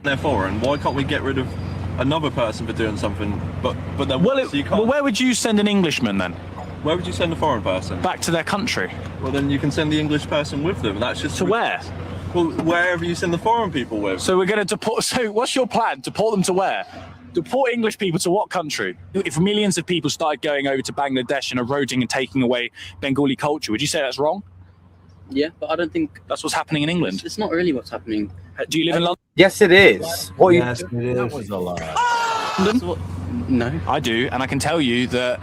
They're foreign. Why can't we get rid of another person for doing something? But then so you can't. Well, where would you send an Englishman then? Where would you send a foreign person? Back to their country. Well, then you can send the English person with them. That's just To where? Well, wherever you send the foreign people with. So we're going to deport. So what's your plan? Deport them to where? Deport English people to what country? If millions of people started going over to Bangladesh and eroding and taking away Bengali culture, would you say that's wrong? Yeah, but I don't think that's what's happening in England. It's not really what's happening. Do you live in London? Yes, it is. What Yes, you? it is. That was a lie. No, I do, and I can tell you that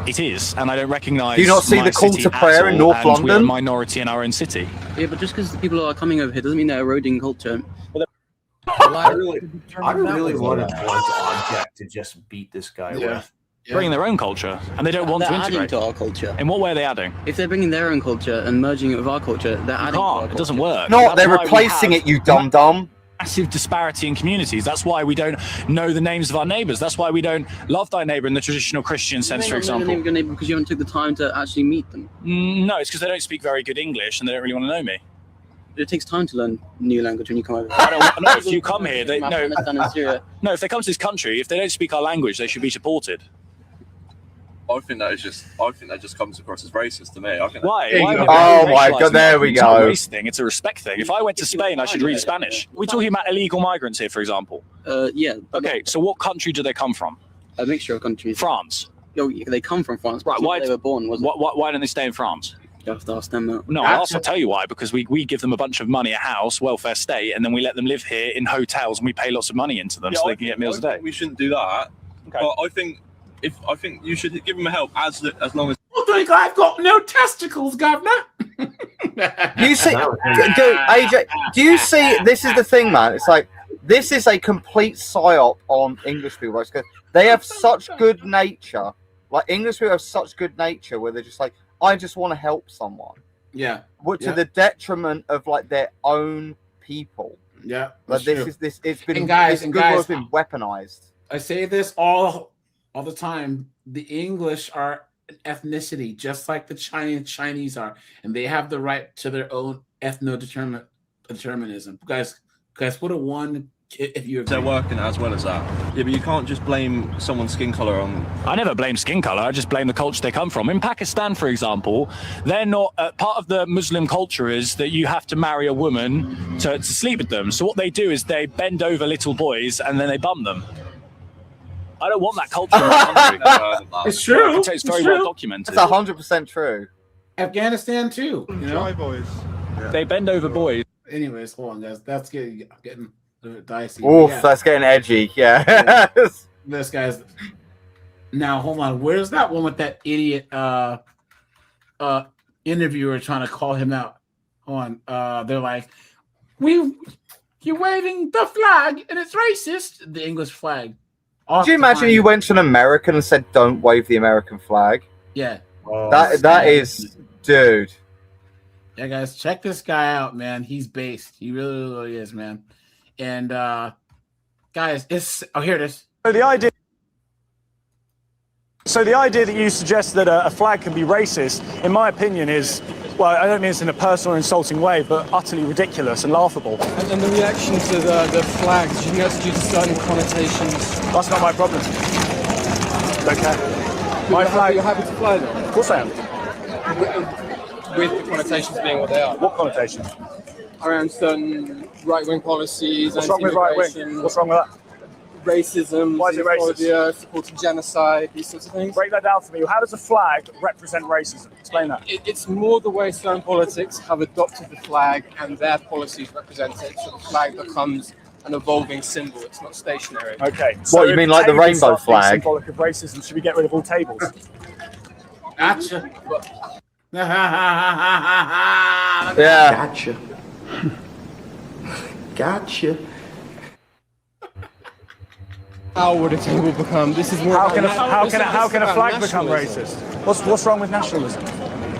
it is, and I don't recognise. Do you not see my the call city to prayer at in all, North and We're a London? minority in our own city. Yeah, but just because people are coming over here doesn't mean they're eroding culture. I really wanted one object to just beat this guy with. Bringing their own culture, and they don't want They're to adding integrate. to our culture. In what way are they adding? If they're bringing their own culture and merging it with our culture, they're adding. To our culture. It doesn't work. No, That's they're why we replacing have it, you dum-dum. Massive disparity in communities. That's why we don't know the names of our neighbours. That's why we don't love thy neighbour in the traditional Christian sense, for example. You may not know the name of your neighbour because you haven't took the time to actually meet them. No, it's because they don't speak very good English and they don't really want to know me. It takes time to learn new language when you come over. I don't know. If you come here, they no. Afghanistan and Syria. No, if they come to this country, if they don't speak our language, they should be deported. I think that just comes across as racist to me. I think Why? Oh my God! There we It's not a go. race thing. It's a respect thing. If I went to Spain, I should read Spanish. We're talking about illegal migrants here, for example. Yeah. Okay, so what country do they come from? A mixture of countries. France. Yo, they come from France. Right. Why they were born? Was why don't they stay in France? You have to ask them that. No, I'll tell you why. Because we give them a bunch of money, a house, welfare state, and then we let them live here in hotels, and we pay lots of money into them so they can get meals a day. We shouldn't do that. Okay. But I think you should give them help as long as. I think I've got no testicles, Governor. You see, AJ, do you see? This is the thing, man. It's like this is a complete psyop on English people, right? Because they have such good nature. Like English people have such good nature where they're just like, I just want to help someone. Yeah. To the detriment of like their own people. Yeah. Like it's been And guys, goodwill's been weaponized. I say this all the time. The English are an ethnicity, just like the Chinese are, and they have the right to their own determinism. Guys, what a one. If you're They're working as well as that. Yeah, but you can't just blame someone's skin color on. I never blame skin color. I just blame the culture they come from. In Pakistan, for example, they're not part of the Muslim culture is that you have to marry a woman to sleep with them. So what they do is they bend over little boys and then they bum them. I don't want that culture in my country. It's true. It's very well documented. That's 100% true. Afghanistan too. You know, boys. They bend over boys. Anyways, hold on, guys. That's getting a bit dicey. Oof, Yeah. that's getting edgy. Yeah. This guy's now. Hold on. Where's that one with that idiot interviewer trying to call him out? Hold on. They're like, you're waving the flag and it's racist. The English flag. Could you imagine you went to an American and said, "Don't wave the American flag"? Yeah. That is, dude. Yeah, guys, check this guy out, man. He's based. He really is, man. And guys, here it is. So the idea that you suggest that a flag can be racist, in my opinion, is, well, I don't mean this in a personal or insulting way, but utterly ridiculous and laughable. And the reaction to the flag, do you think that's due to certain connotations? That's not my problem. Okay. My flag. You're happy to fly them? Of course I am. With the connotations being what they are. What connotations? Around certain right-wing policies. What's wrong with right-wing? What's wrong with that? Racism, Why is it racist? xenophobia, supporting genocide, these sorts of things. Break that down for me. How does a flag represent racism? Explain that. It's more the way certain politics have adopted the flag and their policies represent it, so the flag becomes an evolving symbol. It's not stationary. Okay. What, you mean like the rainbow flag? Symbolic of racism. Should we get rid of all tables? Gotcha. Yeah. Gotcha. Gotcha. How would a table become? This is more. How can a flag become racist? What's wrong with nationalism?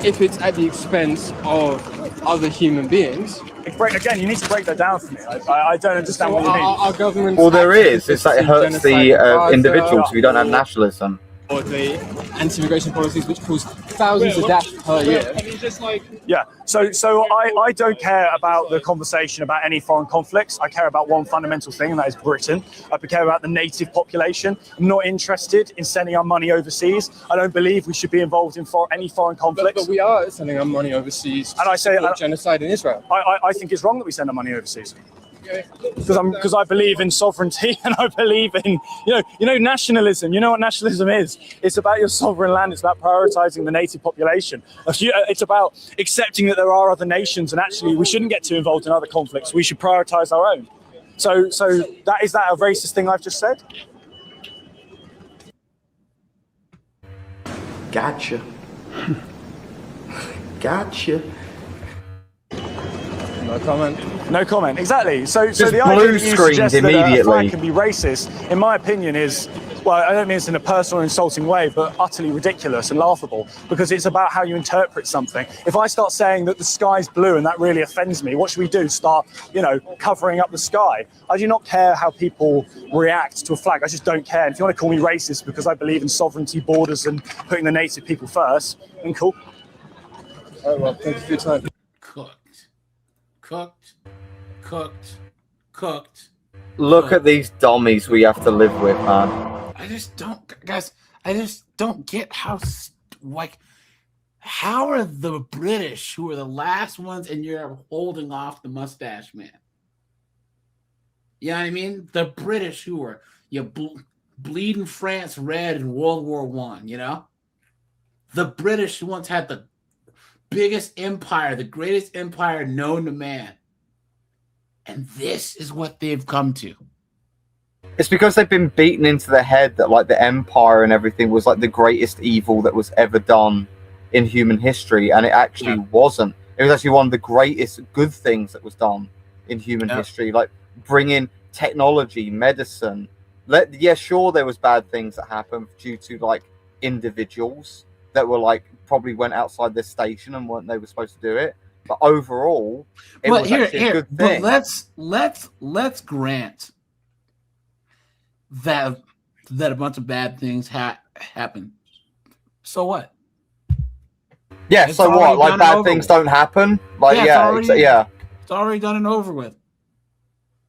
If it's at the expense of other human beings. Again, you need to break that down for me. I don't understand what you mean. Our government. Well, there is. It's like it hurts the individuals if you don't have nationalism. Or the anti-immigration policies, which cause thousands of deaths per year. Yeah. So I don't care about the conversation about any foreign conflicts. I care about one fundamental thing, and that is Britain. I care about the native population. I'm not interested in sending our money overseas. I don't believe we should be involved in any foreign conflicts. But we are sending our money overseas. And I say genocide in Israel. I think it's wrong that we send our money overseas. Because I believe in sovereignty and I believe in nationalism. You know what nationalism is? It's about your sovereign land. It's about prioritizing the native population. It's about accepting that there are other nations, and actually we shouldn't get too involved in other conflicts. We should prioritize our own. So is that a racist thing I've just said? Gotcha. Gotcha. No comment. No comment. Exactly. So Just the idea blue that you screened suggest that a immediately. flag can be racist, in my opinion, is, well, I don't mean it's in a personal or insulting way, but utterly ridiculous and laughable, because it's about how you interpret something. If I start saying that the sky's blue and that really offends me, what should we do? Start, covering up the sky? I do not care how people react to a flag. I just don't care. And if you want to call me racist because I believe in sovereignty, borders, and putting the native people first, then cool. All right, well, thank you for your time. Cooked. Look at these dummies we have to live with, man. I just don't get how are the British, who are the last ones in Europe, holding off the mustache man? You know what I mean? The British, who were bleeding France red in World War I, The British, who once had the biggest empire, the greatest empire known to man. And this is what they've come to. It's because they've been beaten into the head that like the empire and everything was like the greatest evil that was ever done in human history, and it actually wasn't. It was actually one of the greatest good things that was done in human history, like bringing technology, medicine. Sure, there was bad things that happened due to like individuals that were like probably went outside their station and weren't they were supposed to do it. But overall, it was actually a good thing. But let's grant that a bunch of bad things happen. So what? Yeah. It's so what? Like bad things don't happen. Like it's already done and over with.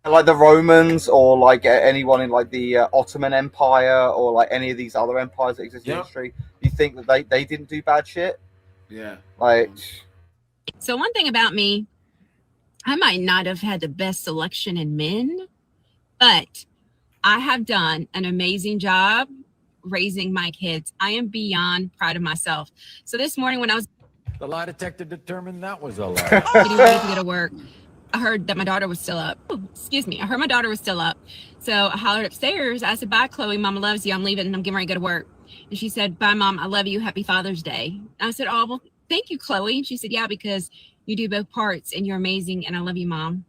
Like the Romans, or like anyone in like the Ottoman Empire, or like any of these other empires that exist in history. You think that they didn't do bad shit? Yeah. Like. So one thing about me, I might not have had the best selection in men, but I have done an amazing job raising my kids. I am beyond proud of myself. So this morning when I was... The lie detector determined that was a lie. getting ready to go to work, I heard that my daughter was still up. Oh, excuse me. I heard my daughter was still up. So I hollered upstairs. I said, bye, Chloe. Mama loves you. I'm leaving and I'm getting ready to go to work. And she said, bye, Mom. I love you. Happy Father's Day. I said, oh, well, thank you, Chloe. And she said, yeah, because you do both parts and you're amazing. And I love you, Mom.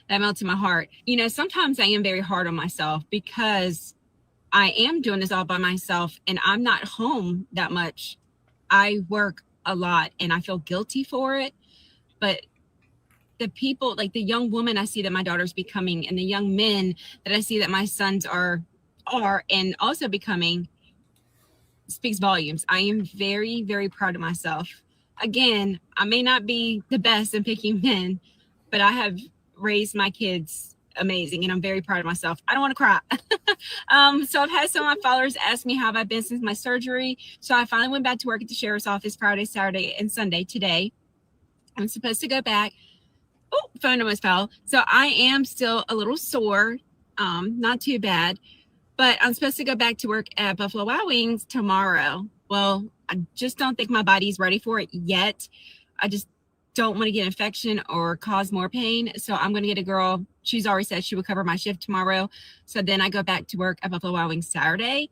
That melted my heart. Sometimes I am very hard on myself because I am doing this all by myself and I'm not home that much. I work a lot and I feel guilty for it. But the people, like the young woman I see that my daughter's becoming and the young men that I see that my sons are and also becoming, speaks volumes. I am very, very proud of myself. Again, I may not be the best in picking men, but I have raised my kids amazing and I'm very proud of myself. I don't want to cry. So I've had some of my followers ask me how have I been since my surgery. So I finally went back to work at the sheriff's office Friday, Saturday, and Sunday today. I'm supposed to go back. Oh, phone almost fell. So I am still a little sore. Not too bad. But I'm supposed to go back to work at Buffalo Wild Wings tomorrow. Well, I just don't think my body's ready for it yet. I just don't want to get an infection or cause more pain. So I'm going to get a girl. She's already said she would cover my shift tomorrow. So then I go back to work at Buffalo Wild Wings Saturday.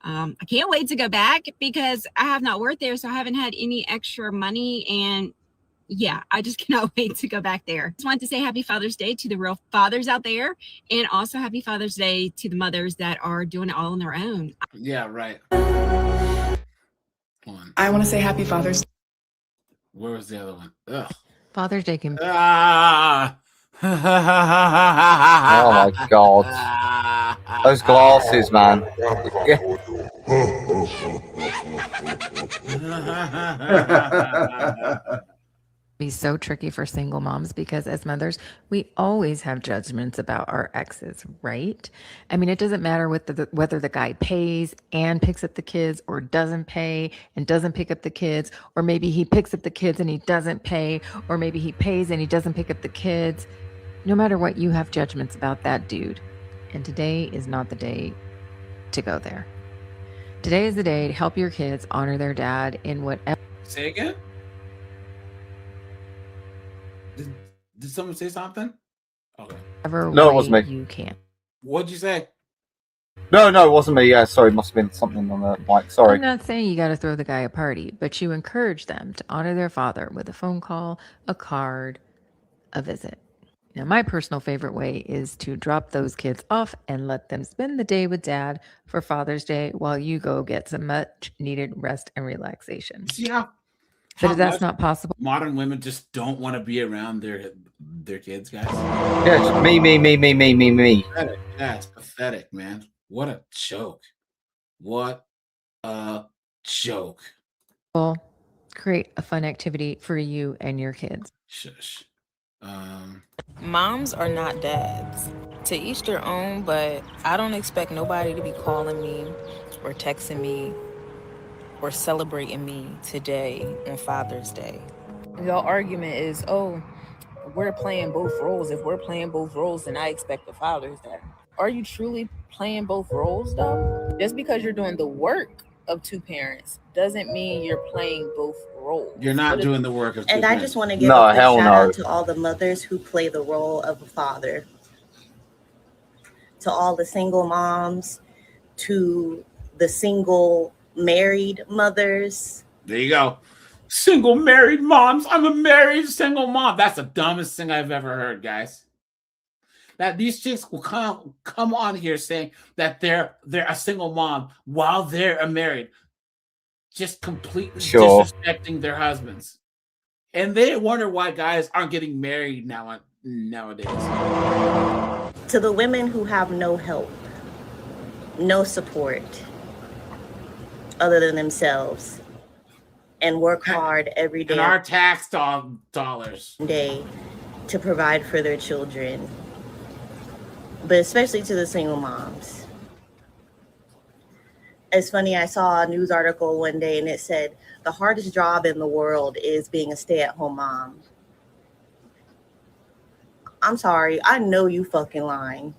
I can't wait to go back because I have not worked there. So I haven't had any extra money. And yeah, I just cannot wait to go back there. Just wanted to say happy Father's Day to the real fathers out there. And also happy Father's Day to the mothers that are doing it all on their own. Yeah, right. I want to say happy Father's Day. Where was the other one? Ugh. Father's Day can... Oh my god. Those glasses, man. Be so tricky for single moms because as mothers, we always have judgments about our exes, right? I mean, it doesn't matter whether the guy pays and picks up the kids or doesn't pay and doesn't pick up the kids, or maybe he picks up the kids and he doesn't pay, or maybe he pays and he doesn't pick up the kids. No matter what, you have judgments about that dude. And today is not the day to go there. Today is the day to help your kids honor their dad in whatever. Say again? Did someone say something? Okay. No, it wasn't me. You can. What'd you say? No, it wasn't me. Yeah, sorry, must have been something on the mic. Sorry. I'm not saying you got to throw the guy a party, but you encourage them to honor their father with a phone call, a card, a visit. Now, my personal favorite way is to drop those kids off and let them spend the day with dad for Father's Day while you go get some much needed rest and relaxation. See how But if that's much not possible. modern women just don't want to be around their kids, guys. Yeah, just me. Pathetic. That's pathetic, man. What a joke. What a joke. Well, create a fun activity for you and your kids. Shush. Moms are not dads. To each their own, but I don't expect nobody to be calling me or texting me or celebrating me today on Father's Day. The argument is, oh, we're playing both roles. If we're playing both roles, then I expect a Father's Day. Are you truly playing both roles, though? Just because you're doing the work of two parents doesn't mean you're playing both roles. You're not doing the work of two And I parents. just want to give a quick shout out to all the mothers who play the role of a father. To all the single moms, to the single married mothers. There you go. Single married moms. I'm a married single mom. That's the dumbest thing I've ever heard, guys. That these chicks will come on here saying that they're a single mom while they're married, just completely disrespecting their husbands, and they wonder why guys aren't getting married nowadays. To the women who have no help, no support other than themselves, and work hard every day And our tax dollars day to provide for their children. But especially to the single moms. It's funny, I saw a news article one day and it said the hardest job in the world is being a stay-at-home mom. I'm sorry, I know you fucking lying.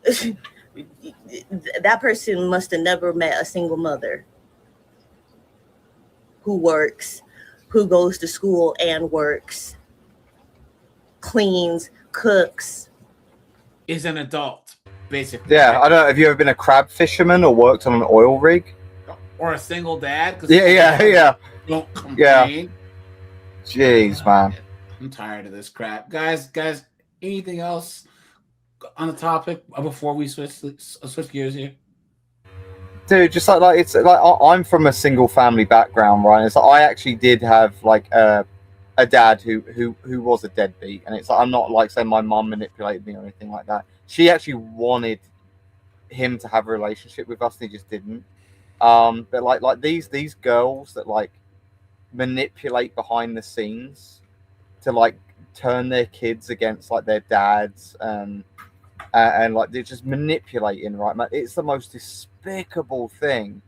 That person must have never met a single mother who works, who goes to school and works, cleans, cooks. Is an adult, basically. Yeah, I don't know. Have you ever been a crab fisherman or worked on an oil rig? Or a single dad. Yeah. Don't complain. Yeah. Jeez, man. I'm tired of this crap, guys. Anything else on the topic before we switch gears here? Dude, just like it's like I'm from a single family background, right? It's like I actually did have like a dad who was a deadbeat, and it's like I'm not like saying my mom manipulated me or anything like that. She actually wanted him to have a relationship with us, and he just didn't. But like these girls that like manipulate behind the scenes to like turn their kids against like their dads, and like they're just manipulating, right, man? It's the most despicable thing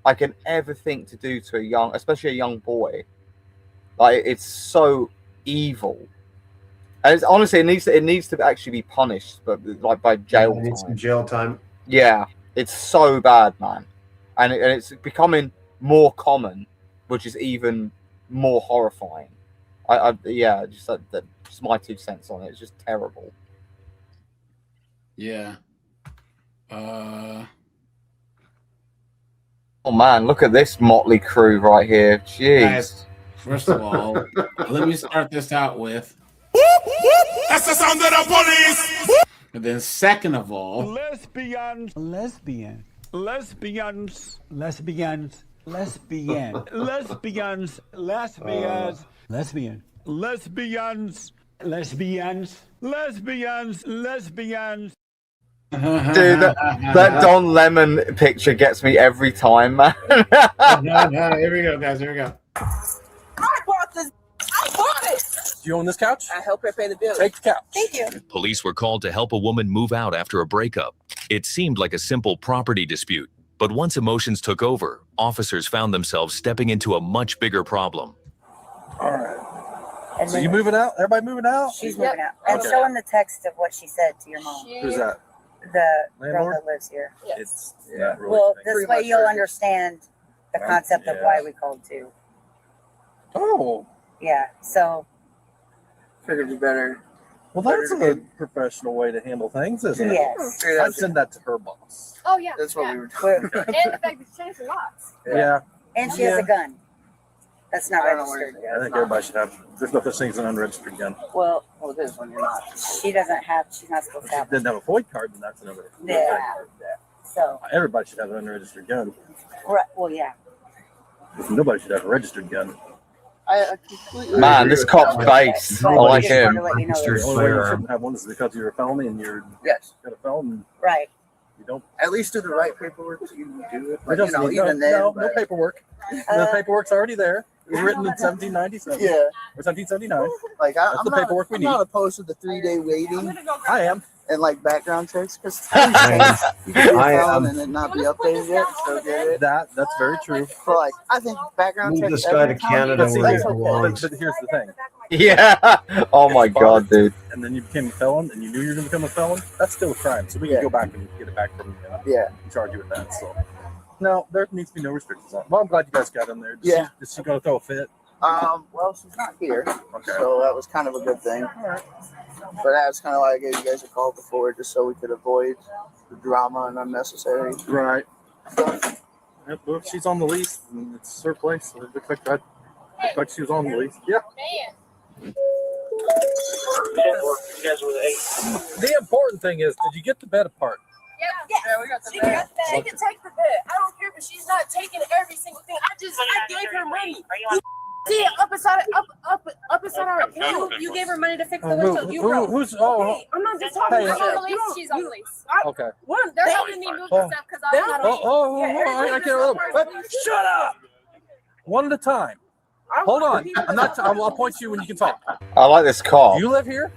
I can ever think to do to especially a young boy. Like it's so evil, and it's, honestly, it needs to actually be punished, but like by jail time. Some jail time. Yeah, it's so bad, man, and it's becoming more common, which is even more horrifying. Just my 2 cents on it. It's just terrible. Yeah. Oh man, look at this motley crew right here. Jeez. Guys, first of all, let me start this out with. That's the sound of the police. And then, second of all, Lesbians. Dude, that Don Lemon picture gets me every time, man. No, here we go, guys. Here we go. I bought it. Do you own this couch? I help her pay the bill. Take the couch. Thank you. Police were called to help a woman move out after a breakup. It seemed like a simple property dispute, but once emotions took over, officers found themselves stepping into a much bigger problem. All And So you moving out? Everybody moving out? She's moving out. And Okay. showing the text of what she said to your mom. Who's that? The girl Landlord? that lives here. It's not really. Well, thing. this way you'll understand the concept of why we called too. Oh. Yeah. So. Figured you better. Well, that's a professional way to handle things, isn't it? Yes. I'd send that to her boss. Oh yeah. That's what yeah. we were doing. And the fact that she changed the locks. Yeah. And she has a gun. That's not registered. I think everybody should have. There's no such thing as an unregistered gun. Well, it is when you're not. she doesn't have. She's not supposed to have. Didn't have a FOID card, then that's another. Yeah. So. Everybody should have an unregistered gun. Right. Well, yeah. Nobody should have a registered gun. I completely Man, this cop's base. I like him. The only way you shouldn't have one is because you're a felony and you're got a felon. Right. You don't. At least do the right paperwork so you can do it. It Like, doesn't need, even then. no but- paperwork. The paperwork's already there. It was written in 1797. Yeah. Or 1779. Like That's I'm the not, paperwork we I'm need. not opposed to the 3-day waiting. I am. And like background checks because things change. You can be a I felon am. and it not be updated yet. So get it. That's very true. But like I think background Move checks. this guy every to time, Canada that's where he okay. belongs. But here's the thing. Yeah. Oh my god, dude. And then you became a felon, and you knew you were going to become a felon. That's still a crime. So we can go back and get it back from you. Yeah. And charge you with that. So no, there needs to be no restrictions on it. Well, I'm glad you guys got in there. Yeah. Is she going to throw a fit? Well, she's not here, Okay. so that was kind of a good thing. But that's kind of why I gave you guys a call before, just so we could avoid the drama and unnecessary. Right. Yep, well, if she's on the lease, and it's her place. So it looks like she was on the lease. Yeah. The important thing is, did you get the bed apart? Yeah, we got the bed. She can take the bed. I don't care, but she's not taking every single thing. I gave her money. See it up inside our account. You gave her money to fix the window. You broke. Who's? Okay, I'm not just talking Hey, about on the her. lease. She's on the lease. Okay. They're helping me move Oh. the stuff because I'm not on I can't. Shut up! One at a time. Hold on. I'm not. I'll point to you when you can talk. I like this cop. Do you live here?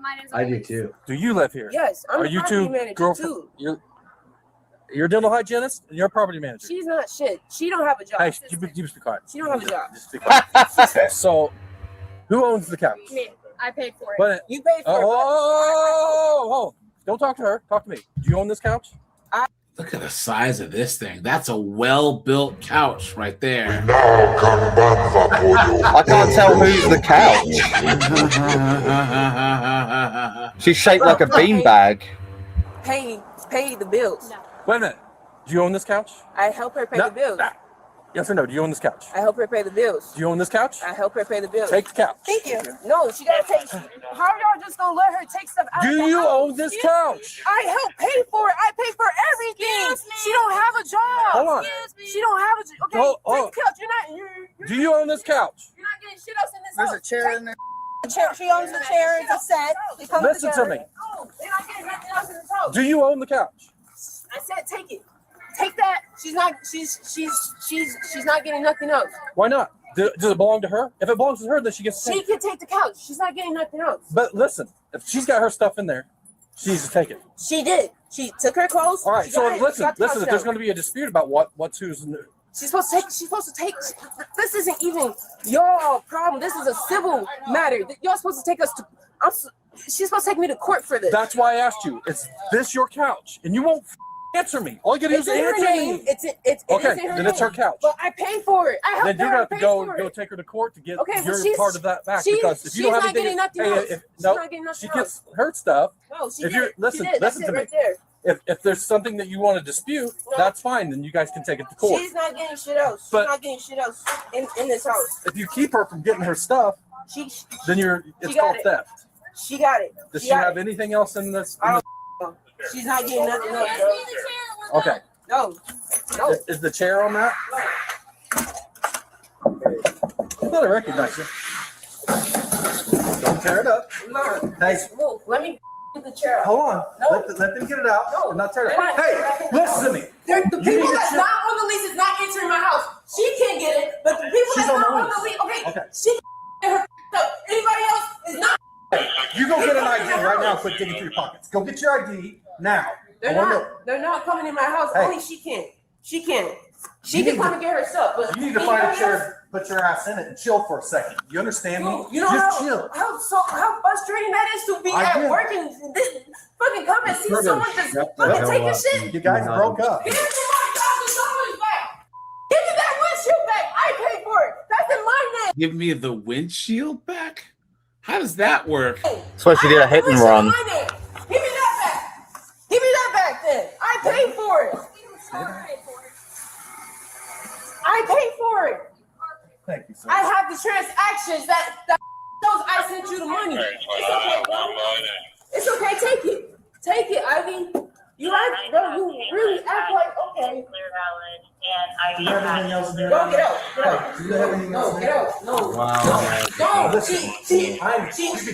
My name's I do too. Do you live here? Yes, I'm Are the you property two manager girlfriend? too. You're a dental hygienist and you're a property manager. She's not shit. She don't have a job. Hey, you just be quiet. She don't have a job. Just be quiet. So, who owns the couch? Me. I paid for it. But, You paid for it. oh, don't talk to her. Talk to me. Do you own this couch? Look at the size of this thing. That's a well-built couch right there. I can't tell who's the couch. She's shaped like a beanbag. Pay the bills. Wait a minute. Do you own this couch? I help her pay No. the bills. Yes or no? Do you own this couch? I help her pay the bills. Do you own this couch? I help her pay the bills. Take the couch. Thank you. No, she gotta take. How are y'all just gonna let her take stuff out Do of the you house? own this couch? I help pay for it. I pay for everything. She don't have a job. Hold on. She don't have a job. Okay, take the couch. You're Do you own this couch? not getting shit else in this There's house. a chair in there. She owns the chair. It's a set. It comes Listen to together. me. No, they're not getting nothing else in this house. Do you own the couch? I said take it. Take that. She's not getting nothing else. Why not? Does it belong to her? If it belongs to her, then she gets to She take it. can take the couch. She's not getting nothing else. But listen, if she's got her stuff in there, she needs to take it. She did. She took her clothes. All right, She so got it. She listen, got the if couch there's down. going to be a dispute about what's who's. She's supposed to take. This isn't even your problem. This is a civil matter. Y'all supposed to take us to. She's supposed to take me to court for this. That's why I asked you. Is this your couch? And you won't answer me. All you got to do It's is in her answer name. me. It Okay, is in her then it's her name. couch. But I pay for it. I helped Then you're her going to have pay to go for it. take her to court to get Okay, but your she's- part of that back. she's- Because if you don't she's have not getting anything, nothing else. if She's no, not getting nothing she gets her stuff. No, she If did. you're listen, She did. That's listen it to me. right there. If there's something that you want to dispute, that's fine. Then you guys can take it to court. She's not getting shit else. She's But- not getting shit else in this house. If you keep her from getting her stuff, then it's got called it. theft. She got it. Does She she got have it. anything else in this? I don't know. She's not getting nothing else. Bro. Okay. No. Is the chair on that? I thought I recognized you. Don't tear it up. No. Hey. Move. Let me get the chair out. Hold on. No. Let them get it out. No. I'm not tearing it They're up. not- Hey, listen to me. The You people need to that's check- not on the lease is not entering my house. She can't get it, but the people She's that's on not the on the lease. lease, okay, Okay. she can get her stuff. Anybody else is not. You go get an ID right now. Quit digging through your pockets. Go get your ID now. They're I wanna not. know. They're not coming in my house. Hey. Only she can. She can. She You can need come to- and get her stuff, but You need to find a anybody chair. put your ass in it and chill for a second. You understand me? You know Just chill. how frustrating that is to be I at get it. work and fucking come and see someone just fucking take your shit. You guys broke up. Give me $1,000 back. Give me that windshield back. I paid for it. That's in my name. Give me the windshield back? How does that work? So she did a hit and run. Give me that back. Give me that back then. I paid for it. I paid for it. Thank you, sir. I have the transactions that shows I sent you the money. It's okay. Take it. Take it, Ivy. You act, bro. You really act like okay. Do you have anything else in there? Go get out. Get out. Do you have anything else No, in get there? out. No. Wow. No. Listen, She be took careful. the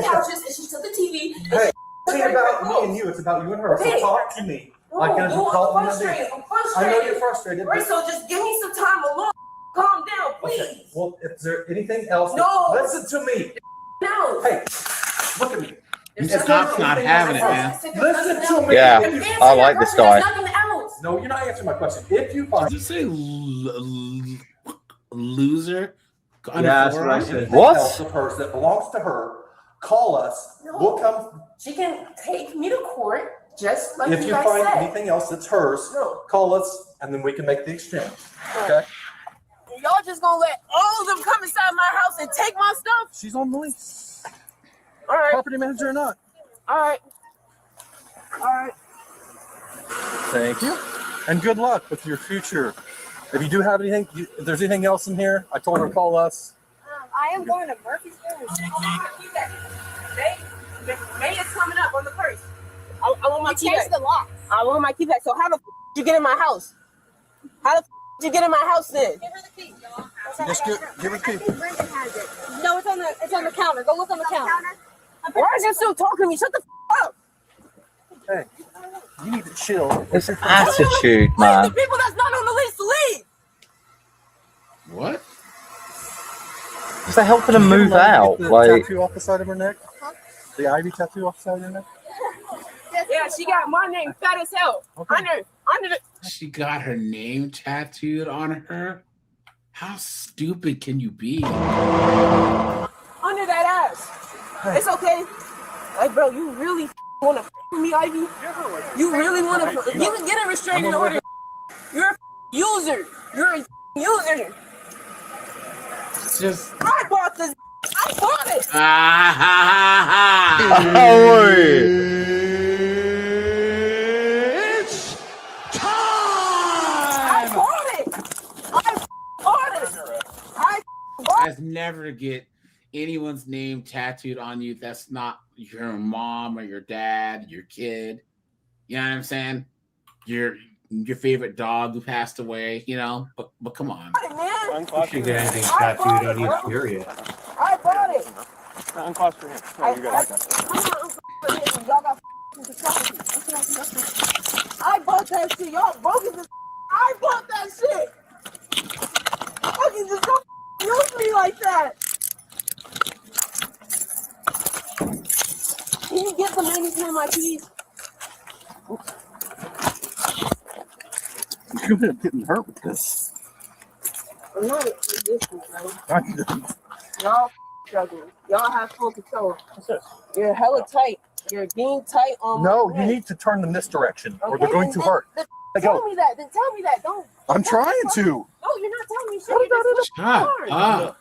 couches and she took the TV. And Hey, she it ain't about me and you. It's about you and her. So Okay. talk to me. No, Like an no, adult I'm human being. frustrated. I'm frustrated. I know you're frustrated. Right, but- so just give me some time alone. Calm down, please. Okay. Well, is there anything else? No. Listen to me. No. Hey, look at me. Scott's not having it, man. Listen to me. Yeah, If you- I like this guy. No, you're not answering my question. If you find Did you say loser? Yeah, that's what I said. What? Else of hers that belongs to her, call us. No. We'll come. She can take me to court just like If you you guys find said. anything else that's hers, No. call us, and then we can make the exchange. Okay? Y'all just gonna let all of them come inside my house and take my stuff? She's on the lease. All right. Property manager or not. All right. All right. Thank you. And good luck with your future. If you do have anything, if there's anything else in here, I told her to call us. I am going to Murfreesboro. May is coming up on the first. I want my key Change back. the locks. I want my key back. So how the did you get in my house? How the did you get in my house then? Give her the key, y'all. Just give her the key. I think Brendan has it. No, it's on the counter. Go look on the counter. Why is you still talking to me? Shut the up. Hey, you need to chill. It's attitude, The man. people that's not on the lease to leave. What? Is they helping them move out? The Like, tattoo off the side of her neck? The Ivy tattoo off the side of her neck? Yeah, she got my name fat as hell. Under the She got her name tattooed on her? How stupid can you be? under that ass. It's okay. Like, bro, you really want to with me, Ivy? You really want to? You can get a restraining order. You're a user. You're a user. Just I bought this. I bought it. It's I bought it. I bought it. I bought That's never to get anyone's name tattooed on you. That's not your mom or your dad, your kid. You know what I'm saying? Your favorite dog who passed away, you know? But come on. it, man. You should get anything tattooed on you, period. I bought it. Unclass for him. Y'all got I bought that shit. Y'all broken this. I bought that shit. Fucking just don't use me like that. Can you get the ladies here my keys? You're gonna getting hurt with this. I'm not a musician, bro. Y'all struggling. Y'all have full control. You're hella tight. You're being tight on No, my you neck. need to turn them this direction, or Okay, they're going then- to hurt. then Let Tell go. me that. Then tell me that. Don't. I'm trying to. No, you're not telling me shit. You're just Shut up.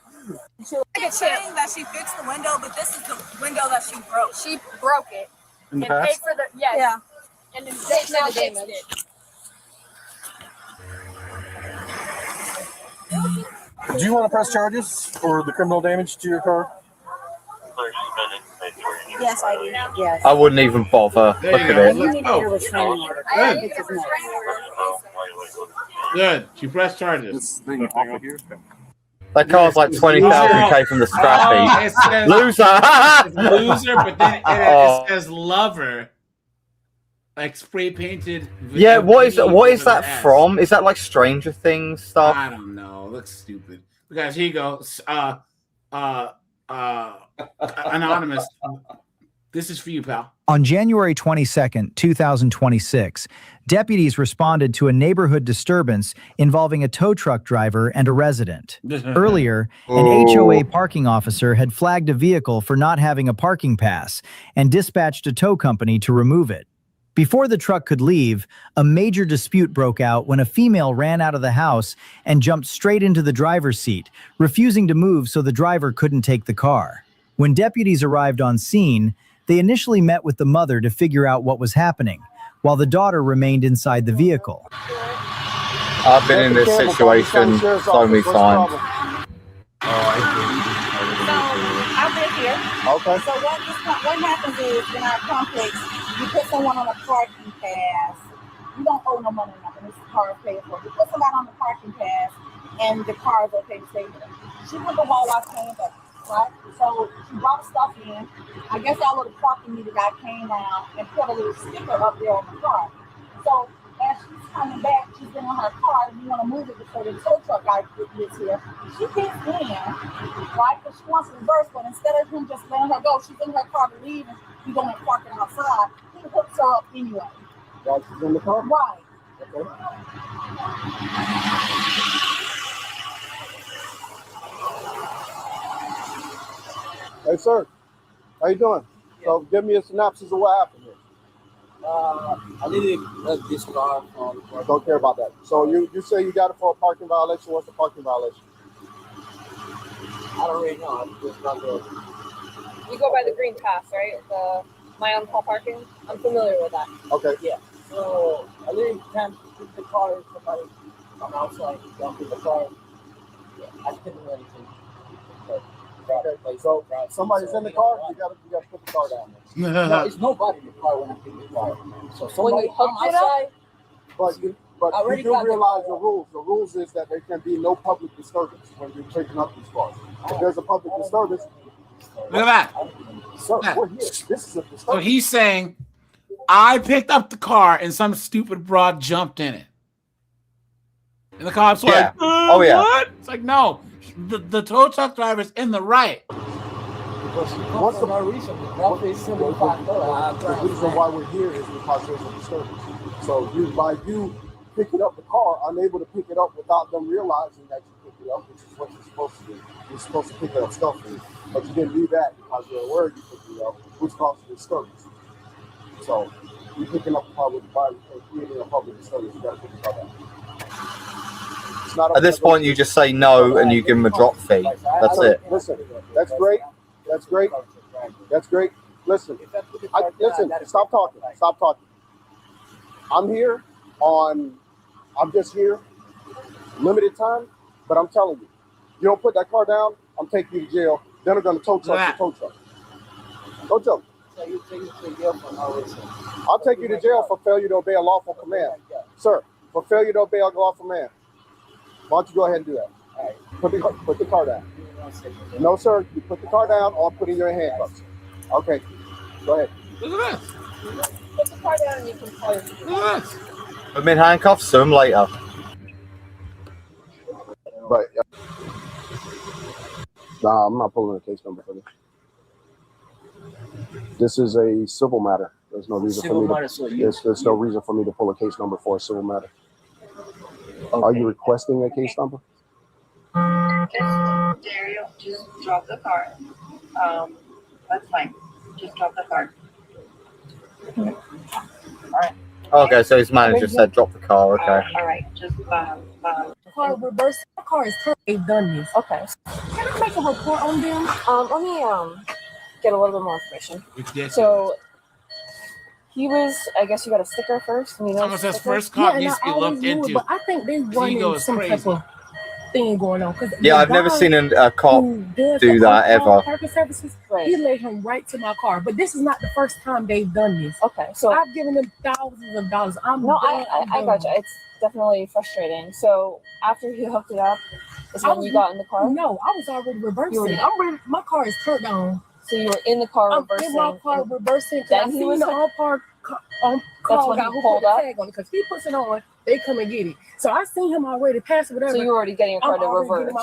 Like a saying that she fixed the window, but this is the window that she broke. She broke it In the and paid past? for the yeah. And then they now fixed damage. it. Do you want to press charges for the criminal damage to your car? Yes, I do. Yes. I wouldn't even bother. There Look you at go. it. You need to get a restraining order. Good. It's his neck. Good. She pressed charges. That car's like 20,000K from the Oh, scrap it heap. says- Loser. it's loser, but then Oh. it says lover. Like spray painted. Yeah, what is over that the ass. from? Is that like Stranger Things stuff? I don't know. It looks stupid. Guys, here you go. Anonymous. This is for you, pal. On January 22nd, 2026, deputies responded to a neighborhood disturbance involving a tow truck driver and a resident. Earlier, an HOA parking officer had flagged a vehicle for not having a parking pass and dispatched a tow company to remove it. Before the truck could leave, a major dispute broke out when a female ran out of the house and jumped straight into the driver's seat, refusing to move so the driver couldn't take the car. When deputies arrived on scene, they initially met with the mother to figure out what was happening, while the daughter remained inside the vehicle. I've been in this situation so many times. I've been here. Okay. So what happens is in our complex, you put someone on a parking pass. You don't owe no money or nothing. This car is paid for. You put somebody on the parking pass, and the car is okay to stay there. She put the wall out came back, right? So she brought stuff in. I guess that little parking meter guy came out and put a little sticker up there on the car. So as she's coming back, she's in her car, and you want to move it before the tow truck guy gets here. She gets in, right? Because she wants to reverse, but instead of him just letting her go, she's in her car to leave, and he's going to park it outside. He hooks her up anyway. While she's in the car? Right. Okay. Hey, sir. How you doing? So give me a synopsis of what happened here. I needed this car from... I don't care about that. So you say you got it for a parking violation. What's the parking violation? I don't really know. I'm just not there. You go by the green pass, right? My on-call parking. I'm familiar with that. Okay. Yeah. So I literally can't keep the car. Somebody come outside, jump in the car. Yeah, I couldn't do anything. Okay. So somebody's in the car. You got to put the car down. No, it's nobody in the car when I pick the car. So somebody When you come hooked it up? outside. But you do realize the rules. The rules is that there can be no public disturbance when you're taking up these cars. If there's a public disturbance, Look at that. sir, we're here. This is a disturbance. So he's saying, I picked up the car and some stupid broad jumped in it. And the cop's like, Oh, yeah. What? It's like, no, the tow truck driver's in the right. Because you come for no reason. The traffic is $75. The reason why we're here is because there's a disturbance. So by you picking up the car, unable to pick it up without them realizing that you picked it up, which is what you're supposed to do. You're supposed to pick up stuff for you. But you didn't do that because you're aware you picked it up, which caused a disturbance. So you're picking up the car with the body and creating a public disturbance. You got to pick the car down. It's not At this point, you just say no and you give them a drop fee. That's it. Listen, that's great. That's great. That's great. Listen, listen. Stop talking. Stop talking. I'm just here, limited time, but I'm telling you, you don't put that car down, I'm taking you to jail. Then they're going to tow truck the tow truck. Don't joke. So you take me to jail for no reason. I'll take you to jail for failure to obey a lawful command. Sir, for failure to obey a lawful command. Why don't you go ahead and do that? All right. Put the car down. No, sir. You put the car down or put in your handcuffs. Okay. Go ahead. Look at this. Put the car down and you can call your Look at this. Put them in handcuffs, sue them later. But nah, I'm not pulling a case number for this. This is a civil matter. There's no reason for me to. There's no reason for me to pull a case number for a civil matter. Okay. Are you requesting a case number? Just Dario, just drop the card. That's fine. Just drop the card. All right. Okay, so his manager said drop the car. Okay. All right. Just Car reverse. The car is turned. They've done this. Okay. Can I make a report on them? Let me get a little bit more information. So he was, I guess you got a sticker first. And you know, Thomas says first cop needs to be looked into. But I think they running some type of thing going on. Yeah, I've never seen a cop do that ever. Parking services, he led him right to my car. But this is not the first time they've done this. Okay, so I've given them thousands of dollars. I gotcha. It's definitely frustrating. So after he hooked it up, is when you got in the car? No, I was already reversing. My car is turned on. So you were in the car reversing. In my car reversing. Then he was the all-park that's when he pulled up. Because he puts it on, they come and get it. So I seen him already pass whatever. So you were already getting your car to reverse.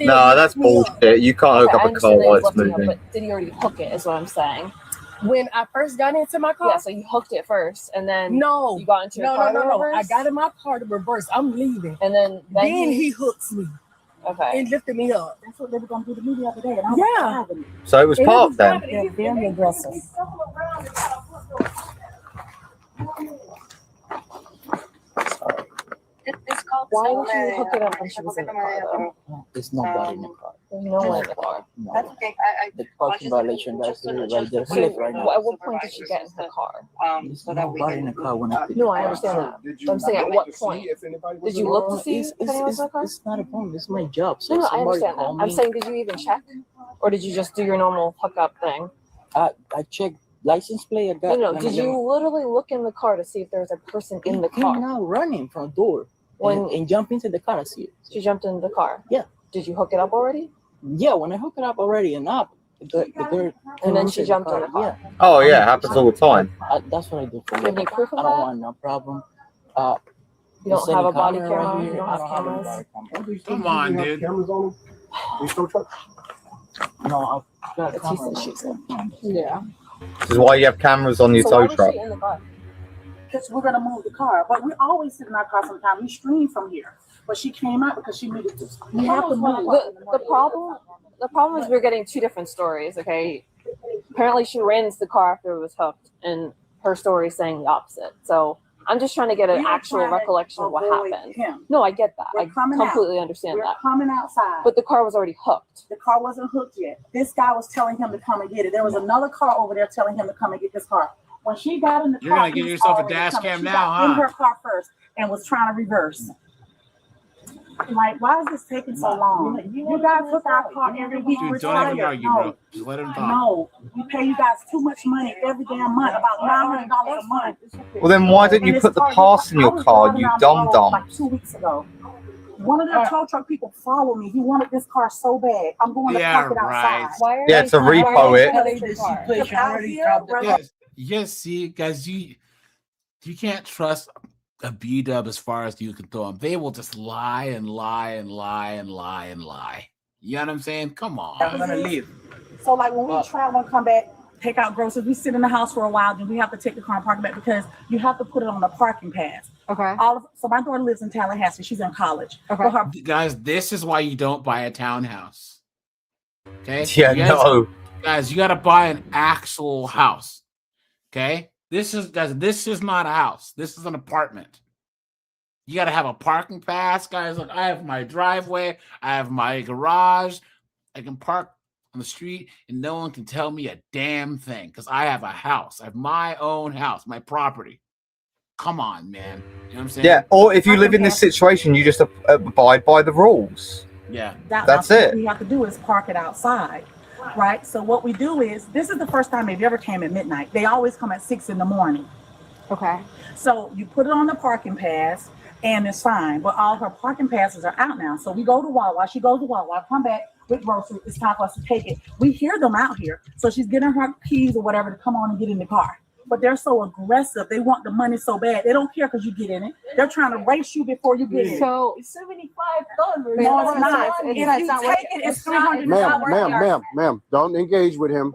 No, that's bullshit. You can't hook up a car while it's moving. But did he already hook it? Is what I'm saying. When I first got into my car. Yeah, so you hooked it first, and then No. you got into your car. No. I got in my car to reverse. I'm leaving. And then he hooks me. Okay. And lifted me up. That's what they were going to do to me the other day. And I was driving. So it was parked then. They're very aggressive. Why would you hook it up when she was in the car, though? There's nobody in the car. There's no one in the car. No. The parking violation, that's right there. Slip right now. At what point did she get in her car? There's nobody in the car when I picked No, it I up. understand that. But I'm saying, at what point? Did you look to see if anyone was in the car? It's not a problem. It's my job. So No, I somebody understand that. call I'm me. saying, did you even check? Or did you just do your normal hookup thing? I checked license plate. I got. No. Did you literally look in the car to see if there was a person in the Came car? out running from the door. When and jump into the car. I see it. She jumped into the car? Yeah. Did you hook it up already? Yeah, when I hook it up already and up, the girl. And then she jumped in the car? Yeah. Oh yeah, it happens all the time. That's what I do for Do you have any proof of I don't that? want no problem. You don't have a body camera? right here. You don't I have don't have a cameras? body camera. Come on, dude. Cameras on them? These tow trucks? No, I've got a It's he camera. said, she said. Yeah. This is why you have cameras on your So tow why was truck. she in the car? Because we're going to move the car. But we always sit in our car sometimes. We stream from here. But she came out because she needed to. We have to move. The problem is we're getting two different stories, okay? Apparently she ran into the car after it was hooked, and her story is saying the opposite. So I'm just trying to get an We are actual trying to recollection of what avoid happened. him. No, I get that. We're I coming out. completely understand We're that. coming outside. But the car was already hooked. The car wasn't hooked yet. This guy was telling him to come and get it. There was another car over there telling him to come and get this car. When she got in the You're car, gonna get he was yourself a already dash coming. cam She now, got in huh? her car first and was trying to reverse. Like, why is this taking so long? You guys hook our car every week. Dude, We're don't even tired. argue, bro. Just let him talk. No, we pay you guys too much money every damn month, about $900 a month. Well, then why didn't And you this put the car- pass in I your was car, driving you down the road dum-dum? Like 2 weeks ago. One of the tow truck people followed me. He wanted this car so bad. I'm going to Yeah, park it right. outside. Yeah, to repo it. Yes, see, guys, you can't trust a B-dub as far as you can throw them. They will just lie and lie and lie and lie and lie. You know what I'm saying? Come on. I'm gonna leave. So like when we travel and come back, take out groceries, we sit in the house for a while, then we have to take the car and park it back because you have to put it on the parking pass. Okay. So my daughter lives in Tallahassee. She's in college. Okay. Guys, this is why you don't buy a townhouse. Okay? Yeah, You guys- no. Guys, you got to buy an actual house. Okay? This is not a house. This is an apartment. You got to have a parking pass, guys. Look, I have my driveway. I have my garage. I can park on the street and no one can tell me a damn thing because I have a house. I have my own house, my property. Come on, man. You know what I'm saying? Yeah, or if you live in this situation, you just abide by the rules. Yeah. That's what it. we have to do is park it outside. Right. So what we do is this is the first time they've ever came at midnight. They always come at 6 in the morning. Okay. So you put it on the parking pass and it's fine. But all her parking passes are out now. So we go to Wawa. She goes to Wawa, come back with groceries. It's time for us to take it. We hear them out here. So she's getting her keys or whatever to come on and get in the car. But they're so aggressive. They want the money so bad. They don't care because you get in it. They're trying to race you before you get in. So it's $75. No, it's not. If you take it, it's $300. Ma'am, don't engage with him.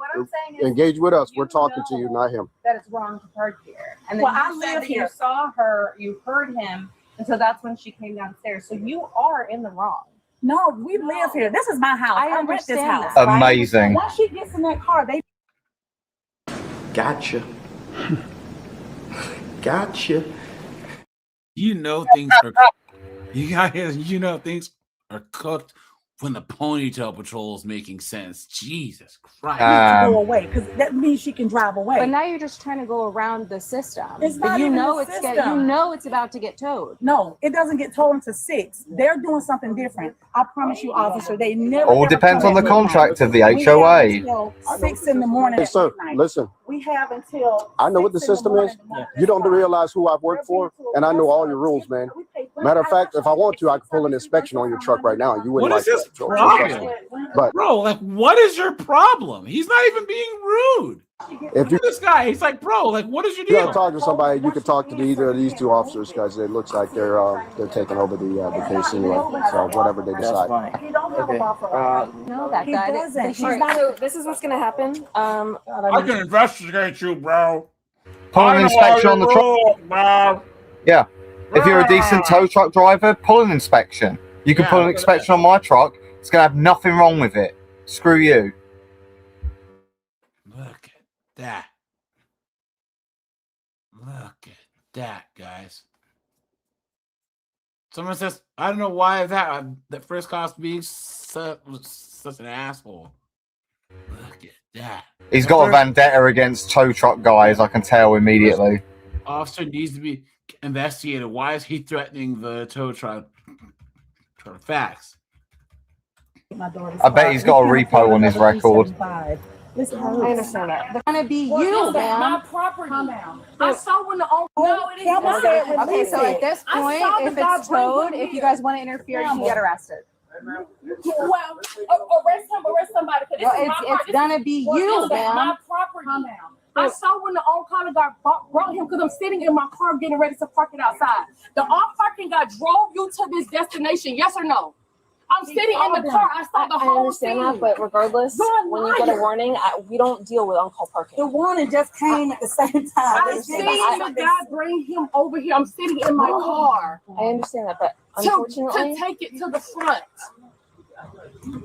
Engage with us. We're talking to you, not him. That it's wrong to park here. And then Well, you I said live that here. You saw her, you heard him, and so that's when she came downstairs. So you are in the wrong. No, we live here. This is my house. I rent this understand house. that. Amazing. Once she gets in that car, they Gotcha. Gotcha. You know things are you know things are cooked when the ponytail patrol is making sense. Jesus Christ. go away because that means she can drive away. But now you're just trying to go around the system. It's But not you even know the it's system. you know it's about to get towed. No, it doesn't get told until 6. They're doing something different. I promise you, officer. They never. All ever depends come on the at midnight. contract of the We have HOA. until 6 in the morning. Hey, at sir, midnight. listen. We have until. I know what the 6 in system morning is. to You don't realize who I've worked for, and I know all your rules, man. Matter of fact, if I want to, I can pull an inspection on your truck right now. You wouldn't What like is his that. So problem? trust me. But Bro, like, what is your problem? He's not even being rude. if you This guy, he's like, bro, like, what is your you gotta deal? talk to somebody, you can talk to either of these two officers because it looks like they're taking over the case anyway. So whatever they decide. No, that guy. doesn't. All right, so this is what's gonna happen. I can investigate you, bro. Pull I an know inspection how on the you truck. roll, bro. Yeah. If you're a decent tow truck driver, pull an inspection. You can Yeah, pull an inspection on my truck. It's gonna have nothing wrong with it. Screw you. Look at that. Look at that, guys. Someone says, I don't know why that first cost being such an asshole. Look at that. He's got a vendetta against tow truck guys, I can tell immediately. Officer needs to be investigated. Why is he threatening the tow truck? Facts. I bet he's got a repo on his record. Listen, I understand that. They're gonna be Well, you, it's my man. property. Calm down. I saw when the owner. No, it is Campbell said not. release Okay, so it. at this I point, saw the if guy it's bring towed, him if you here. guys want to interfere, you can get arrested. Well, arrest somebody. Cause Well, it's gonna be you, It's my man. property. Calm down. I saw when the on-caller guy brought him because I'm sitting in my car getting ready to park it outside. The on-parking guy drove you to this destination, yes or no? I'm sitting in the car. I saw the I whole understand scene. that, but regardless, You're a when you get a liar. warning, we don't deal with on-call parking. The warning just came at the same time. I seen the guy bring him over here. I'm sitting in my car I understand that, but to unfortunately, take it to the front.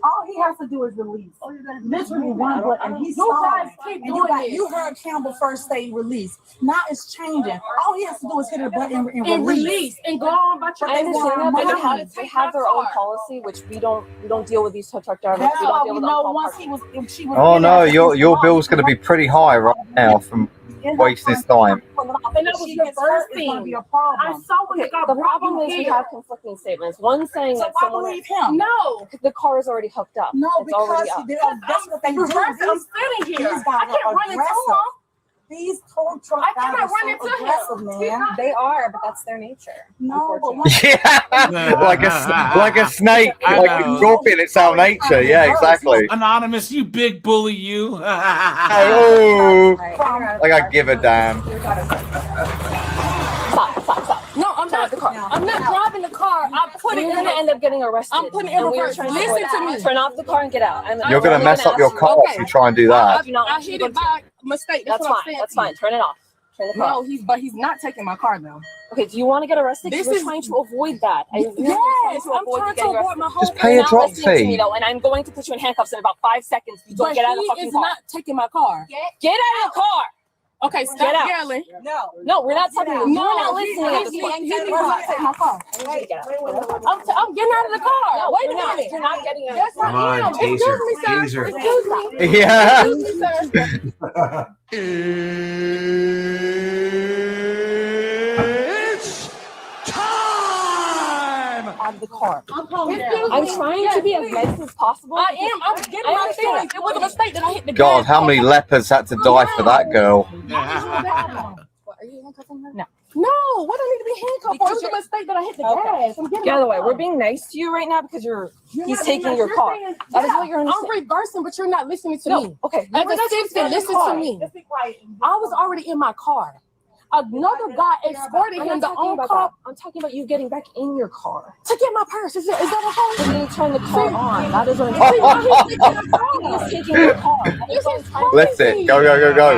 All he has to do is release. Literally one button. He's You guys stalling. keep And doing this. you heard Campbell first say release. Now it's changing. All he has to do is hit a button and And release. release and go on about your I understand that, but they money. have their own policy, which we don't deal with these tow truck drivers. That's We why don't deal we with know on-call once parking. if she was. Oh in no, there, your bill's gonna be pretty high right now from wasting his time. And that was she the gets first hurt, it's gonna thing. be a I problem. saw when Okay, the guy the brought problem him is we here. have conflicting statements. One saying So that why someone believe him? No. the car is already hooked up. No, it's already because up. that's what they do. I'm sitting here. These guys I can't are run into aggressive. him. These tow truck I guys cannot are run so into him. aggressive, He's man. not- They are, but that's their nature. No, but unfortunately. Yeah, like a snake, I like a know. scorpion. It's our nature. Yeah, exactly. Anonymous, you big bully, you. Oh, like I give a damn. Stop. No, I'm not. I'm not driving the car. I put it You're in gonna end up getting arrested. I'm putting it in and we were reverse. trying to Listen avoid to that. me. Turn off the car and get out. You're gonna mess up your car if you try and do that. I hit it by mistake. That's what I'm saying. That's fine. Turn it off. Turn the car No, off. he's not taking my car though. Okay, do you want to get arrested? This We're is- trying to avoid that. Yes, I'm trying to avoid my whole Just pay a You're not drop listening to me, fee. though, and I'm going to put you in handcuffs in about 5 seconds. You don't But get out of the he fucking is car. not taking my car. Get out of the car. Okay, Get stop out. yelling. No, we're not talking. You're not he's listening. not at this point. taking my car. I'm getting out of the car. No, Wait a you're not. minute. You're not getting out. Yes, Come I am. on, Excuse me, sir. taser, Excuse me. Yeah. Excuse me, sir. It's time! Out of the car. I'm trying to be as nice as possible. I am. I'm getting I my understand. feelings. It was a mistake that I hit the God, gas. how many leopards had to die for that girl? Are you handcuffing her? No. No, what do I need to be handcuffed for? It was a mistake that I hit the gas. I'm getting By my the way, car. we're being nice to you right now because he's not taking being your nice. car. You're saying- That is Yeah, what you're I'm understanding. reversing, but you're not listening to No, me. okay. As We're a not citizen, listen to me. Just be quiet. I was already in my car. Another guy escorted I'm him. not The talking about on-call that. I'm talking about you getting back in your car. to get my purse. Is that okay? And then you turn the car on. That is what I'm talking about. He's taking your car. This is crazy. Lift it. Go, go, go, go.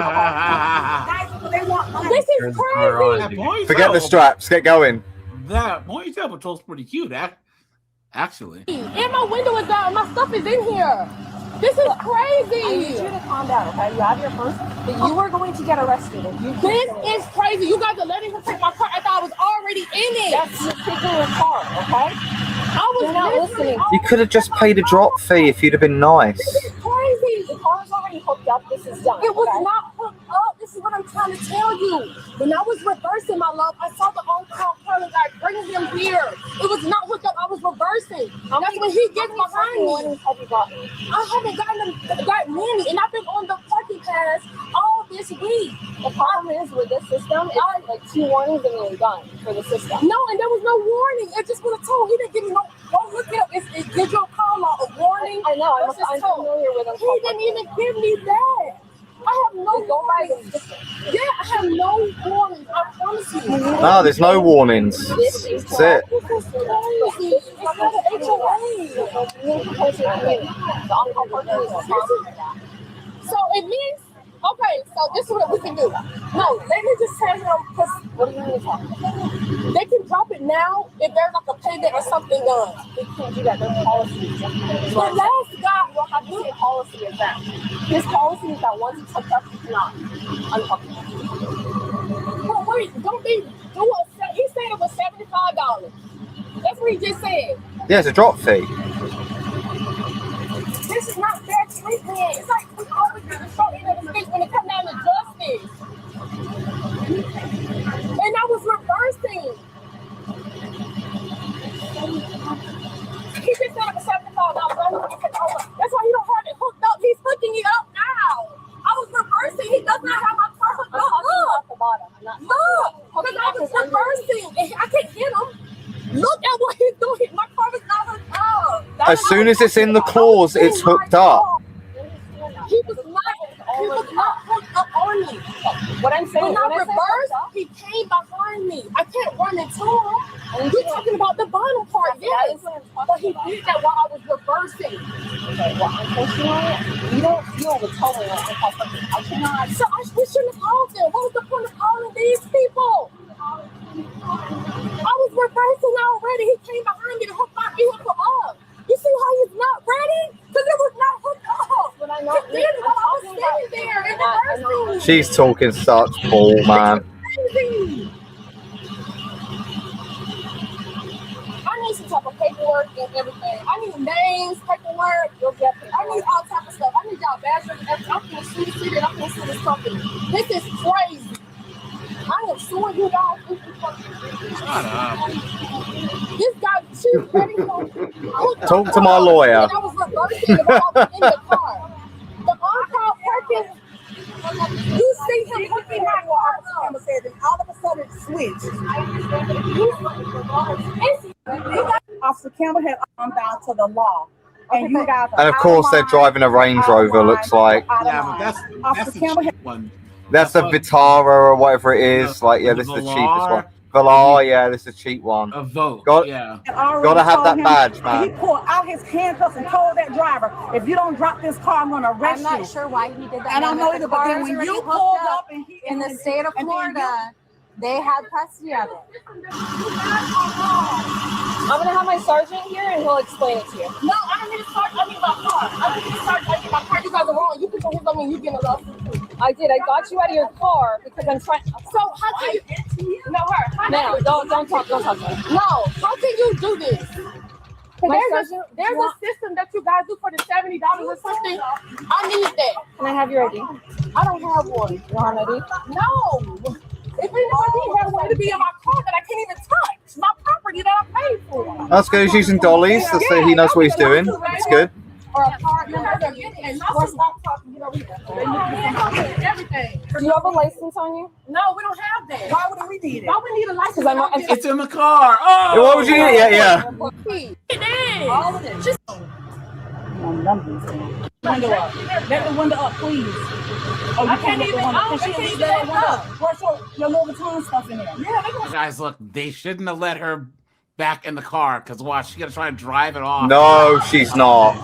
They want money. This is crazy. That Ponytail- Forget the straps. Get going. That Ponytail Patrol's pretty cute, actually. And my window is down. My stuff is in here. This is I need crazy. you to calm down, okay? You have your purse, but you are going to get arrested if you This is crazy. You guys are letting him take my car. I thought I was already in it. That's you taking your car, okay? I was You're not listening. listening. You could have just paid a drop fee if you'd have been nice. This is crazy. The car's already hooked up. This is done. It was okay? not hooked up. This is what I'm trying to tell you. When I was reversing, my love, I saw the on-call guy bring him here. It was not hooked up. I was reversing. That's when he gets behind me. Have you gotten? I haven't gotten many, and I've been on the parking pass all this this week. The problem is with this system, it's like 2 warnings and you're done for the system. No, and there was no warning. It just would have told. He didn't give me no. Go look it up. It gives you a call out, a warning. I know. I'm versus familiar with them. He didn't even give me that. I have no warnings. Yeah, I have no warnings. I promise you. No, there's no warnings. That's it. This is crazy. It's not an HOA. So it means, okay, so this is what we can do. No, let me just tell him, because what do you mean? They can drop it now if there's like a payment or something done. They can't do that. Their policy. The last guy will have the same policy as that. His policy is that once it's hooked up, you cannot unhook it. But wait, don't they do a, he said it was $75. That's what he just said. Yeah, it's a drop fee. This is not fair treatment. It's like we always get the short end of the stick when it comes down to justice. And I was reversing. He just said it was $75. That's why he don't have it hooked up. He's hooking it up now. I was reversing. He does not have my car hooked up. Look, because I was reversing. And I can't get him. Look at what he's doing. My car is not hooked up. As soon as it's in the clause, it's hooked up. He was not hooked up on me. What I'm saying, when I reversed, he came behind me. I can't run into him. And you're talking about the bottom part, yes. But he did that while I was reversing. Okay, well, unfortunately, you don't feel the towing I cannot. So we shouldn't have called them. What was the point of calling these people? I was reversing already. He came behind me to hook my vehicle up. You see how he's not ready? Because it was not hooked up. When I know he did it while I was sitting there and reversing. She's talking such bull, man. Crazy. I need some type of paperwork and everything. I need names, paperwork. I need all type of stuff. I need y'all badges and everything. I'm going to sue the city and I'm going to sue this company. This is crazy. I am suing you guys. Shut up. This guy, she's ready to Talk to my lawyer. I was reversing while I was in the car. The on-call parking, you see him hooking my car up. And all of a sudden it switched. Officer Campbell had gone down to the law. And you guys are And of course, they're driving a Range Rover, looks like. Yeah, but that's the cheap one. That's a Vitara or whatever it is. Like, yeah, this is the cheapest one. Velar, yeah, this is a cheap one. A Vogue, yeah. Gotta have that badge, man. He pulled out his handcuffs and told that driver, if you don't drop this car, I'm going to arrest you. I'm not sure why he did that. And I know either, but then when you pulled up and he, in the state of Florida, they had custody of it. I'm going to have my sergeant here and he'll explain it to you. No, I don't need a sergeant. I need my car. I don't need a sergeant. I need my car. You guys are wrong. You put your hands on me. You getting a lawsuit. I did. I got you out of your car because I'm trying. So how can you? No, her. No, don't talk. Don't talk to me. No, how can you do this? There's a system that you guys do for the $70 or something. I need that. Can I have your ID? I don't have one. You don't have ID? No. If anybody has one to be in my car that I can't even touch, my property that I paid for. That's good. He's using dollies. That's so he knows what he's doing. It's good. Or a card number, and stop talking, you know, everything. Do you have a license on you? No, we don't have that. Why would we need it? Why would we need a license? It's in the car. Oh, what would you? Yeah. It is. All of it. Just window up. Let the window up, please. Oh, you can't even. I can't even let it up. What's your Louis Vuitton stuff in there? Yeah. Guys, look, they shouldn't have let her back in the car because watch, she's gonna try and drive it off. No, she's not.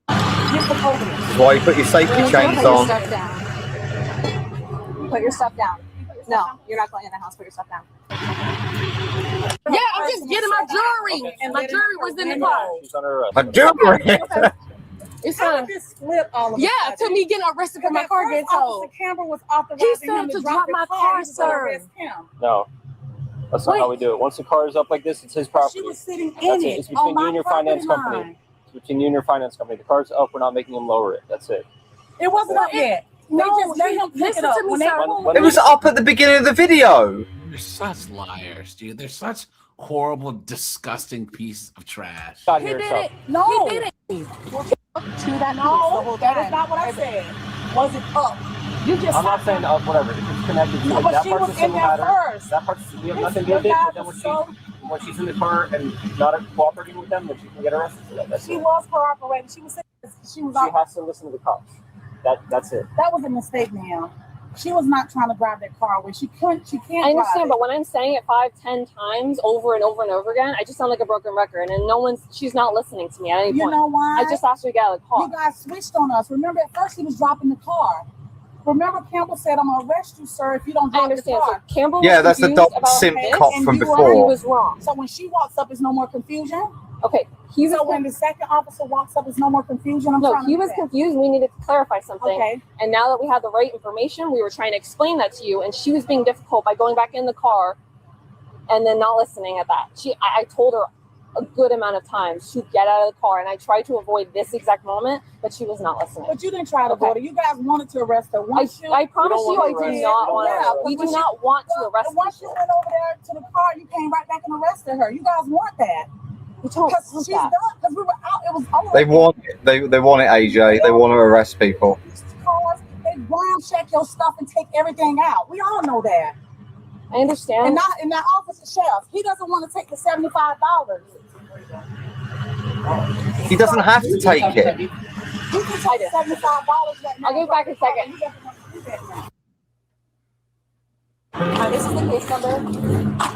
That's why you put your safety chains on. Put your stuff down. No, you're not going in the house. Put your stuff down. Yeah, I'm just getting my jewelry, and my jewelry was in the car. My jewelry. It's on. Yeah, to me getting arrested for my car getting towed. Officer Campbell was authorizing him to drop my car, sir. No. That's not how we do it. Once the car is up like this, it's his property. She was sitting That's in it. it. It's between you and your finance line. company. It's between you and your finance company. The car's up. We're not making him lower it. That's it. It wasn't up yet. No, They just let him pick it up. When they It was up at the beginning of the video. They're such liars, dude. They're such horrible, disgusting pieces of trash. He did it. No, he did it. to that no, that is not what I said. Was it up? You just I'm not saying up, whatever. If it's connected to no, it, but that she part's was a single in there matter. first. That part's we have nothing to do with it. But then when she's in the car and not cooperating with them, then she can get arrested for that. That's She it. was cooperating. She was. She has to listen to the cops. That's it. That was a mistake, ma'am. She was not trying to drive that car when she couldn't. She can't. I understand, drive but when I'm saying it 5-10 times over and over and over again, I just sound like a broken record, and she's not listening to me at any point. You know why? I just asked her to get out of the car. You guys switched on us. Remember, at first he was dropping the car. Remember, Campbell said, "I'm gonna arrest you, sir, if you don't drop the car." So Campbell Yeah, was that's the confused dog about simp this, cop and from you before. He was wrong. So when she walks up, is no more confusion. Okay, so when the second officer walks up, is no more confusion. No, he was confused. We needed to clarify something. Okay. And now that we had the right information, we were trying to explain that to you, and she was being difficult by going back in the car and then not listening at that. I told her a good amount of times to get out of the car, and I tried to avoid this exact moment, but she was not listening. But you didn't try to avoid it. You guys wanted to arrest her. I promise you, I do not want to. We do not want to arrest her. Once you went over there to the car, you came right back and arrested her. You guys want that? Because she's done. Because we were out. It was over. They want it. They want it, AJ. They want to arrest people. They ground check your stuff and take everything out. We all know that. I understand. And that officer sheriff, he doesn't want to take the $75. He doesn't have to take it. He can take $75 right now. I'll give it back in a second. This is the case number.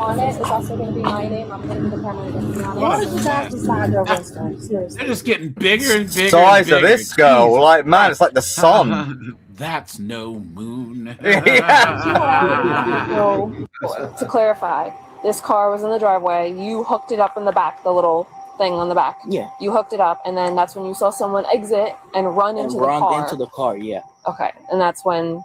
On it is also going to be my name. I'm going to be the primary deputy on it. Why did you guys decide to arrest her? Seriously. They're just getting bigger and bigger. Size and of bigger. this girl, like man, it's like the sun. That's no moon. To clarify, this car was in the driveway. You hooked it up in the back, the little thing on the back. Yeah. You hooked it up, and then that's when you saw someone exit and run into the car. into the car, yeah. Okay, and that's when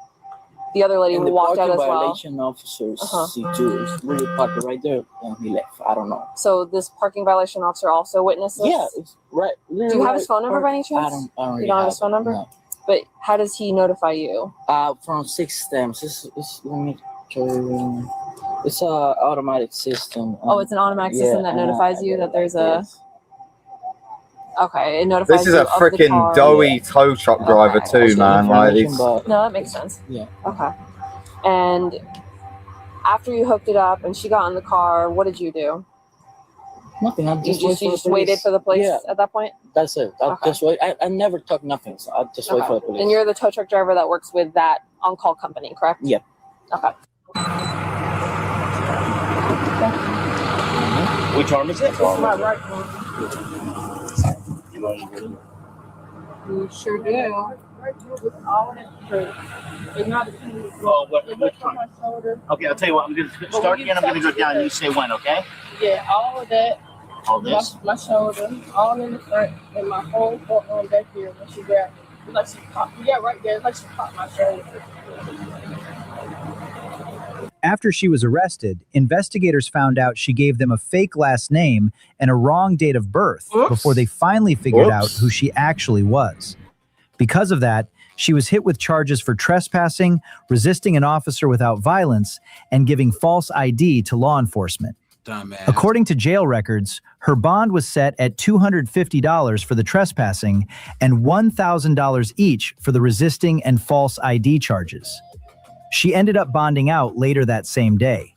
the other lady And the walked out parking as well. violation officer, C2, is really parked right there, and he left. I don't know. So this parking violation officer also witnessed this? Yeah, it's right. Do you have his phone number by any chance? I don't You really don't have have his phone number? No. But how does he notify you? From 6 stems. Let me show you. It's a automatic system. Oh, it's an automatic system that notifies you that there's a... Yes. Okay, it notifies This is you a of the freaking car. doughy tow truck driver too, man. Like it's, No, that makes sense. Yeah. Okay. And after you hooked it up and she got in the car, what did you do? Nothing. I You just waited for the police at that point? That's it. I just wait. I never talk nothing, so I just wait Okay. for the police. And you're the tow truck driver that works with that on-call company, correct? Yep. Okay. Which arm is it? This is my right one. You sure do. Oh, which one? Okay, I'll tell you what. I'm going to start again. I'm going to go down. You say when, okay? Yeah, all of that. All this. My shoulder, all in the front, and my whole forearm back here when she grabbed me. It's like she popped. Yeah, right there. It's like she popped my shoulder. After she was arrested, investigators found out she gave them a fake last name and a wrong date of birth before they finally figured out who she actually was. Because of that, she was hit with charges for trespassing, resisting an officer without violence, and giving false ID to law enforcement. Dumbass. According to jail records, her bond was set at $250 for the trespassing and $1,000 each for the resisting and false ID charges. She ended up bonding out later that same day.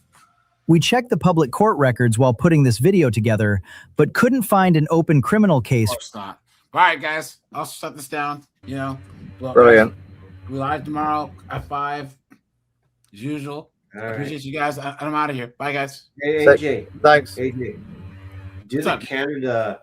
We checked the public court records while putting this video together, but couldn't find an open criminal case. Of course not. All right, guys, I'll shut this down. Well, brilliant. We're live tomorrow at 5, as usual. All Appreciate right. you guys. I'm out of here. Bye, guys. Hey, AJ. Thanks. AJ. Do the Canada